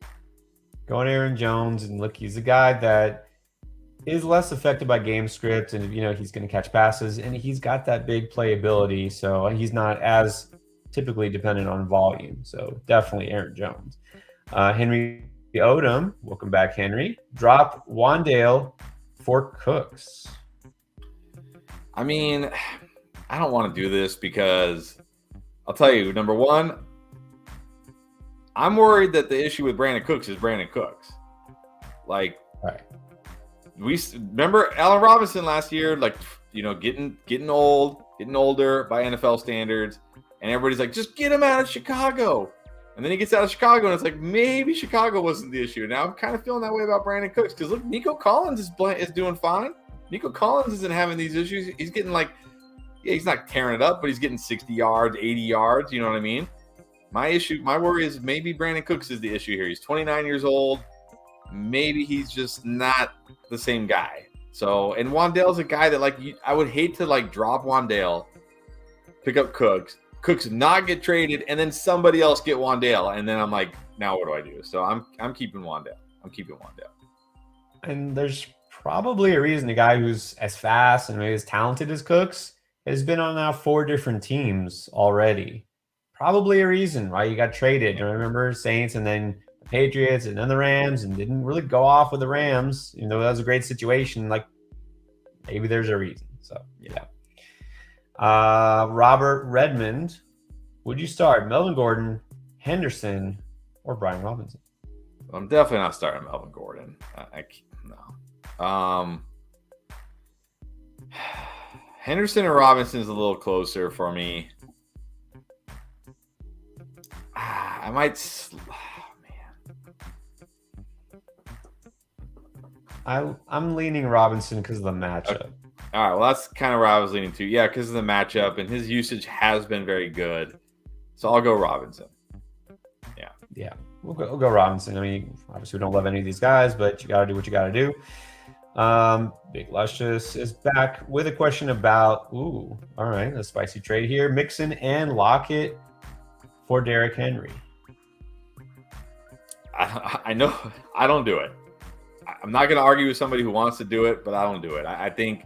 Going Aaron Jones, and look, he's a guy that is less affected by game script, and he's going to catch passes, and he's got that big playability, so he's not as typically dependent on volume. So definitely Aaron Jones. Henry Odom, welcome back, Henry. Drop Wandale for Cooks. I mean, I don't want to do this because I'll tell you, number one, I'm worried that the issue with Brandon Cooks is Brandon Cooks. Like, right. We remember Allen Robinson last year, getting older by NFL standards, and everybody's like, just get him out of Chicago. And then he gets out of Chicago, and it's like, maybe Chicago wasn't the issue. Now I'm kind of feeling that way about Brandon Cooks, because look, Nico Collins is doing fine. Nico Collins isn't having these issues. He's getting he's not tearing it up, but he's getting 60 yards, 80 yards. You know what I mean? My worry is maybe Brandon Cooks is the issue here. He's 29 years old. maybe he's just not the same guy. So, and Wan'Dale's a guy that I would hate to drop Wan'Dale, pick up Cooks not get traded, and then somebody else get Wan'Dale, and then I'm like, now what do I do? So I'm keeping Wan'Dale. And there's probably a reason a guy who's as fast and as talented as Cooks has been on now 4 different teams already. Probably a reason why you got traded. I remember Saints and then the Patriots and then the Rams, and didn't really go off with the Rams. That was a great situation. Like, maybe there's a reason. So yeah. Robert Redmond, would you start Melvin Gordon, Henderson, or Brian Robinson? I'm definitely not starting Melvin Gordon. No. Henderson and Robinson is a little closer for me. I might. I'm leaning Robinson because of the matchup. Okay. All right, well, that's kind of where I was leaning to. Yeah, because of the matchup, and his usage has been very good. So I'll go Robinson. Yeah, we'll go Robinson. I mean, obviously we don't love any of these guys, but you got to do what you got to do. Big Luscious is back with a question about, all right, a spicy trade here. Mixon and Lockett for Derrick Henry. I know I don't do it. I'm not going to argue with somebody who wants to do it, but I don't do it. I think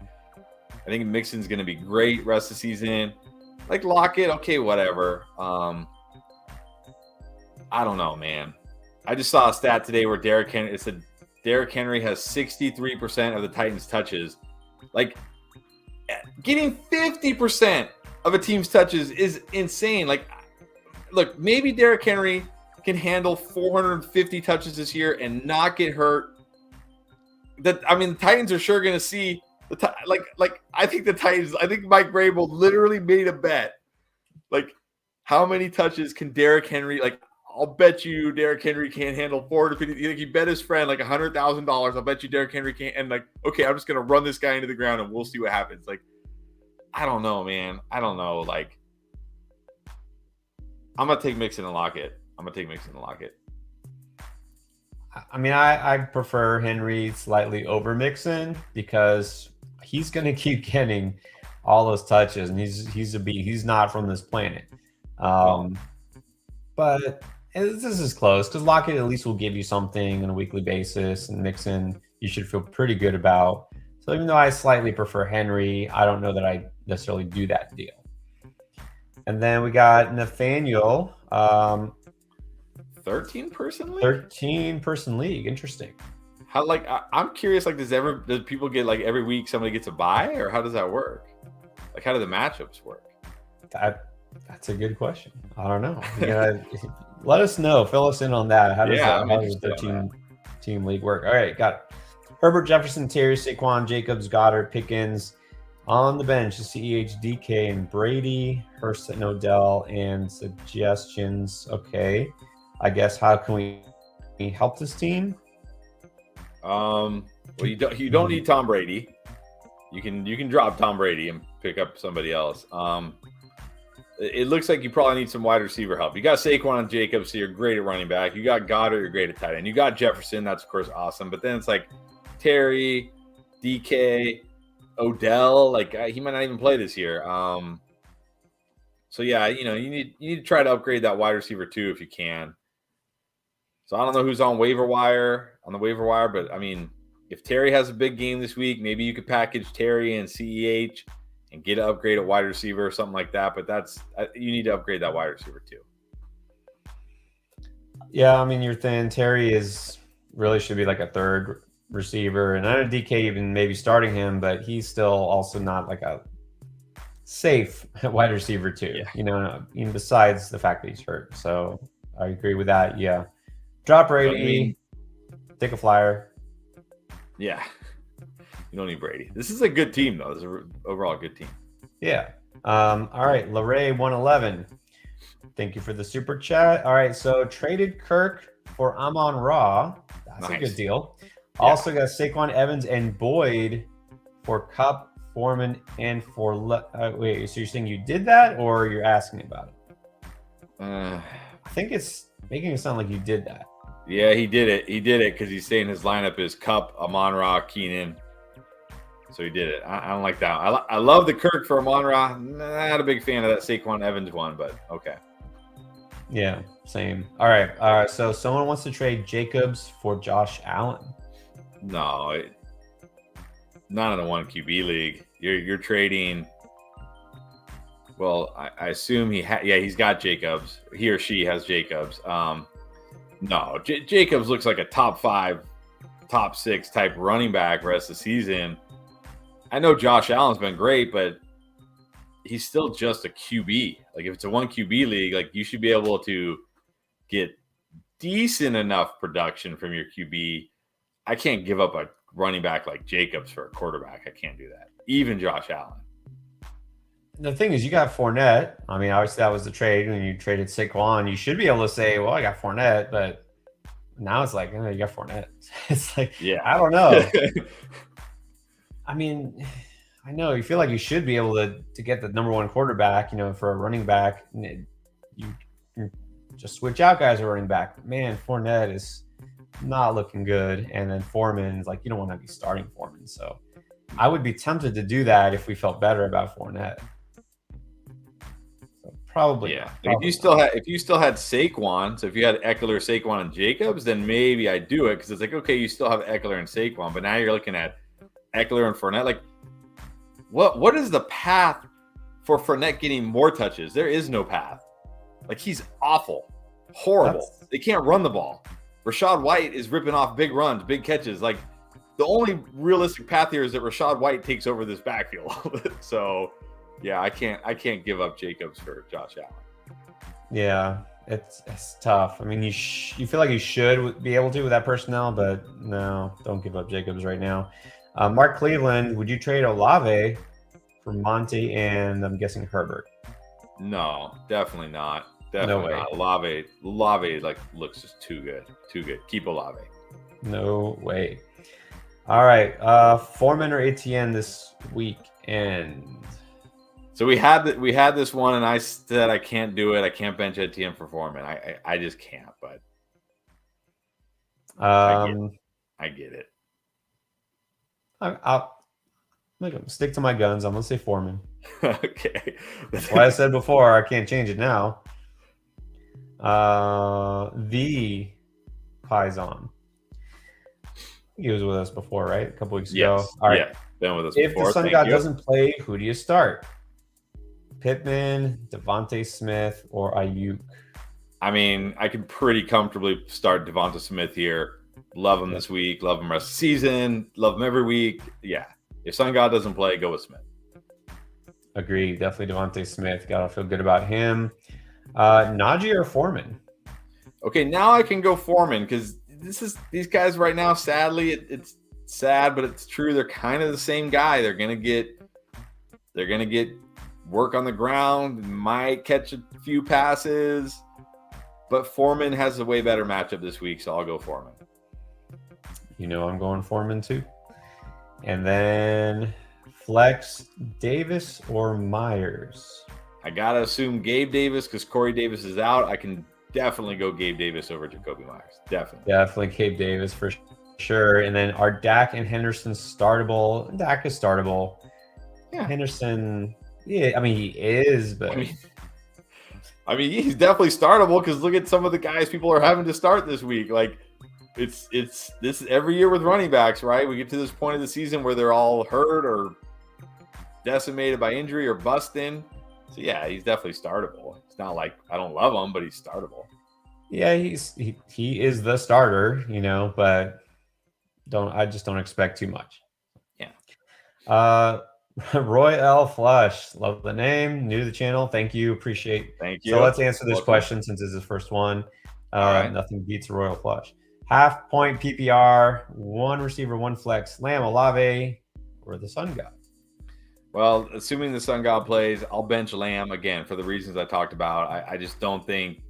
Mixon's going to be great rest of the season. Like Lockett, okay, whatever. I don't know, man. I just saw a stat today where Derrick Henry has 63% of the Titans' touches. Like, getting 50% of a team's touches is insane. Like, look, maybe Derrick Henry can handle 450 touches this year and not get hurt. The Titans are sure going to see I think Mike Vrabel literally made a bet. Like, how many touches can Derrick Henry? Like, I'll bet you Derrick Henry can't handle 450. He bet his friend like $100,000. I'll bet you Derrick Henry can't. And like, okay, I'm just gonna run this guy into the ground and we'll see what happens. Like, I don't know, man. I don't know. Like, I'm gonna take Mixon and Lockett. I mean, I prefer Henry slightly over Mixon because he's going to keep getting all those touches, and he's a beast. He's not from this planet. But this is close because Lockett at least will give you something on a weekly basis, and Mixon you should feel pretty good about. So even though I slightly prefer Henry, I don't know that I necessarily do that deal. And then we got Nathaniel. 13-person league? 13-person league. Interesting. How, I'm curious, does people get every week somebody gets a bye, or how does that work? Like, how do the matchups work? That's a good question. I don't know. Let us know. Fill us in on that. How does the 13-team league work? All right, got it. Herbert, Jefferson, Terry, Saquon, Jacobs, Goddard, Pickens. On the bench, CEH, DK, and Brady, Hurst and Odell, and suggestions. Okay. I guess how can we help this team? Well, you don't need Tom Brady. You can drop Tom Brady and pick up somebody else. It looks like you probably need some wide receiver help. You got Saquon and Jacobs, so you're great at running back. You got Goddard, you're great at tight end. You got Jefferson, that's of course awesome. But then it's like Terry, DK, Odell. He might not even play this year. So yeah, you need to try to upgrade that wide receiver too if you can. So I don't know who's on the waiver wire, but I mean, if Terry has a big game this week, maybe you could package Terry and CEH and get an upgrade at wide receiver or something like that. But you need to upgrade that wide receiver too. Yeah, I mean, you're thin. Terry really should be like a third receiver, and I know DK even maybe starting him, but he's still also not like a safe wide receiver too. Yeah. Besides the fact that he's hurt. So I agree with that. Yeah. Drop Brady, take a flyer. Yeah. You don't need Brady. This is a good team, though. This is an overall good team. Yeah. All right. Larray 111. Thank you for the super chat. All right. So traded Kirk for Amon-Ra. That's a good deal. Yeah. Also got Saquon Evans and Boyd for Kupp, Foreman, and for wait. So you're saying you did that, or you're asking about it? I think it's making it sound like you did that. Yeah, he did it. He did it because he's saying his lineup is Cup, Amon-Ra, Keenan. So he did it. I don't like that. I love the Kirk for Amon-Ra. Not a big fan of that Saquon Evans one, but okay. Yeah, same. All right. So someone wants to trade Jacobs for Josh Allen. No, not in a 1 QB league. You're trading. Well, I assume he's got Jacobs. He or she has Jacobs. No, Jacobs looks like a top 5, top 6 type running back rest of the season. I know Josh Allen's been great, but he's still just a QB. Like if it's a 1 QB league, like you should be able to get decent enough production from your QB. I can't give up a running back like Jacobs for a quarterback. I can't do that. Even Josh Allen. The thing is, you got Fournette. I mean, obviously that was the trade when you traded Saquon. You should be able to say, well, I got Fournette, but now it's like, oh, you got Fournette. It's like, yeah, I don't know. I mean, I know you feel like you should be able to get the number 1 quarterback, for a running back. You just switch out guys at running back. Man, Fournette is not looking good. And then Foreman is like, you don't want to be starting Foreman. So I would be tempted to do that if we felt better about Fournette. So probably. Yeah. Probably if you still had Saquon, so if you had Eckler, Saquon, and Jacobs, then maybe I'd do it because it's like, okay, you still have Eckler and Saquon, but now you're looking at Eckler and Fournette. Like, what is the path for Fournette getting more touches? There is no path. Like, he's awful, horrible. They can't run the ball. Rachaad White is ripping off big runs, big catches. Like, the only realistic path here is that Rachaad White takes over this backfield. So, yeah, I can't give up Jacobs for Josh Allen. Yeah, it's tough. I mean, you feel like you should be able to with that personnel, but no, don't give up Jacobs right now. Mark Cleveland, would you trade Olave for Monty and I'm guessing Herbert? No, definitely not. Definitely not. Olave like looks just too good. Keep Olave. No way. All right, Foreman or Etienne this weekend? So we had this one, and I said I can't do it. I can't bench Etienne for Foreman. I just can't. But I get it. I'll stick to my guns. I'm gonna say Foreman. Okay. That's what I said before. I can't change it now. The Paisan. He was with us before, right? A couple weeks ago. All right. Yeah, been with us if before. the Sun God doesn't play, who do you start? Pittman, Devontae Smith, or Ayuk? I mean, I can pretty comfortably start Devonta Smith here. Love him this week. Love him rest of the season. Love him every week. Yeah. If Sun God doesn't play, go with Smith. Agree. Definitely Devontae Smith. Gotta feel good about him. Najee or Foreman? Okay, now I can go Foreman because these guys right now, sadly, it's sad, but it's true. They're kind of the same guy. They're gonna get work on the ground, might catch a few passes, but Foreman has a way better matchup this week, so I'll go Foreman. I'm going Foreman too. And then flex Davis or Myers? I gotta assume Gabe Davis because Corey Davis is out. I can definitely go Gabe Davis over Jacoby Myers. Definitely Gabe Davis for sure. And then are Dak and Henderson startable? Dak is startable. Yeah. Henderson, yeah, I mean he is, but I mean he's definitely startable because look at some of the guys people are having to start this week. Like it's this every year with running backs, right? We get to this point of the season where they're all hurt or decimated by injury or busting. So yeah, he's definitely startable. It's not like I don't love him, but he's startable. Yeah, he is the starter, but I just don't expect too much. Yeah. Roy L. Flush, love the name, new to the channel. Thank you, appreciate. Thank you. So let's answer this question since it's his first one. Right. Nothing beats a Royal Flush. Half point PPR, one receiver, one flex. Lamb, Olave, or the Sun God? Well, assuming the Sun God plays, I'll bench Lamb again for the reasons I talked about. I just don't think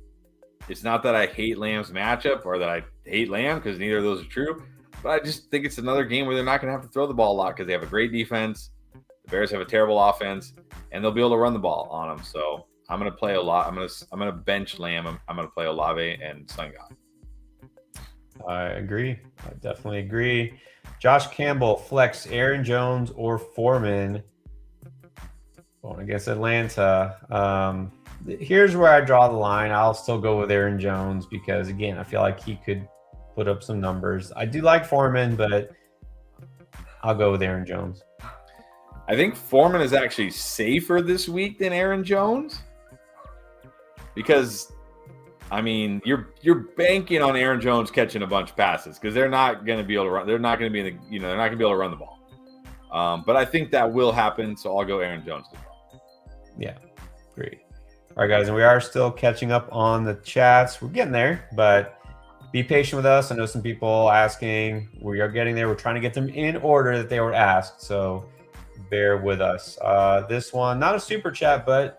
it's not that I hate Lamb's matchup or that I hate Lamb because neither of those are true. But I just think it's another game where they're not going to have to throw the ball a lot because they have a great defense. The Bears have a terrible offense, and they'll be able to run the ball on them. So I'm going to play a lot. I'm going to bench Lamb. I'm going to play Olave and Sun God. I agree. I definitely agree. Josh Campbell, flex Aaron Jones or Foreman going against Atlanta. Here's where I draw the line. I'll still go with Aaron Jones because, again, I feel like he could put up some numbers. I do like Foreman, but I'll go with Aaron Jones. I think Foreman is actually safer this week than Aaron Jones because, I mean, you're banking on Aaron Jones catching a bunch of passes because they're not going to be able to run. They're not going to be in the, they're not going to be able to run the ball. But I think that will happen, so I'll go Aaron Jones as well. Yeah, great. All right, guys, and we are still catching up on the chats. We're getting there, but be patient with us. I know some people asking. We are getting there. We're trying to get them in order that they were asked, so bear with us. This one, not a super chat, but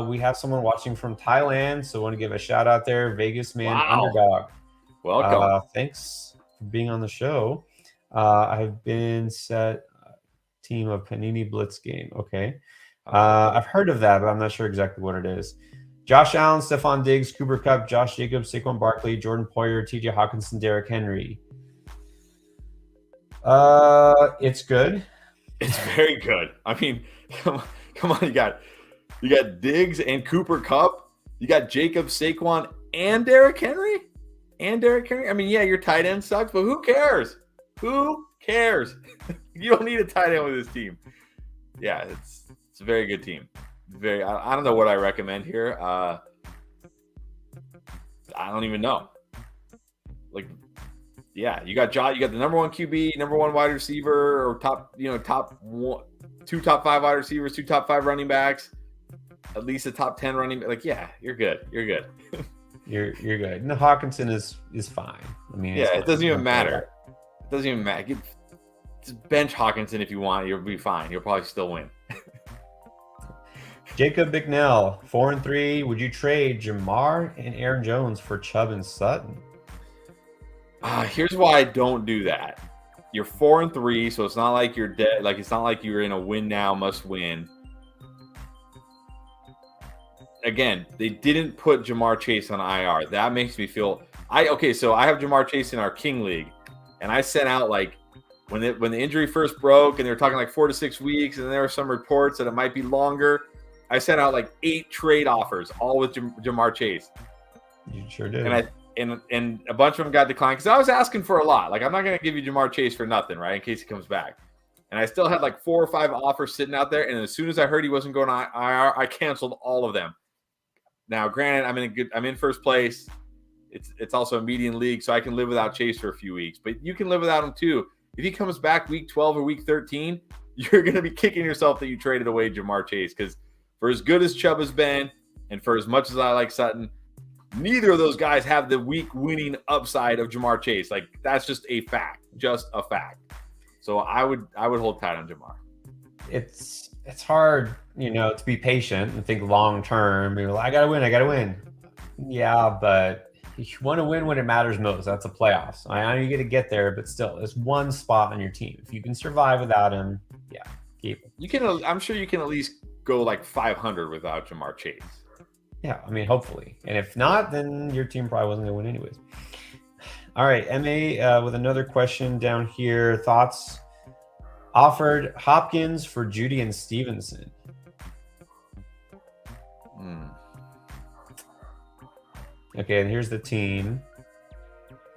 we have someone watching from Thailand, so I want to give a shout out there. Vegas Man Underdog. Welcome. Thanks for being on the show. I've been set team of Panini Blitz game. Okay. I've heard of that, but I'm not sure exactly what it is. Josh Allen, Stephon Diggs, Cooper Kupp, Josh Jacobs, Saquon Barkley, Jordan Poyer, TJ Hawkinson, Derrick Henry. It's good. It's very good. I mean, come on, you got Diggs and Cooper Kupp. You got Jacobs, Saquon, and Derrick Henry. I mean, yeah, your tight end sucks, but who cares? Who cares? You don't need a tight end with this team. Yeah, it's a very good team. I don't know what I recommend here. I don't even know. Like, yeah, you got the number one QB, number one wide receiver, or top 5 wide receivers, 2 top 5 running backs, at least a top 10 running back. Like, yeah, you're good. You're good. You're good. And Hawkinson is fine. I mean, yeah, it doesn't even matter. It doesn't even matter. Just bench Hawkinson if you want. You'll be fine. You'll probably still win. Jacob Bicknell, 4-3. Would you trade Jamar and Aaron Jones for Chubb and Sutton? Here's why I don't do that. You're 4-3, so it's not like you're dead. Like, it's not like you're in a win now, must win. Again, they didn't put Jamar Chase on IR. That makes me feel. So I have Jamar Chase in our King League, and I sent out like when the injury first broke, and they were talking like 4 to 6 weeks, and there were some reports that it might be longer. I sent out like 8 trade offers, all with Jamar Chase. You sure did. And a bunch of them got declined because I was asking for a lot. Like, I'm not going to give you Jamar Chase for nothing, right? In case he comes back. And I still had like 4 or 5 offers sitting out there. And as soon as I heard he wasn't going on IR, I canceled all of them. Now, granted, I'm in first place. It's also a median league, so I can live without Chase for a few weeks. But you can live without him too. If he comes back week 12 or week 13, you're going to be kicking yourself that you traded away Jamar Chase because for as good as Chubb has been, and for as much as I like Sutton, neither of those guys have the week winning upside of Jamar Chase. Like, that's just a fact. So I would hold tight on Jamar. It's hard, to be patient and think long term. You're like, I gotta win. Yeah, but you want to win when it matters most. That's the playoffs. I know you got to get there, but still, it's one spot on your team. If you can survive without him, yeah, keep him. You can. I'm sure you can at least go like 500 without Jamar Chase. Yeah, I mean, hopefully. And if not, then your team probably wasn't going to win anyways. All right, MA with another question down here. Thoughts? Offered Hopkins for Judy and Stevenson. Okay, and here's the team.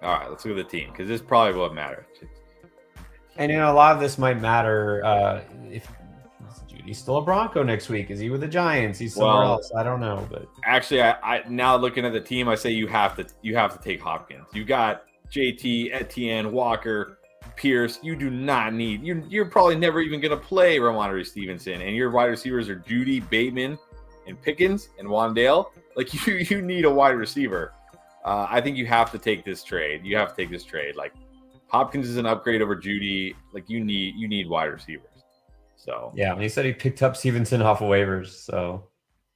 All right, let's look at the team because this probably will matter. And a lot of this might matter if Judy's still a Bronco next week. Is he with the Giants? He's somewhere else. I don't know, but actually, I now looking at the team, I say you have to take Hopkins. You got JT, Etienne, Walker, Pierce. You do not need. You're probably never even going to play Ramondre Stevenson, and your wide receivers are Judy, Bateman, and Pickens and Wandale. Like, you need a wide receiver. I think you have to take this trade. Like, Hopkins is an upgrade over Judy. Like, you need wide receivers. So yeah, and he said he picked up Stevenson off of waivers. So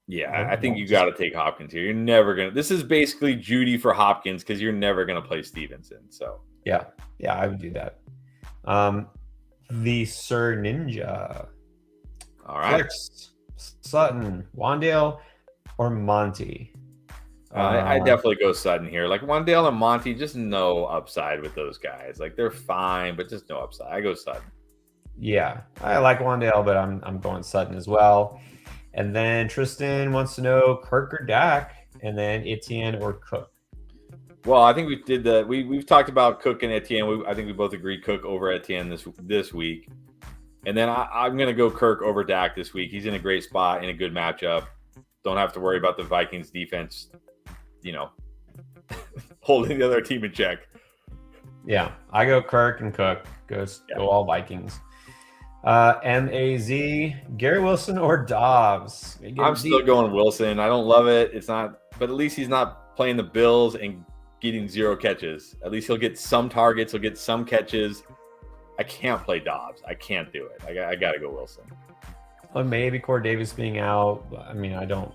yeah, I think you got to take Hopkins here. You're never gonna. This is basically Judy for Hopkins because you're never gonna play Stevenson. So yeah, I would do that. The Sir Ninja. All right. Flex, Sutton, Wandale, or Monty. I definitely go Sutton here. Like Wandale and Monty, just no upside with those guys. Like they're fine, but just no upside. I go Sutton. Yeah, I like Wandale, but I'm going Sutton as well. And then Tristan wants to know Kirk or Dak, and then Etienne or Cook. Well, I think we did the we've talked about Cook and Etienne. I think we both agree Cook over Etienne this week. And then I'm going to go Kirk over Dak this week. He's in a great spot in a good matchup. Don't have to worry about the Vikings defense, holding the other team in check. Yeah, I go Kirk and Cook. Go all Vikings. MAZ, Gary Wilson or Dobbs? I'm still going Wilson. I don't love it. It's not, but at least he's not playing the Bills and getting 0 catches. At least he'll get some targets. He'll get some catches. I can't play Dobbs. I can't do it. I got to go Wilson. Well, maybe Corey Davis being out. I mean, I don't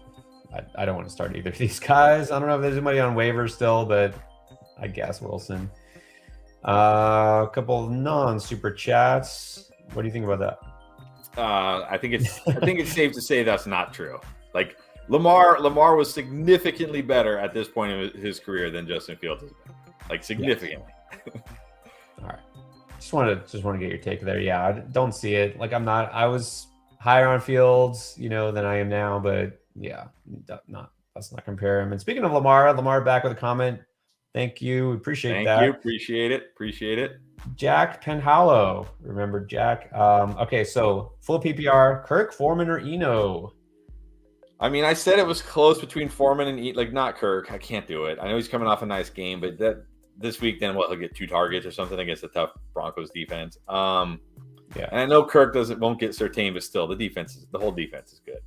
want to start either of these guys. I don't know if there's anybody on waivers still, but I guess Wilson. A couple of non-super chats. What do you think about that? I think it's safe to say that's not true. Like Lamar was significantly better at this point in his career than Justin Fields has been. Like significantly. Yes. All right. Just want to get your take there. Yeah, I don't see it. Like I was higher on Fields, than I am now, but yeah, let's not compare him. And speaking of Lamar back with a comment. Thank you. Appreciate that. Thank you. Appreciate it. Jack Penhallow. Remember Jack? Okay, so full PPR, Kirk, Foreman, or Eno? I mean, I said it was close between Foreman and not Kirk. I can't do it. I know he's coming off a nice game, but this week then he'll get 2 targets or something against a tough Broncos defense. Yeah. And I know Kirk won't get Surtain, but still the whole defense is good.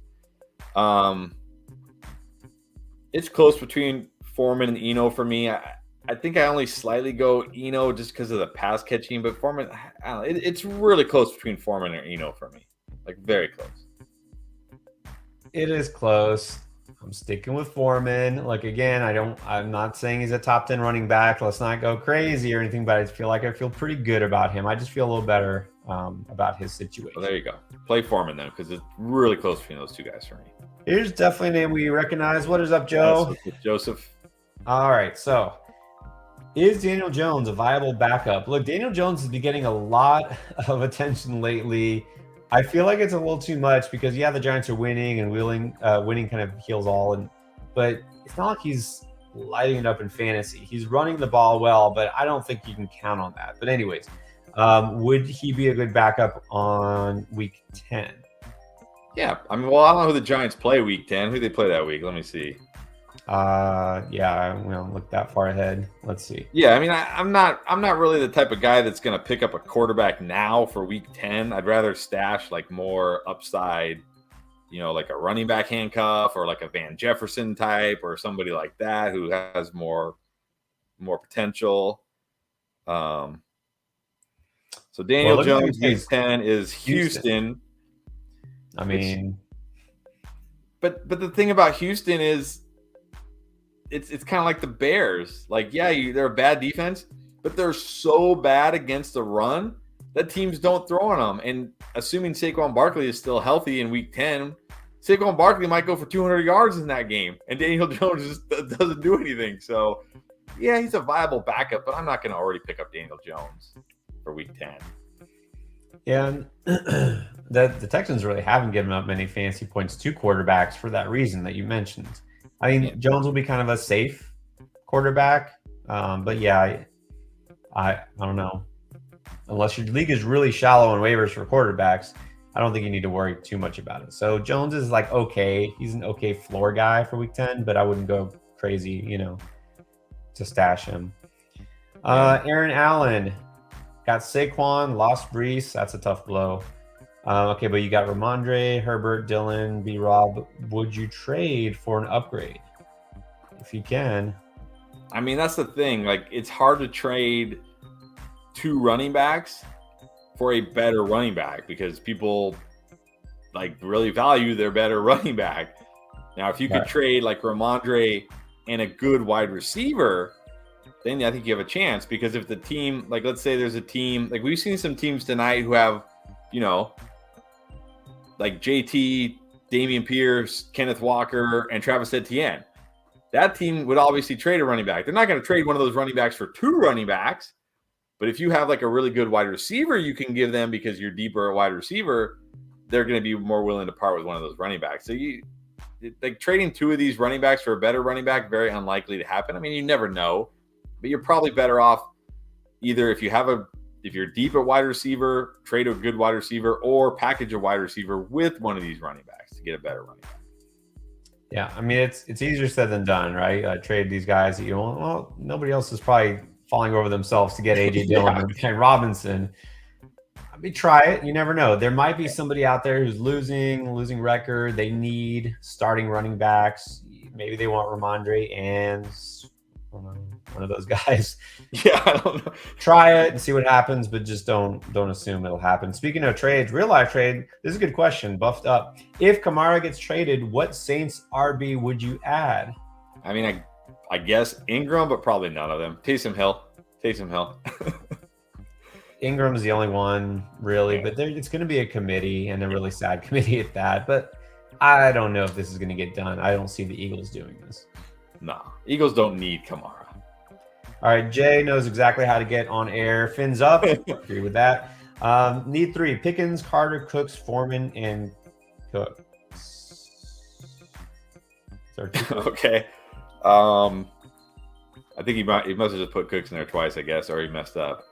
It's close between Foreman and Eno for me. I think I only slightly go Eno just because of the pass catching, but Foreman, I don't know, it's really close between Foreman and Eno for me. Like very close. It is close. I'm sticking with Foreman. Like again, I'm not saying he's a top 10 running back. Let's not go crazy or anything, but I feel pretty good about him. I just feel a little better about his situation. Well, there you go. Play Foreman then, because it's really close between those 2 guys for me. Here's definitely a name we recognize. What is up, Joe? Joseph. All right, so is Daniel Jones a viable backup? Look, Daniel Jones has been getting a lot of attention lately. I feel like it's a little too much because the Giants are winning and winning kind of heals all, but it's not like he's lighting it up in fantasy. He's running the ball well, but I don't think you can count on that. But anyways, would he be a good backup on week 10? Yeah, I mean, well, I don't know who the Giants play week 10. Who they play that week? Let me see. Yeah, we don't look that far ahead. Let's see. Yeah, I mean, I'm not really the type of guy that's going to pick up a quarterback now for week 10. I'd rather stash like more upside, like a running back handcuff or like a Van Jefferson type or somebody like that who has more potential. So Daniel Jones week 10 is Houston. I mean, but the thing about Houston is it's kind of like the Bears. Like, yeah, they're a bad defense, but they're so bad against the run that teams don't throw on them. And assuming Saquon Barkley is still healthy in week 10, Saquon Barkley might go for 200 yards in that game, and Daniel Jones just doesn't do anything. So, yeah, he's a viable backup, but I'm not going to already pick up Daniel Jones for week 10. Yeah, the Texans really haven't given up many fantasy points to quarterbacks for that reason that you mentioned. I think Jones will be kind of a safe quarterback, but yeah, I don't know. Unless your league is really shallow on waivers for quarterbacks, I don't think you need to worry too much about it. So Jones is like okay. He's an okay floor guy for week 10, but I wouldn't go crazy, to stash him. Aaron Allen. Got Saquon, lost Brees. That's a tough blow. Okay, but you got Ramondre, Herbert, Dylan, B-Rob. Would you trade for an upgrade? If you can. I mean, that's the thing. Like, it's hard to trade 2 running backs for a better running back because people, really value their better running back. Now, if you could trade, Ramondre and a good wide receiver, then I think you have a chance because if the team, let's say there's a team, we've seen some teams tonight who have, JT, Dameon Pierce, Kenneth Walker, and Travis Etienne. that team would obviously trade a running back. They're not going to trade one of those running backs for 2 running backs. But if you have like a really good wide receiver you can give them because you're deeper at wide receiver, they're going to be more willing to part with one of those running backs. So like trading 2 of these running backs for a better running back, very unlikely to happen. I mean, you never know, but you're probably better off either if you're deep at wide receiver, trade a good wide receiver, or package a wide receiver with one of these running backs to get a better running back. Yeah, I mean it's easier said than done, right? Trade these guys that well, nobody else is probably falling over themselves to get AJ Dillon and Ken Robinson. I mean, try it. You never know. There might be somebody out there who's losing record. They need starting running backs. Maybe they want Ramondre and one of those guys. Yeah, I don't know. Try it and see what happens, but just don't assume it'll happen. Speaking of trades, real life trade, this is a good question. Buffed up. If Kamara gets traded, what Saints RB would you add? I mean, I guess Ingram, but probably none of them. Taysom Hill. Ingram's the only one, really, but it's going to be a committee and a really sad committee at that. But I don't know if this is going to get done. I don't see the Eagles doing this. No, Eagles don't need Kamara. All right, Jay knows exactly how to get on air. Fins up. Agree with that. Need 3: Pickens, Carter, Cooks, Foreman, and Cooks. Okay. I think he must have just put Cooks in there twice, I guess, or he messed up.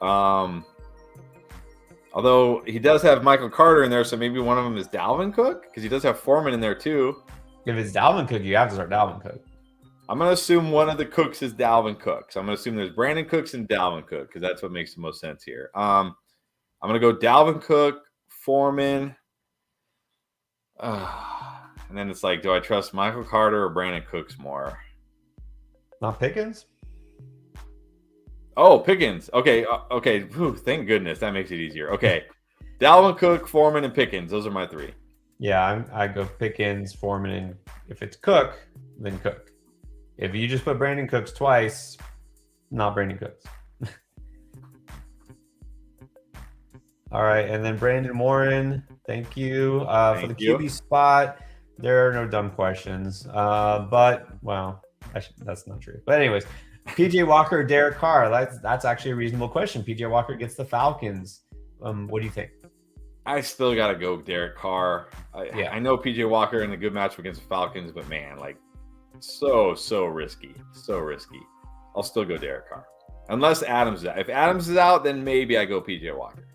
Although he does have Michael Carter in there, so maybe one of them is Dalvin Cook, because he does have Foreman in there too. If it's Dalvin Cook, you have to start Dalvin Cook. I'm going to assume one of the Cooks is Dalvin Cook. So I'm going to assume there's Brandon Cooks and Dalvin Cook, because that's what makes the most sense here. I'm going to go Dalvin Cook, Foreman. And then it's like, do I trust Michael Carter or Brandon Cooks more? Not Pickens? Oh, Pickens. Okay. Whew, thank goodness. That makes it easier. Okay. Dalvin Cook, Foreman, and Pickens. Those are my 3. Yeah, I go Pickens, Foreman, and if it's Cook, then Cook. If you just put Brandon Cooks twice, not Brandon Cooks. All right, and then Brandon Warren, thank you for the QB spot. There are no dumb questions, but well, that's not true. But anyways, PJ Walker, Derek Carr. That's actually a reasonable question. PJ Walker gets the Falcons. What do you think? I still got to go Derek Carr. I know PJ Walker in a good matchup against the Falcons, but man, like so risky. So risky. I'll still go Derek Carr. Unless Adams is out. If Adams is out, then maybe I go PJ Walker.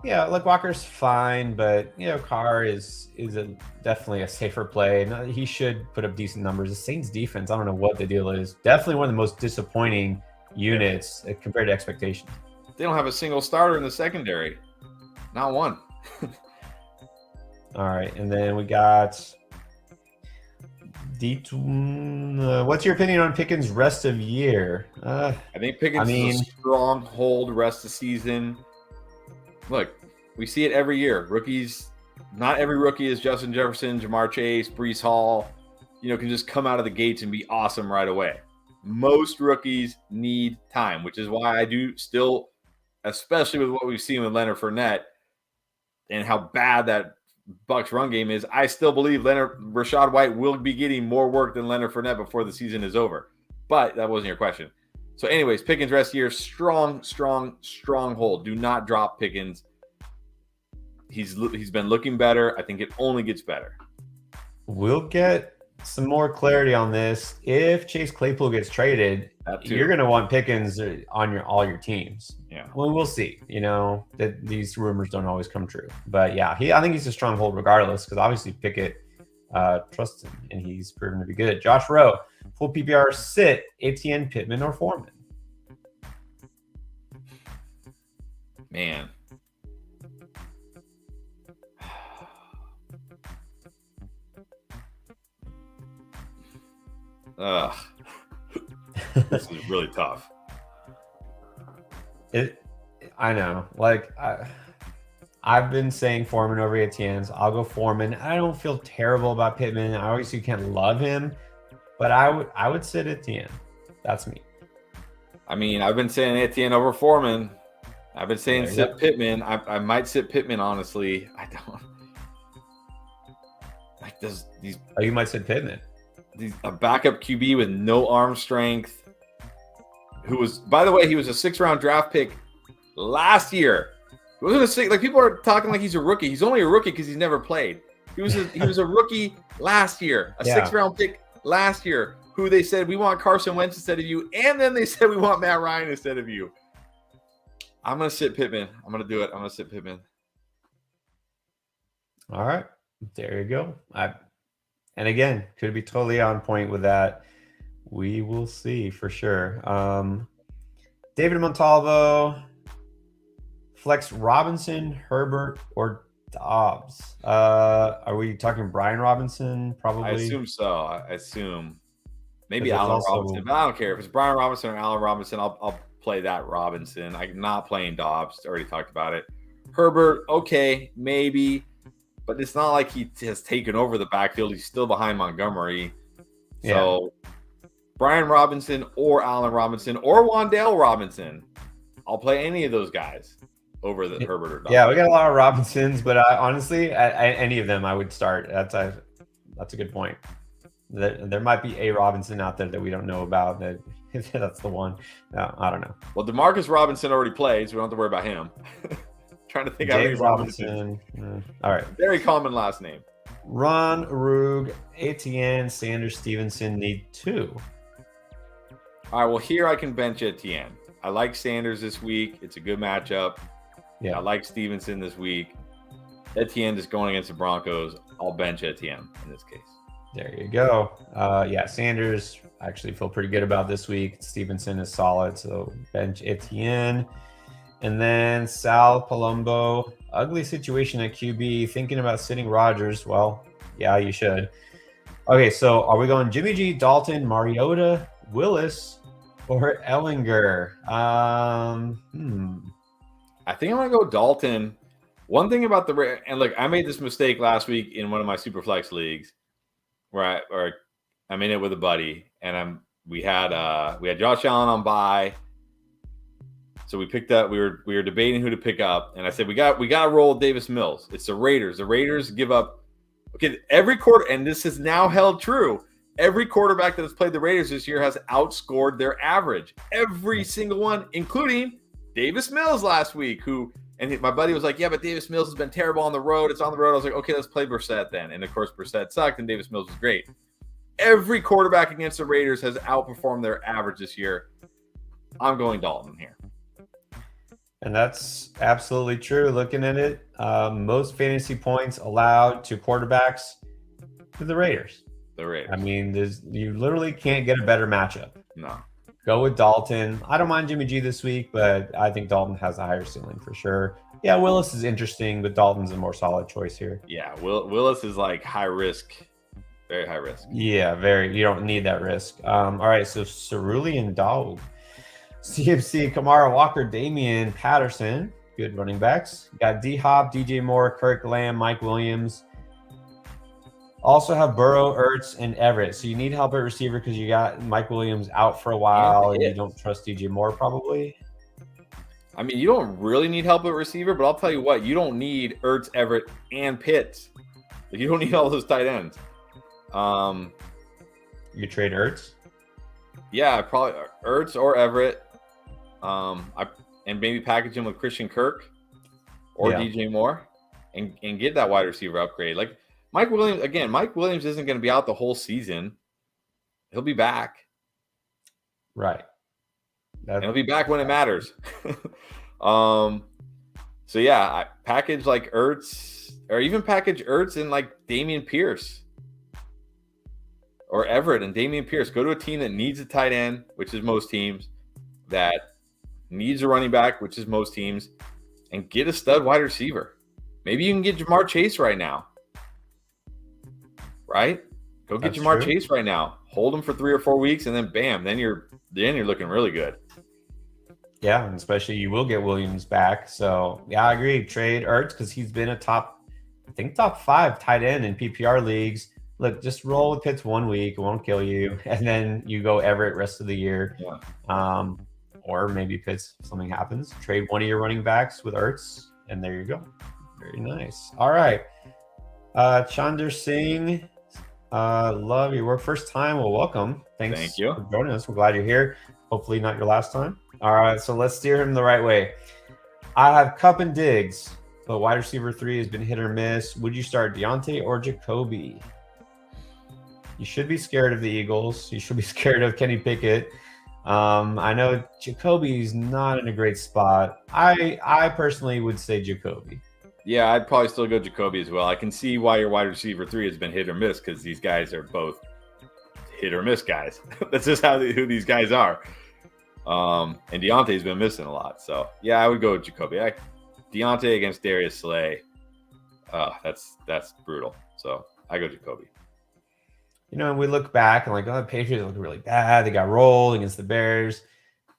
Yeah, look, Walker's fine, but Carr is definitely a safer play. He should put up decent numbers. The Saints defense, I don't know what the deal is. Definitely one of the most disappointing units compared to expectations. They don't have a single starter in the secondary. Not one. All right, and then we got what's your opinion on Pickens' rest of year? I think Pickens is a stronghold rest of season. Look, we see it every year. Rookies, not every rookie is Justin Jefferson, Jamar Chase, Breece Hall, can just come out of the gates and be awesome right away. Most rookies need time, which is why I do still, especially with what we've seen with Leonard Fournette and how bad that Bucs run game is, I still believe Rachaad White will be getting more work than Leonard Fournette before the season is over. But that wasn't your question. So anyways, Pickens rest year, strong hold. Do not drop Pickens. He's been looking better. I think it only gets better. We'll get some more clarity on this. If Chase Claypool gets traded, you're going to want Pickens on all your teams. Yeah. Well, we'll see. That these rumors don't always come true. But yeah, I think he's a strong hold regardless, because obviously Pickett trusts him and he's proven to be good. Josh Rowe, full PPR sit, Etienne, Pittman, or Foreman? Man. This is really tough. I know. Like I've been saying Foreman over Etienne's. I'll go Foreman. I don't feel terrible about Pittman. I obviously can't love him, but I would sit Etienne. That's me. I mean, I've been saying Etienne over Foreman. I've been saying sit Pittman. I might sit Pittman, honestly. I don't like these. Oh, you might sit Pittman. a backup QB with no arm strength. Who was, by the way, he was a 6th-round draft pick last year. He wasn't a six. Like people are talking like he's a rookie. He's only a rookie because he's never played. He was a rookie last year, a 6th-round pick last year. Who they said we want Carson Wentz instead of you, and then they said we want Matt Ryan instead of you. I'm gonna sit Pittman. I'm gonna do it. I'm gonna sit Pittman. All right, there you go. And again, could be totally on point with that. We will see for sure. David Montalvo, flex Robinson, Herbert, or Dobbs. Are we talking Brian Robinson? Probably. I assume so. I assume maybe Allen Robinson, but I don't care if it's Brian Robinson or Allen Robinson. I'll play that Robinson. I'm not playing Dobbs. Already talked about it. Herbert, okay, maybe, but it's not like he has taken over the backfield. He's still behind Montgomery. So Brian Robinson or Allen Robinson or Wan'Dale Robinson. I'll play any of those guys over the Herbert or Dobbs. Yeah, we got a lot of Robinsons, but honestly, at any of them, I would start. That's a good point. There might be a Robinson out there that we don't know about. That's the one. No, I don't know. Well, Demarcus Robinson already played, so we don't have to worry about him. Trying to think how many Robinson. All right. Very common last name. Ron, Rug, Etienne, Sanders, Stevenson need 2. All right, well, here I can bench Etienne. I like Sanders this week. It's a good matchup. Yeah. I like Stevenson this week. Etienne just going against the Broncos. I'll bench Etienne in this case. There you go. Sanders, I actually feel pretty good about this week. Stevenson is solid, so bench Etienne. And then Sal Palumbo, ugly situation at QB, thinking about sitting Rodgers. Well, yeah, you should. Okay, so are we going Jimmy G, Dalton, Mariota, Willis, or Ellinger? I think I'm going to go Dalton. One thing about and look, I made this mistake last week in one of my Superflex leagues where I'm in it with a buddy, and we had Josh Allen on bye. So we picked up. We were debating who to pick up, and I said we got to roll Davis Mills. It's the Raiders. The Raiders give up. Okay, every quarter, and this is now held true. Every quarterback that has played the Raiders this year has outscored their average. Every single one, including Davis Mills last week. And my buddy was like, "Yeah, but Davis Mills has been terrible on the road. It's on the road." I was like, "Okay, let's play Brissett then." And of course, Brissett sucked, and Davis Mills was great. Every quarterback against the Raiders has outperformed their average this year. I'm going Dalton here. And that's absolutely true. Looking at it, most fantasy points allowed to quarterbacks to the Raiders. The Raiders. I mean, you literally can't get a better matchup. No. Go with Dalton. I don't mind Jimmy G this week, but I think Dalton has a higher ceiling for sure. Yeah, Willis is interesting, but Dalton's a more solid choice here. Yeah, Willis is like high risk, very high risk. Yeah, very. You don't need that risk. All right, so Cerulean Dog. CMC, Kamara, Walker, Damian Patterson, good running backs. Got D-Hop, DJ Moore, Kirk Lamb, Mike Williams. Also have Burrow, Ertz, and Everett. So you need help at receiver because you got Mike Williams out for a while and you don't trust DJ Moore probably. I mean, you don't really need help at receiver, but I'll tell you what, you don't need Ertz, Everett, and Pitts. You don't need all those tight ends. You trade Ertz? Yeah, probably Ertz or Everett. And maybe package him with Christian Kirk or DJ Moore and get that wide receiver upgrade. Like Mike Williams isn't going to be out the whole season. He'll be back. Right. And he'll be back when it matters. So yeah, I package like Ertz or even package Ertz and like Dameon Pierce or Everett and Dameon Pierce. Go to a team that needs a tight end, which is most teams, that needs a running back, which is most teams, and get a stud wide receiver. Maybe you can get Jamar Chase right now. Right? Go get Jamar Chase right now. Hold him for 3 or 4 weeks, and then bam, then you're looking really good. Yeah, and especially you will get Williams back. So yeah, I agree. Trade Ertz because he's been a top 5 tight end in PPR leagues. Look, just roll with Pitts 1 week, it won't kill you, and then you go Everett rest of the year. Yeah. Or maybe Pitts, something happens. Trade one of your running backs with Ertz, and there you go. Very nice. All right. Chander Singh, Love your work. First time. Well, welcome. Thank Thanks you. for joining us. We're glad you're here. Hopefully not your last time. All right, so let's steer him the right way. I have Cup and Diggs, but wide receiver 3 has been hit or miss. Would you start Deontay or Jacoby? You should be scared of the Eagles. You should be scared of Kenny Pickett. I know Jacoby's not in a great spot. I personally would say Jacoby. Yeah, I'd probably still go Jacoby as well. I can see why your wide receiver 3 has been hit or miss because these guys are both hit or miss guys. That's just who these guys are. And Deontay's been missing a lot. So, yeah, I would go with Jacoby. Deontay against Darius Slay, that's brutal. So, I go Jacoby. We look back and the Patriots look really bad. They got rolled against the Bears.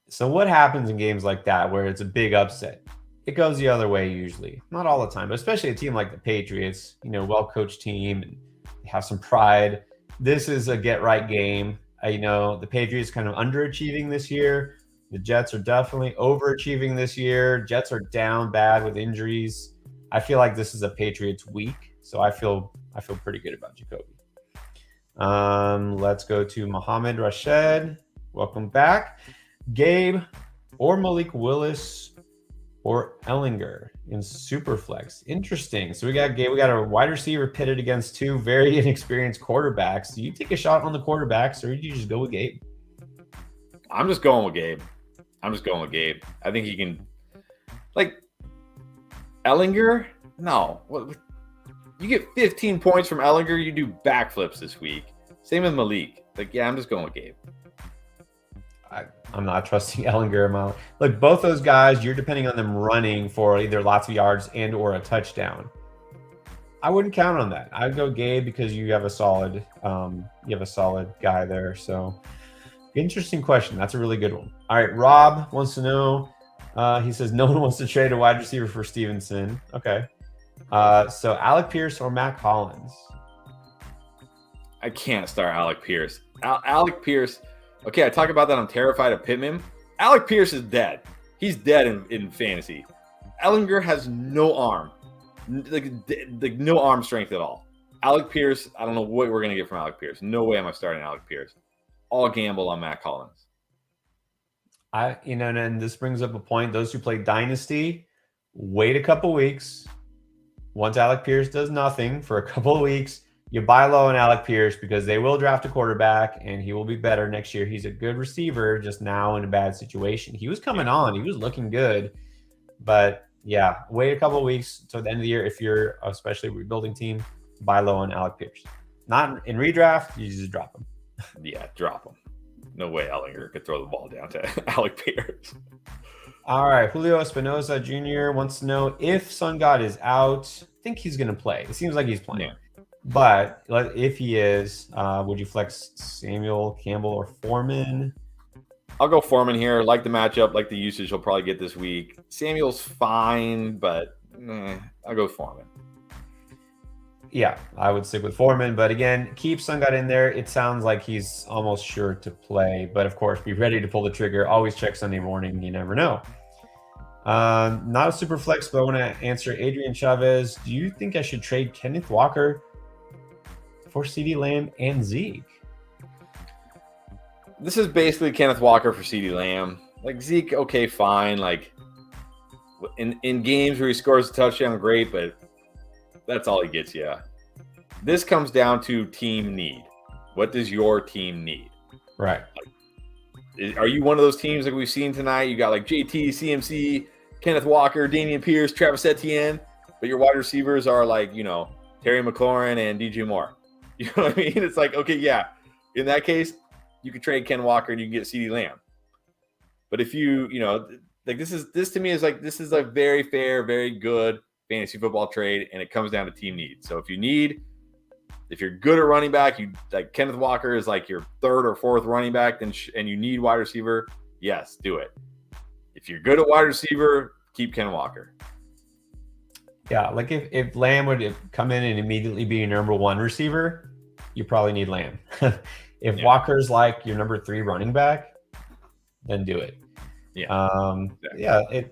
So what happens in games like that where it's a big upset? It goes the other way usually. Not all the time, but especially a team like the Patriots, well-coached team, and they have some pride. This is a get-right game. The Patriots kind of underachieving this year. The Jets are definitely overachieving this year. Jets are down bad with injuries. I feel like this is a Patriots week, so I feel pretty good about Jacoby. Let's go to Mohammed Rashid. Welcome back. Gabe or Malik Willis or Ellinger in Superflex. Interesting. So we got Gabe. We got a wide receiver pitted against 2 very inexperienced quarterbacks. Do you take a shot on the quarterbacks or do you just go with Gabe? I'm just going with Gabe. I think he can. Ellinger? No. You get 15 points from Ellinger, you do backflips this week. Same with Malik. I'm just going with Gabe. I'm not trusting Ellinger. Look, both those guys, you're depending on them running for either lots of yards and or a touchdown. I wouldn't count on that. I'd go Gabe because you have a solid guy there. So interesting question. That's a really good one. All right, Rob wants to know. He says no one wants to trade a wide receiver for Stevenson. Okay. So Alec Pierce or Mac Hollins? I can't start Alec Pierce. Alec Pierce. Okay, I talk about that. I'm terrified of Pittman. Alec Pierce is dead. He's dead in fantasy. Ellinger has no arm, no arm strength at all. Alec Pierce. I don't know what we're gonna get from Alec Pierce. No way am I starting Alec Pierce. All gamble on Mac Hollins. And this brings up a point. Those who play Dynasty, wait a couple weeks. Once Alec Pierce does nothing for a couple of weeks, you buy low on Alec Pierce because they will draft a quarterback and he will be better next year. He's a good receiver, just now in a bad situation. He was coming on. He was looking good. But, yeah, wait a couple of weeks to the end of the year if you're especially a rebuilding team, buy low on Alec Pierce. Not in redraft, you just drop him. Yeah, drop him. No way Ellinger could throw the ball down to Alec Pierce. All right, Julio Espinosa Jr. wants to know if Sun God is out. I think he's going to play. It seems like he's playing. Yeah. But if he is, would you flex Samuel, Campbell, or Foreman? I'll go Foreman here. Like the matchup, like the usage he'll probably get this week. Samuel's fine, but I'll go Foreman. Yeah, I would stick with Foreman. But again, keep Sun God in there. It sounds like he's almost sure to play. But of course, be ready to pull the trigger. Always check Sunday morning. You never know. Not a super flex, but I want to answer Adrian Chavez. Do you think I should trade Kenneth Walker for CeeDee Lamb and Zeke? This is basically Kenneth Walker for CeeDee Lamb. Zeke, okay, fine. In games where he scores a touchdown, great, but that's all he gets you. This comes down to team need. What does your team need? Right. Are you one of those teams like we've seen tonight? You got JT, CMC, Kenneth Walker, Damian Pierce, Travis Etienne, but your wide receivers are Terry McLaurin and DJ Moore. You know what I mean? It's okay, yeah. In that case, you could trade Ken Walker and you can get CeeDee Lamb. But if this to me is this is a very fair, very good fantasy football trade, and it comes down to team need. So if you're good at running back, Kenneth Walker is your third or fourth running back, and you need wide receiver, yes, do it. If you're good at wide receiver, keep Ken Walker. Yeah, if Lamb would come in and immediately be your number 1 receiver, you probably need Lamb. If Walker's your number 3 running back, then do it. Yeah.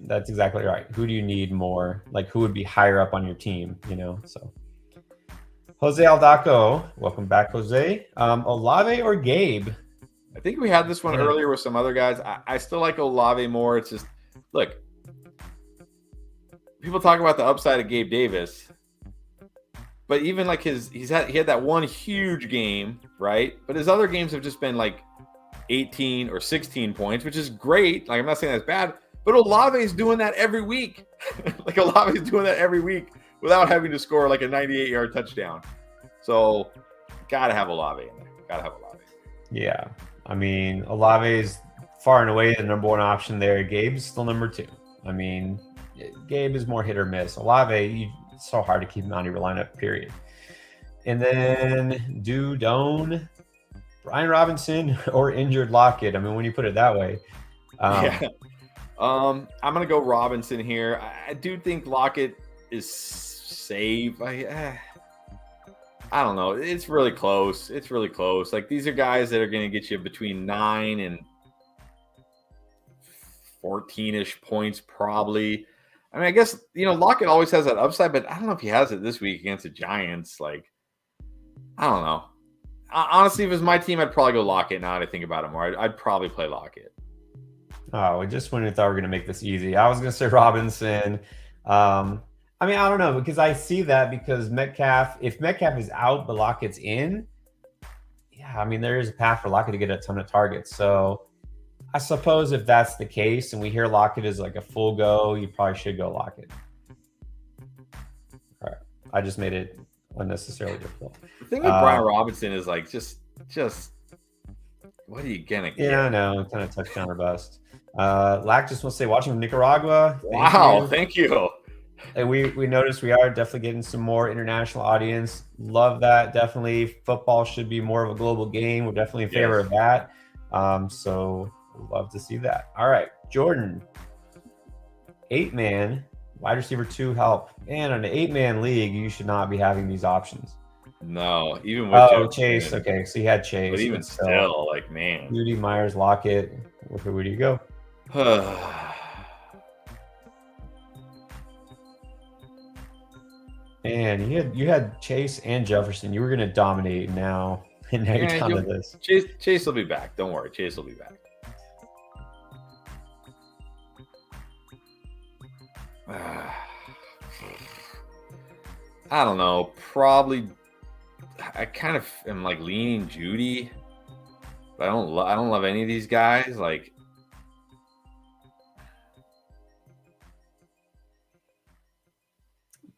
That's exactly right. Who do you need more? Who would be higher up on your team? So Jose Aldaco, welcome back, Jose. Olave or Gabe? I think we had this one earlier with some other guys. I still like Olave more. It's just, look, people talk about the upside of Gabe Davis, but even like he had that one huge game, right? But his other games have just been like 18 or 16 points, which is great. Like, I'm not saying that's bad, but Olave is doing that every week. Like, Olave is doing that every week without having to score like a 98-yard touchdown. So, gotta have Olave in there. Gotta have Olave. Yeah. I mean, Olave is far and away the number one option there. Gabe's still number two. I mean, Gabe is more hit or miss. Olave, it's so hard to keep him out of your lineup, period. And then Dune, Brian Robinson, or injured Lockett. I mean, when you put it that way. Yeah. I'm going to go Robinson here. I do think Lockett is safe. I don't know. It's really close. It's really close. Like, these are guys that are going to get you between 9 and 14-ish points probably. I mean, I guess, Lockett always has that upside, but I don't know if he has it this week against the Giants. Like, I don't know. Honestly, if it was my team, I'd probably go Lockett now that I think about it more. I'd probably play Lockett. Oh, just when we thought we were going to make this easy. I was going to say Robinson. I mean, I don't know, because I see that because if Metcalf is out but Lockett's in, yeah, I mean, there is a path for Lockett to get a ton of targets. So I suppose if that's the case and we hear Lockett is like a full go, you probably should go Lockett. All right. I just made it unnecessarily difficult. The thing with Brian Robinson is like, just what are you going to get? Yeah, I know. Kind of touchdown or bust. Lack just wants to say, watching from Nicaragua. Thank you. And we noticed we are definitely getting some more international audience. Love that. Definitely, football should be more of a global game. We're definitely in favor of that. So love to see that. All right, Jordan, 8-man wide receiver 2 help. And in an 8-man league, you should not be having these options. No, even with Chase. Okay, so you had Chase, but even still, like, man, Moody, Myers, Lockett. Where do you go? Man, you had Chase and Jefferson. You were going to dominate now, and now you're down to this. Chase will be back. Don't worry, Chase will be back. I don't know. Probably, I kind of am like leaning Judy, but I don't love any of these guys. Like,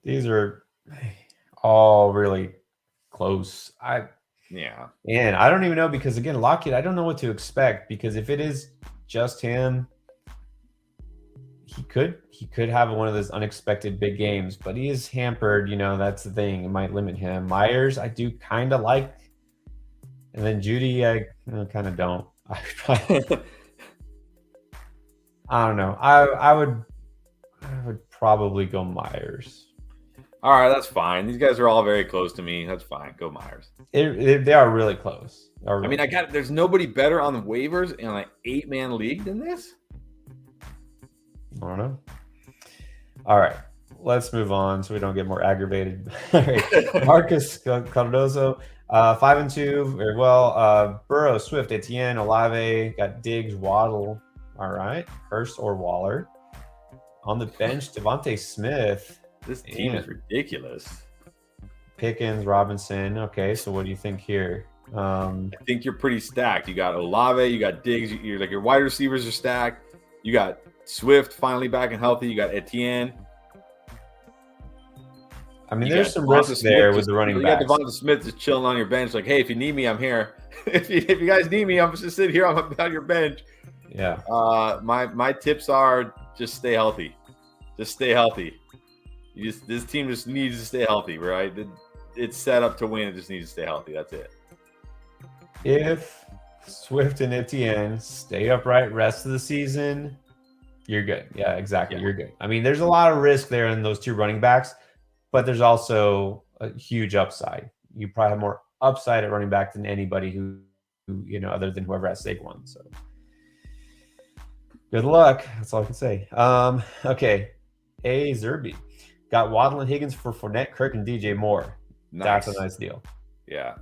these are all really close. And I don't even know, because again, Lockett, I don't know what to expect, because if it is just him, he could have one of those unexpected big games, but he is hampered. That's the thing. It might limit him. Myers, I do kind of like, and then Judy, I kind of don't. I don't know. I would probably go Myers. All right, that's fine. These guys are all very close to me. That's fine. Go Myers. They are really close. I mean, there's nobody better on the waivers in an 8-man league than this. I don't know. All right, let's move on so we don't get more aggravated. All right, Marcus Cardozo, 5-2, very well. Burrow, Swift, Etienne, Olave, got Diggs, Waddle. All right, Hurst or Waller. On the bench, Devontae Smith. This team is ridiculous. Pickens, Robinson. Okay, so what do you think here? I think you're pretty stacked. You got Olave, you got Diggs. Your wide receivers are stacked. You got Swift finally back and healthy. You got Etienne. I mean, there's some risk there with the running backs. You got Devonta Smith just chilling on your bench, like, hey, if you need me, I'm here. if you guys need me, I'm just sitting here on your bench. Yeah. My tips are just stay healthy. Just stay healthy. This team just needs to stay healthy, right? It's set up to win. It just needs to stay healthy. That's it. If Swift and Etienne stay upright rest of the season, you're good. Yeah, exactly. Yeah. You're good. I mean, there's a lot of risk there in those 2 running backs, but there's also a huge upside. You probably have more upside at running back than anybody who other than whoever has Saquon. So good luck. That's all I can say. Okay. Zerby. Got Waddle and Higgins for Fournette, Kirk, and DJ Moore. Nice. That's a nice deal. Yeah.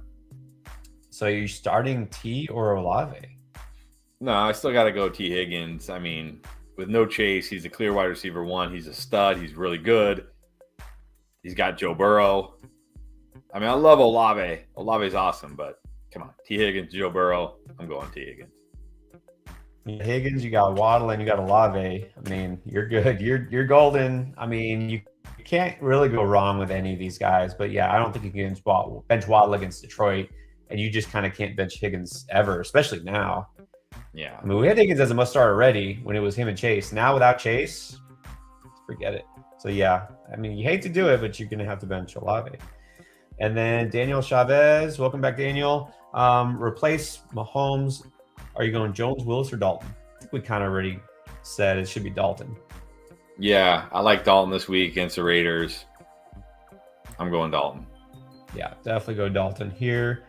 So you're starting T or Olave? No, I still got to go T. Higgins. I mean, with no Chase, he's a clear wide receiver 1. He's a stud. He's really good. He's got Joe Burrow. I mean, I love Olave. Olave's awesome, but come on. T. Higgins, Joe Burrow. I'm going T. Higgins. You got Higgins, you got Waddle, and you got Olave. I mean, you're good. You're golden. I mean, you can't really go wrong with any of these guys. But yeah, I don't think you can bench Waddle against Detroit, and you just kind of can't bench Higgins ever, especially now. Yeah. I mean, we had Higgins as a must start already when it was him and Chase. Now without Chase, forget it. So yeah, I mean, you hate to do it, but you're gonna have to bench Olave. And then Daniel Chavez, welcome back, Daniel. Replace Mahomes. Are you going Jones, Willis, or Dalton? I think we kind of already said it should be Dalton. Yeah, I like Dalton this week against the Raiders. I'm going Dalton. Yeah, definitely go Dalton here.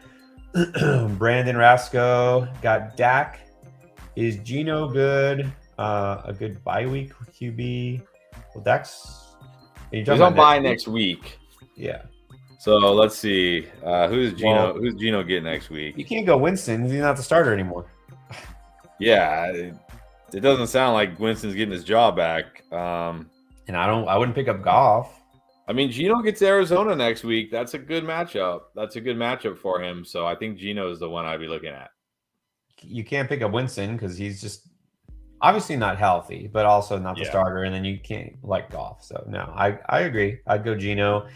Brandon Rasco got Dak. Is Geno good? A good bye week QB? Well, Dak's. He's on bye next week. Yeah. So let's see. Who's Geno? Who's Geno get next week? You can't go Winston. He's not the starter anymore. Yeah, it doesn't sound like Winston's getting his job back. And I wouldn't pick up Goff. I mean, Geno gets Arizona next week. That's a good matchup. That's a good matchup for him. So I think Geno is the one I'd be looking at. You can't pick up Winston because he's just obviously not healthy, but also not the starter. And then you can't like Goff. So no, I agree. I'd go Geno.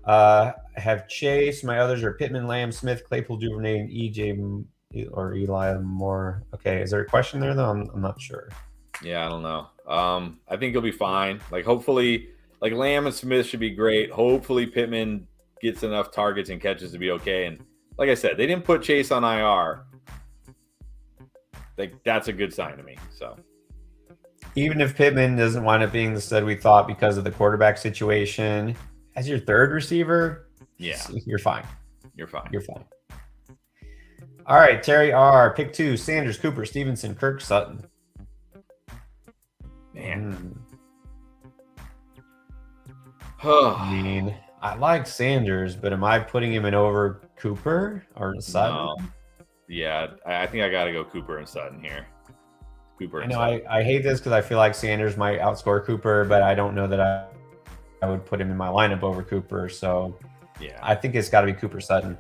Have Chase. My others are Pittman, Lamb, Smith, Claypool, Duvernay, and EJ or Eli Moore. Okay, is there a question there though? I'm not sure. Yeah, I don't know. I think he'll be fine. Like hopefully, like Lamb and Smith should be great. Hopefully Pittman gets enough targets and catches to be okay. And like I said, they didn't put Chase on IR. Like that's a good sign to me. So even if Pittman doesn't wind up being the stud we thought because of the quarterback situation, as your third receiver, yeah, you're fine. You're fine. You're fine. All right, Terry R. Pick 2, Sanders, Cooper, Stevenson, Kirk, Sutton. Man. I mean, I like Sanders, but am I putting him in over Cooper or Sutton? No. Yeah, I think I got to go Cooper and Sutton here. Cooper and Sutton. I hate this because I feel like Sanders might outscore Cooper, but I don't know that I would put him in my lineup over Cooper. So yeah, I think it's got to be Cooper Sutton.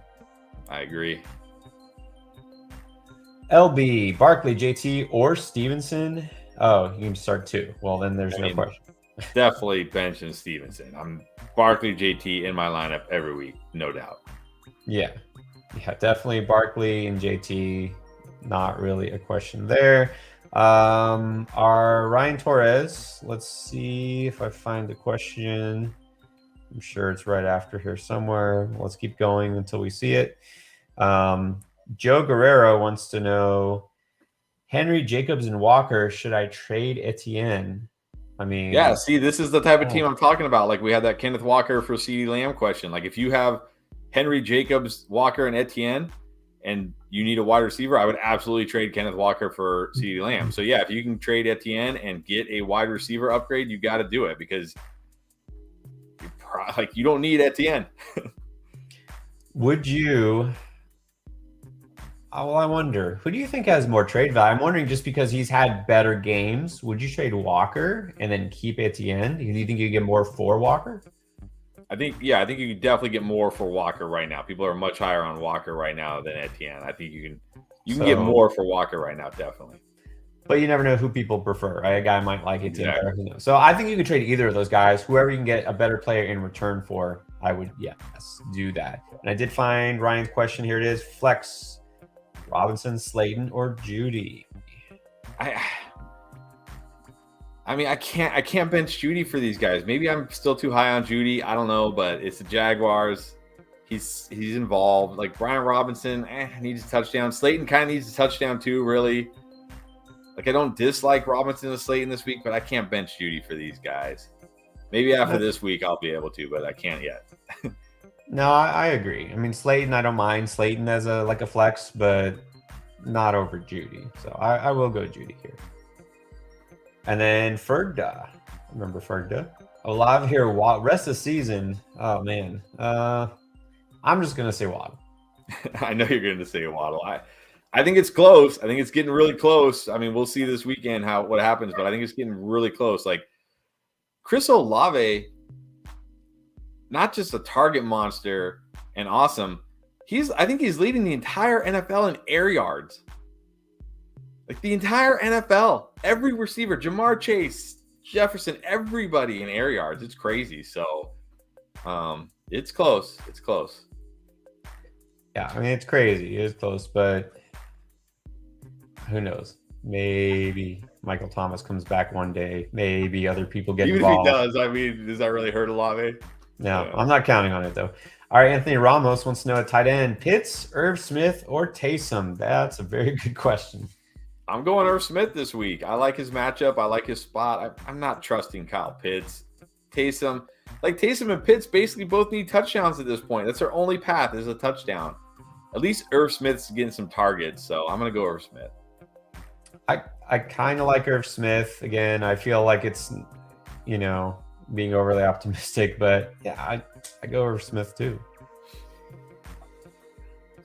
I agree. LB, Barkley, JT, or Stevenson. Oh, you can start 2. Well, then there's no question. Definitely benching Stevenson. I'm Barkley, JT in my lineup every week, no doubt. Yeah, definitely Barkley and JT. Not really a question there. Our Ryan Torres. Let's see if I find the question. I'm sure it's right after here somewhere. Let's keep going until we see it. Joe Guerrero wants to know, Henry, Jacobs, and Walker, should I trade Etienne? I mean, yeah, see, this is the type of team I'm talking about. Like we had that Kenneth Walker for CeeDee Lamb question. Like if you have Henry, Jacobs, Walker, and Etienne, and you need a wide receiver, I would absolutely trade Kenneth Walker for CeeDee Lamb. So yeah, if you can trade Etienne and get a wide receiver upgrade, you got to do it because you don't need Etienne. Would you? Well, I wonder, who do you think has more trade value? I'm wondering just because he's had better games, would you trade Walker and then keep Etienne? Do you think you get more for Walker? I think you can definitely get more for Walker right now. People are much higher on Walker right now than Etienne. I think you can get more for Walker right now, definitely. But you never know who people prefer. Right? A guy might like Etienne better. So I think you could trade either of those guys. Whoever you can get a better player in return for, I would, do that. And I did find Ryan's question. Here it is. Flex. Robinson, Slayton, or Judy? I mean, I can't bench Judy for these guys. Maybe I'm still too high on Judy. I don't know, but it's the Jaguars. He's involved. Like Brian Robinson, needs a touchdown. Slayton kind of needs a touchdown too, really. Like I don't dislike Robinson and Slayton this week, but I can't bench Judy for these guys. Maybe after this week I'll be able to, but I can't yet. No, I agree. I mean, Slayton, I don't mind Slayton as a flex, but not over Judy. So I will go Judy here. And then Fergda. Remember Fergda? Olave here, rest of the season. Oh, man. I'm just gonna say Waddle. I know you're going to say Waddle. I think it's close. I think it's getting really close. I mean, we'll see this weekend what happens, but I think it's getting really close. Like Chris Olave, not just a target monster and awesome. I think he's leading the entire NFL in air yards. Like the entire NFL, every receiver, Jamar Chase, Jefferson, everybody in air yards. It's crazy. So it's close. It's close. Yeah, I mean, it's crazy. It is close, but who knows? Maybe Michael Thomas comes back one day. Maybe other people get involved. Even if he does, I mean, does that really hurt Olave? No, I'm not counting on it, though. All right, Anthony Ramos wants to know at tight end, Pitts, Irv Smith, or Taysom? That's a very good question. I'm going Irv Smith this week. I like his matchup. I like his spot. I'm not trusting Kyle Pitts. Taysom and Pitts basically both need touchdowns at this point. That's their only path is a touchdown. At least Irv Smith's getting some targets, so I'm going to go Irv Smith. I kind of like Irv Smith. Again, I feel like it's, being overly optimistic, but yeah, I go Irv Smith too.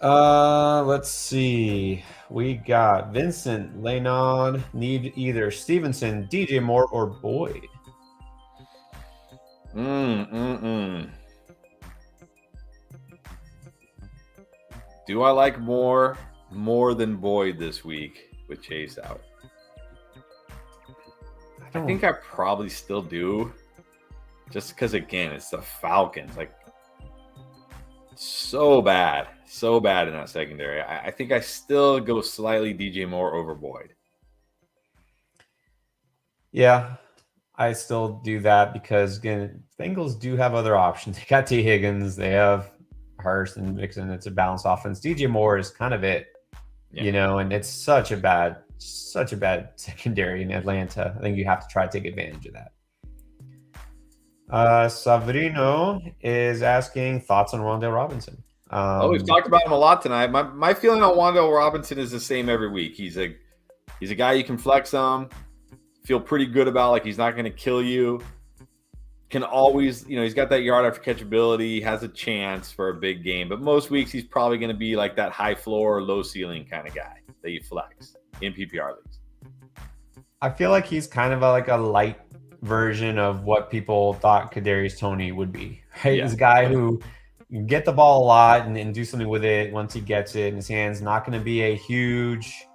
Let's see. We got Vincent Leynon, need either Stevenson, DJ Moore, or Boyd. Do I like more than Boyd this week with Chase out? I think I probably still do. Just because, again, it's the Falcons. Like, so bad in that secondary. I think I still go slightly DJ Moore over Boyd. Yeah, I still do that because, again, Bengals do have other options. They got T. Higgins. They have Hurst and Mixon. It's a balanced offense. DJ Moore is kind of it, and it's such a bad secondary in Atlanta. I think you have to try to take advantage of that. Savrino is asking thoughts on Wan'Dale Robinson. We've talked about him a lot tonight. My feeling on Wan'Dale Robinson is the same every week. He's a guy you can flex on, feel pretty good about. Like he's not going to kill you. Can always, he's got that yard after catch ability. He has a chance for a big game, but most weeks he's probably going to be like that high floor, low ceiling kind of guy that you flex in PPR leagues. I feel like he's kind of like a light version of what people thought Kadarius Toney would be. Right? Yeah. He's a guy who can get the ball a lot and do something with it once he gets it in his hands. Not going to be a huge,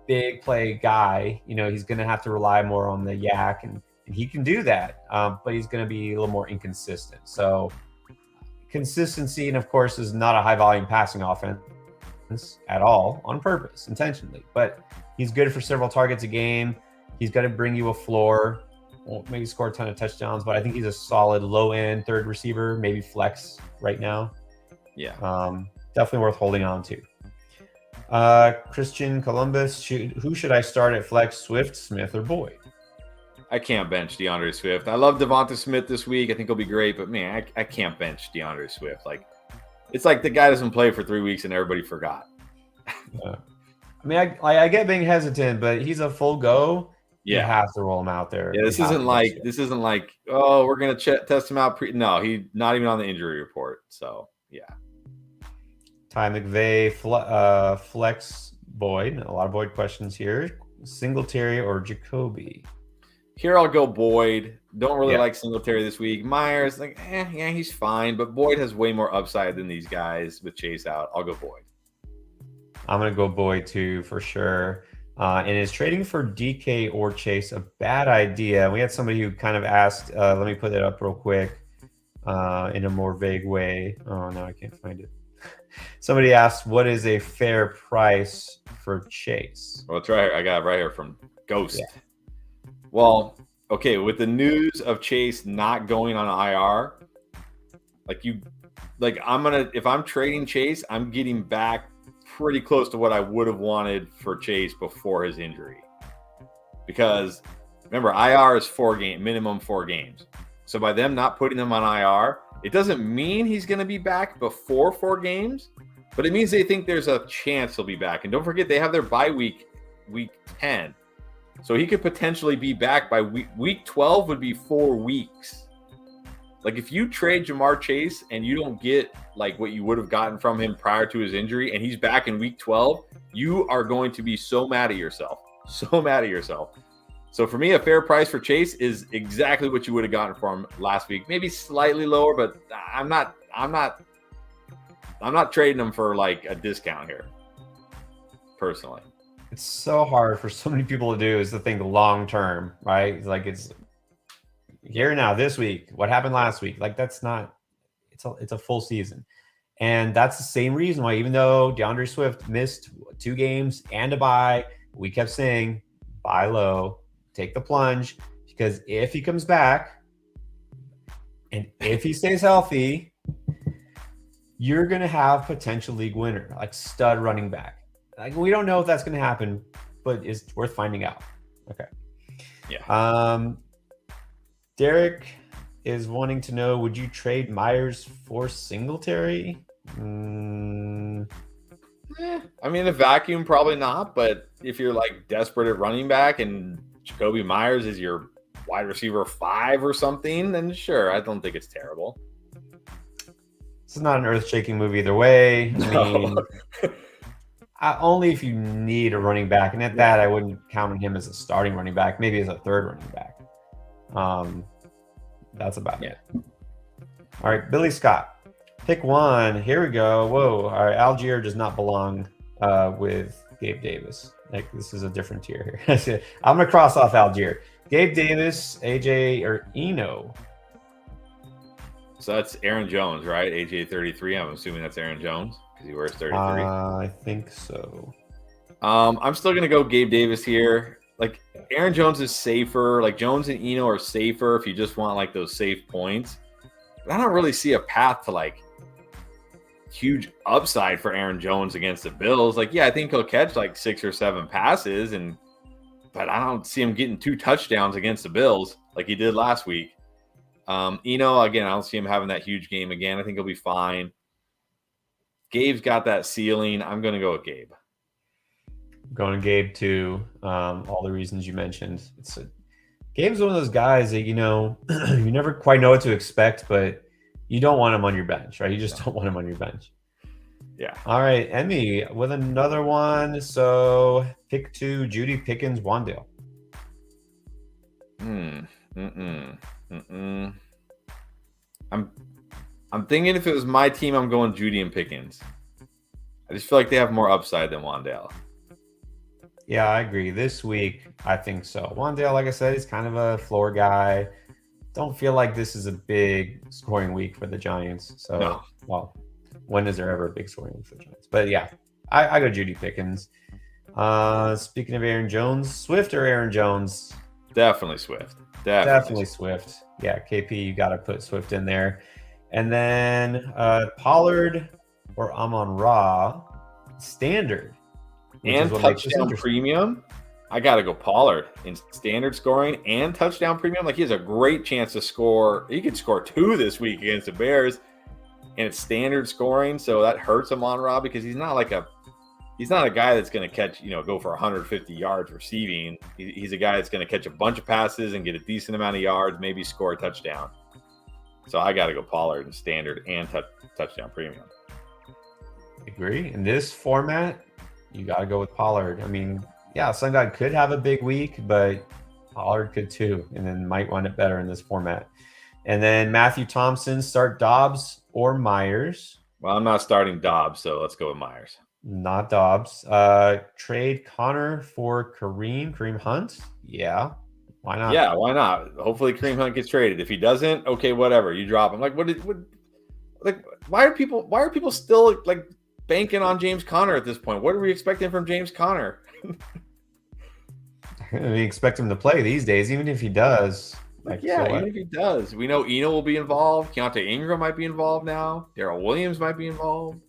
big play guy. He's going to have to rely more on the yak and he can do that, but he's going to be a little more inconsistent. So consistency, and of course, is not a high volume passing offense at all on purpose, intentionally. But he's good for several targets a game. He's got to bring you a floor. Won't maybe score a ton of touchdowns, but I think he's a solid low end third receiver, maybe flex right now. Yeah, definitely worth holding on to. Christian Columbus, who should I start at flex? Swift, Smith, or Boyd? I can't bench DeAndre Swift. I love Devonta Smith this week. I think he'll be great, but man, I can't bench DeAndre Swift. Like, it's like the guy doesn't play for 3 weeks and everybody forgot. I mean, I get being hesitant, but he's a full go. Yeah, you have to roll him out there. Yeah, this isn't like oh, we're gonna test him out. No, he's not even on the injury report. So yeah. Ty McVay, flex Boyd. A lot of Boyd questions here. Singletary or Jacoby? Here I'll go Boyd. Don't really like Singletary this week. Myers, he's fine, but Boyd has way more upside than these guys with Chase out. I'll go Boyd. I'm going to go Boyd too, for sure. And is trading for DK or Chase a bad idea? We had somebody who kind of asked, let me put it up real quick in a more vague way. Oh, no, I can't find it. Somebody asked, what is a fair price for Chase? Well, it's right here. I got it right here from Ghost. Yeah. Well, okay, with the news of Chase not going on IR, if I'm trading Chase, I'm getting back pretty close to what I would have wanted for Chase before his injury. Because remember, IR is minimum 4 games. So by them not putting him on IR, it doesn't mean he's going to be back before 4 games, but it means they think there's a chance he'll be back. And don't forget, they have their bye week 10. So he could potentially be back by week 12 would be 4 weeks. Like if you trade Jamar Chase and you don't get like what you would have gotten from him prior to his injury, and he's back in week 12, you are going to be so mad at yourself. So mad at yourself. So for me, a fair price for Chase is exactly what you would have gotten from him last week. Maybe slightly lower, but I'm not trading him for like a discount here, personally. It's so hard for so many people to do is to think long term, right? It's like it's here now, this week. What happened last week? Like that's not. It's a full season, and that's the same reason why even though DeAndre Swift missed 2 games and a bye, we kept saying buy low, take the plunge, because if he comes back and if he stays healthy, you're gonna have potential league winner, like stud running back. Like we don't know if that's gonna happen, but it's worth finding out. Okay. Yeah. Derek is wanting to know, would you trade Myers for Singletary? I mean, in a vacuum, probably not. But if you're like desperate at running back and Jacoby Myers is your wide receiver 5 or something, then sure, I don't think it's terrible. This is not an earth-shaking move either way. I mean, only if you need a running back, and at that, I wouldn't count on him as a starting running back, maybe as a third running back. That's about it. All right, Billy Scott, pick one. Here we go. Whoa. All right, Algier does not belong with Gabe Davis. Like this is a different tier here. I'm gonna cross off Algier. Gabe Davis, AJ or Eno. So that's Aaron Jones, right? AJ 33. I'm assuming that's Aaron Jones because he wears 33. I think so. I'm still gonna go Gabe Davis here. Like Aaron Jones is safer. Like Jones and Eno are safer if you just want like those safe points. But I don't really see a path to like huge upside for Aaron Jones against the Bills. Like, yeah, I think he'll catch like 6 or 7 passes, but I don't see him getting 2 touchdowns against the Bills like he did last week. Eno, again, I don't see him having that huge game again. I think he'll be fine. Gabe's got that ceiling. I'm going to go with Gabe. Going to Gabe too. All the reasons you mentioned. Gabe's one of those guys that you never quite know what to expect, but you don't want him on your bench, right? You just don't want him on your bench. Yeah. All right, Emmy with another one. So pick 2, Judy Pickens, Wandale. I'm thinking if it was my team, I'm going Judy and Pickens. I just feel like they have more upside than Wandale. Yeah, I agree. This week, I think so. Wandale, like I said, is kind of a floor guy. Don't feel like this is a big scoring week for the Giants. So, No. Well, when is there ever a big scoring week for the Giants? But yeah, I go Judy Pickens. Speaking of Aaron Jones, Swift or Aaron Jones? Definitely Swift. Definitely Swift. Yeah, KP, you got to put Swift in there. And then Pollard or Amon-Ra, standard. And touchdown premium. I got to go Pollard in standard scoring and touchdown premium. Like he has a great chance to score. He could score 2 this week against the Bears, and it's standard scoring. So that hurts Amon-Ra because he's not a guy that's going to catch, go for 150 yards receiving. He's a guy that's going to catch a bunch of passes and get a decent amount of yards, maybe score a touchdown. So I got to go Pollard in standard and touchdown premium. Agree. In this format, you got to go with Pollard. I mean, yeah, Sungod could have a big week, but Pollard could too, and then might run it better in this format. And then Matthew Thompson, start Dobbs or Myers. Well, I'm not starting Dobbs, so let's go with Myers. Not Dobbs. Trade Connor for Kareem Hunt. Yeah, why not? Yeah, why not? Hopefully Kareem Hunt gets traded. If he doesn't, okay, whatever. You drop him. Like, why are people still like banking on James Conner at this point? What are we expecting from James Conner? We expect him to play these days, even if he does. Even if he does. We know Eno will be involved. Keontae Ingram might be involved now. Darrell Williams might be involved.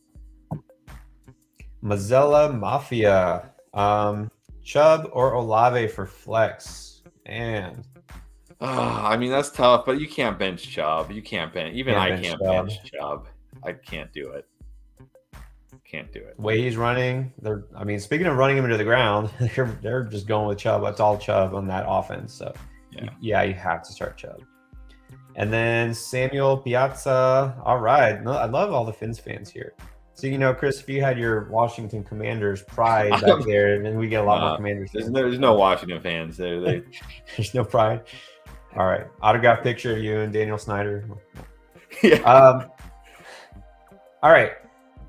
Mazzella Mafia. Chubb or Olave for flex. And I mean, that's tough, but you can't bench Chubb. You can't bench. Even I can't bench Chubb. I can't do it. Can't do it. The way he's running, speaking of running him into the ground, they're just going with Chubb. It's all Chubb on that offense. So, yeah, you have to start Chubb. And then Samuel Piazza. All right. No, I love all the Fins fans here. So, Chris, if you had your Washington Commanders pride back there, then we get a lot more Commanders fans. fans. There's no Washington fans there. There's no pride. All right. Autograph picture of you and Daniel Snyder. Yeah. All right.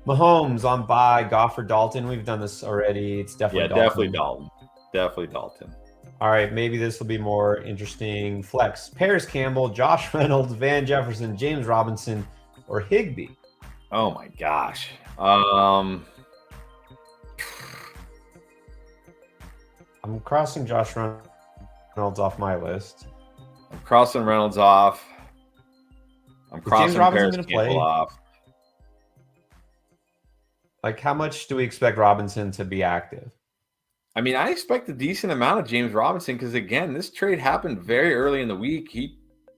Mahomes on bye, Goff or Dalton. We've done this already. It's definitely Dalton. Definitely Dalton. All right, maybe this will be more interesting. Flex: Paris Campbell, Josh Reynolds, Van Jefferson, James Robinson, or Higbee. Oh my gosh. I'm crossing Josh Reynolds off my list. I'm crossing Reynolds off. I'm crossing Paris Campbell off. Like, how much do we expect Robinson to be active? I mean, I expect a decent amount of James Robinson because, again, this trade happened very early in the week.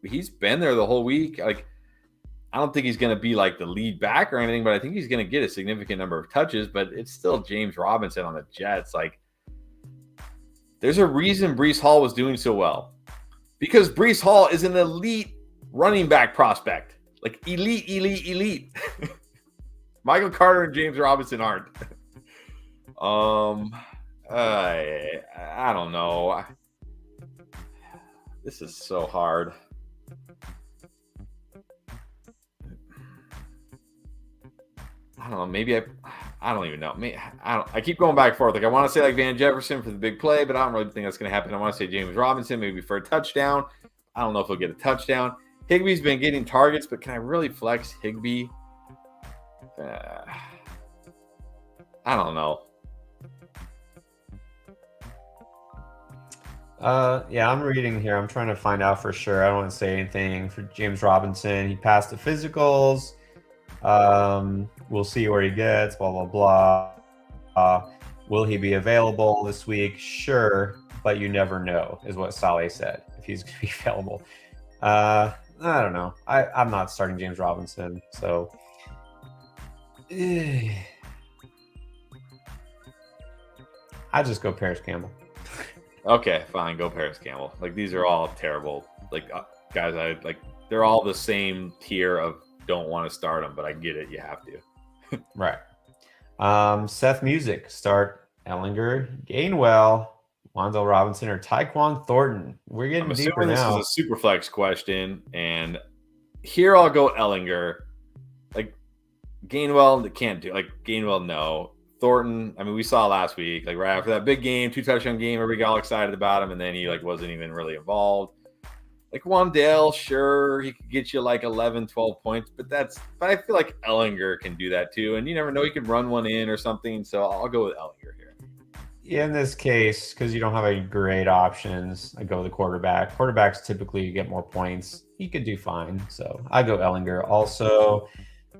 He's been there the whole week. Like, I don't think he's going to be like the lead back or anything, but I think he's going to get a significant number of touches. But it's still James Robinson on the Jets. Like, there's a reason Breece Hall was doing so well because Breece Hall is an elite running back prospect. Like, elite. Michael Carter and James Robinson aren't. I don't know. This is so hard. I don't know. Maybe I don't even know. I keep going back and forth. Like, I want to say like Van Jefferson for the big play, but I don't really think that's going to happen. I want to say James Robinson maybe for a touchdown. I don't know if he'll get a touchdown. Higbee's been getting targets, but can I really flex Higbee? I don't know. Yeah, I'm reading here. I'm trying to find out for sure. I don't want to say anything for James Robinson. He passed the physicals. We'll see where he gets, blah, blah, blah. Will he be available this week? Sure, but you never know, is what Saleh said, if he's going to be available. I don't know. I'm not starting James Robinson, so... I just go Paris Campbell. Okay, fine. Go Paris Campbell. Like, these are all terrible. Like, guys, they're all the same tier of don't want to start them, but I get it. You have to. Right. Seth Music, start Ellinger, Gainwell, Wan'Dale Robinson, or Tyquan Thornton. We're getting deeper now. This is a super flex question, and here I'll go Ellinger. Like, Gainwell can't do. Like, Gainwell, no. Thornton, I mean, we saw last week, like right after that big game, 2-touchdown game, everybody got all excited about him, and then he like wasn't even really involved. Like Wan'Dale, sure, he could get you like 11, 12 points, but I feel like Ellinger can do that too, and you never know, he could run one in or something, so I'll go with Ellinger here. Yeah, in this case, because you don't have any great options, I go with the quarterback. Quarterbacks typically get more points. He could do fine, so I go Ellinger. Also,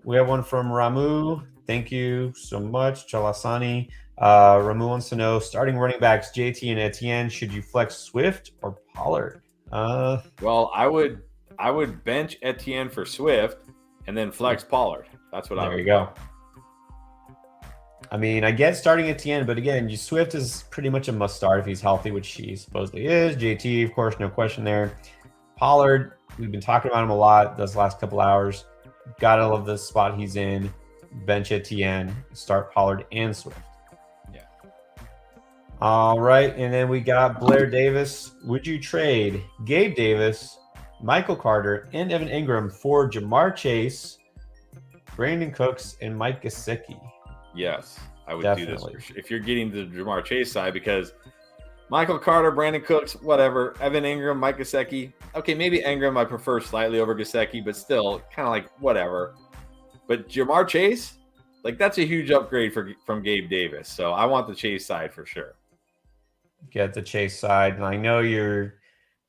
we have one from Ramu. Thank you so much, Chalasani. Ramu wants to know, starting running backs JT and Etienne, should you flex Swift or Pollard? Well, I would bench Etienne for Swift and then flex Pollard. That's what I would. There you go. I mean, I get starting Etienne, but again, Swift is pretty much a must start if he's healthy, which he supposedly is. JT, of course, no question there. Pollard, we've been talking about him a lot those last couple hours. Gotta love the spot he's in. Bench Etienne, start Pollard and Swift. Yeah. All right, and then we got Blair Davis. Would you trade Gabe Davis, Michael Carter, and Evan Ingram for Jamar Chase, Brandon Cooks, and Mike Gesicki? Yes, I would Definitely do this if you're getting the Jamar Chase side, because Michael Carter, Brandon Cooks, whatever, Evan Ingram, Mike Gesicki. Okay, maybe Ingram I prefer slightly over Gesicki, but still kind of like whatever. But Jamar Chase, like that's a huge upgrade from Gabe Davis. So I want the Chase side for sure. Get the Chase side. And I know you're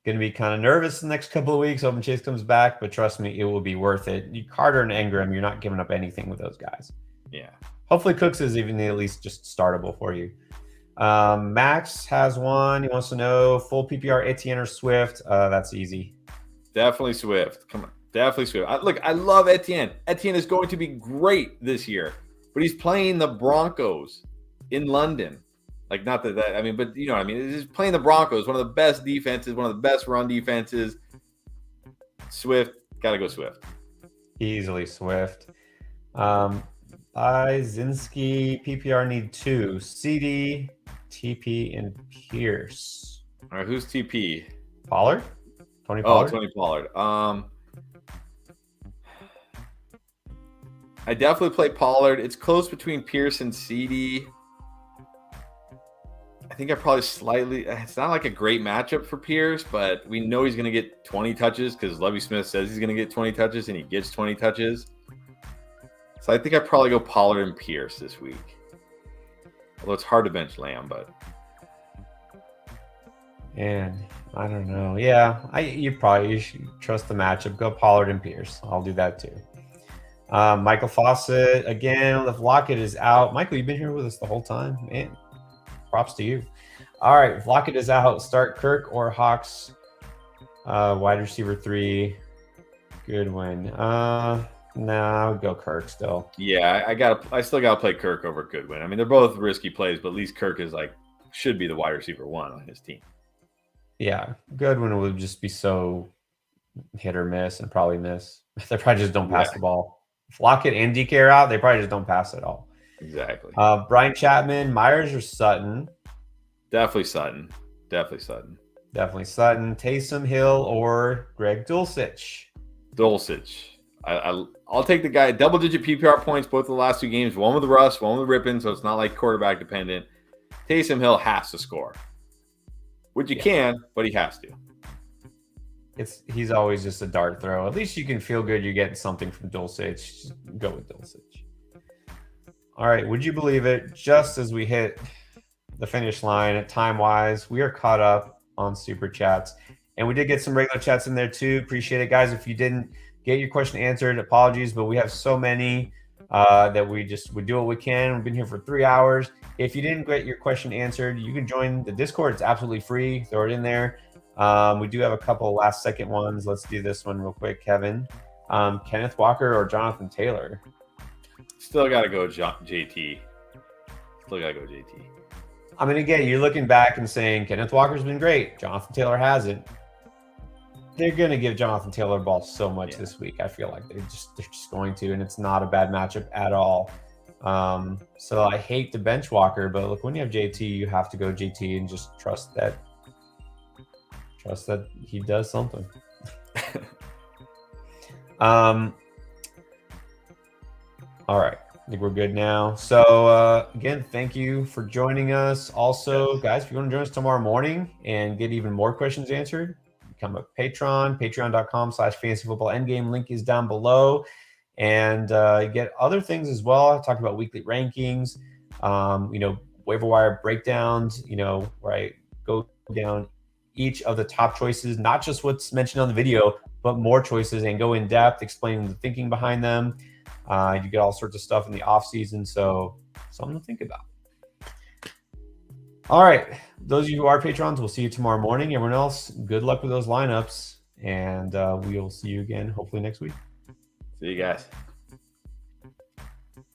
going to be kind of nervous the next couple of weeks hoping Chase comes back, but trust me, it will be worth it. Carter and Ingram, you're not giving up anything with those guys. Yeah. Hopefully Cooks is even at least just startable for you. Max has one. He wants to know full PPR Etienne or Swift. That's easy. Definitely Swift. Come on. Definitely Swift. Look, I love Etienne. Etienne is going to be great this year, but he's playing the Broncos in London. Like, not that I mean, but you know what I mean? He's playing the Broncos, one of the best defenses, one of the best run defenses. Swift, gotta go Swift. Easily Swift. Zinski, PPR need 2. CD, TP, and Pierce. All right, who's TP? Pollard? Tony Oh, Pollard? Tony Pollard. I definitely play Pollard. It's close between Pierce and CD. I think I probably slightly. It's not like a great matchup for Pierce, but we know he's going to get 20 touches because Lovie Smith says he's going to get 20 touches, and he gets 20 touches. So I think I probably go Pollard and Pierce this week. Although it's hard to bench Lamb, but. And I don't know. Yeah, you should trust the matchup. Go Pollard and Pierce. I'll do that too. Michael Fawcett again. If Lockett is out, Michael, you've been here with us the whole time, man. Props to you. All right, if Lockett is out, start Kirk or Hawks. Wide receiver 3. Good win. No, go Kirk still. Yeah, I still gotta play Kirk over Goodwin. I mean, they're both risky plays, but at least Kirk is should be the wide receiver 1 on his team. Yeah, Goodwin would just be so hit or miss and probably miss. They probably just don't pass the ball. If Lockett and DK are out, they probably just don't pass at all. Exactly. Brian Chapman, Myers or Sutton? Definitely Sutton. Definitely Sutton. Taysom Hill or Greg Dulcich? Dulcich. I'll take the guy. Double-digit PPR points both the last 2 games. One with the Russ, one with the Rippin, so it's not like quarterback dependent. Taysom Hill has to score. Which you can, but he has to. He's always just a dart throw. At least you can feel good you're getting something from Dulcich. Just go with Dulcich. All right, would you believe it? Just as we hit the finish line time-wise, we are caught up on Super Chats. And we did get some regular chats in there too. Appreciate it, guys. If you didn't get your question answered, apologies, but we have so many that we do what we can. We've been here for 3 hours. If you didn't get your question answered, you can join the Discord. It's absolutely free. Throw it in there. We do have a couple last-second ones. Let's do this one real quick, Kevin. Kenneth Walker or Jonathan Taylor? Still got to go JT. I mean, again, you're looking back and saying Kenneth Walker's been great. Jonathan Taylor hasn't. They're going to give Jonathan Taylor the ball so much this week. I feel like they're just going to, and it's not a bad matchup at all. So I hate to bench Walker, but look, when you have JT, you have to go JT and just trust that he does something. All right. I think we're good now. So again, thank you for joining us. Also, guys, if you want to join us tomorrow morning and get even more questions answered, become a patron, patreon.com/fantasyfootballendgame. Link is down below. And you get other things as well. I talked about weekly rankings, waiver wire breakdowns, where I go down each of the top choices, not just what's mentioned on the video, but more choices and go in depth, explaining the thinking behind them. You get all sorts of stuff in the off season, so something to think about. All right, those of you who are patrons, we'll see you tomorrow morning. Everyone else, good luck with those lineups, and we will see you again hopefully next week. See you guys.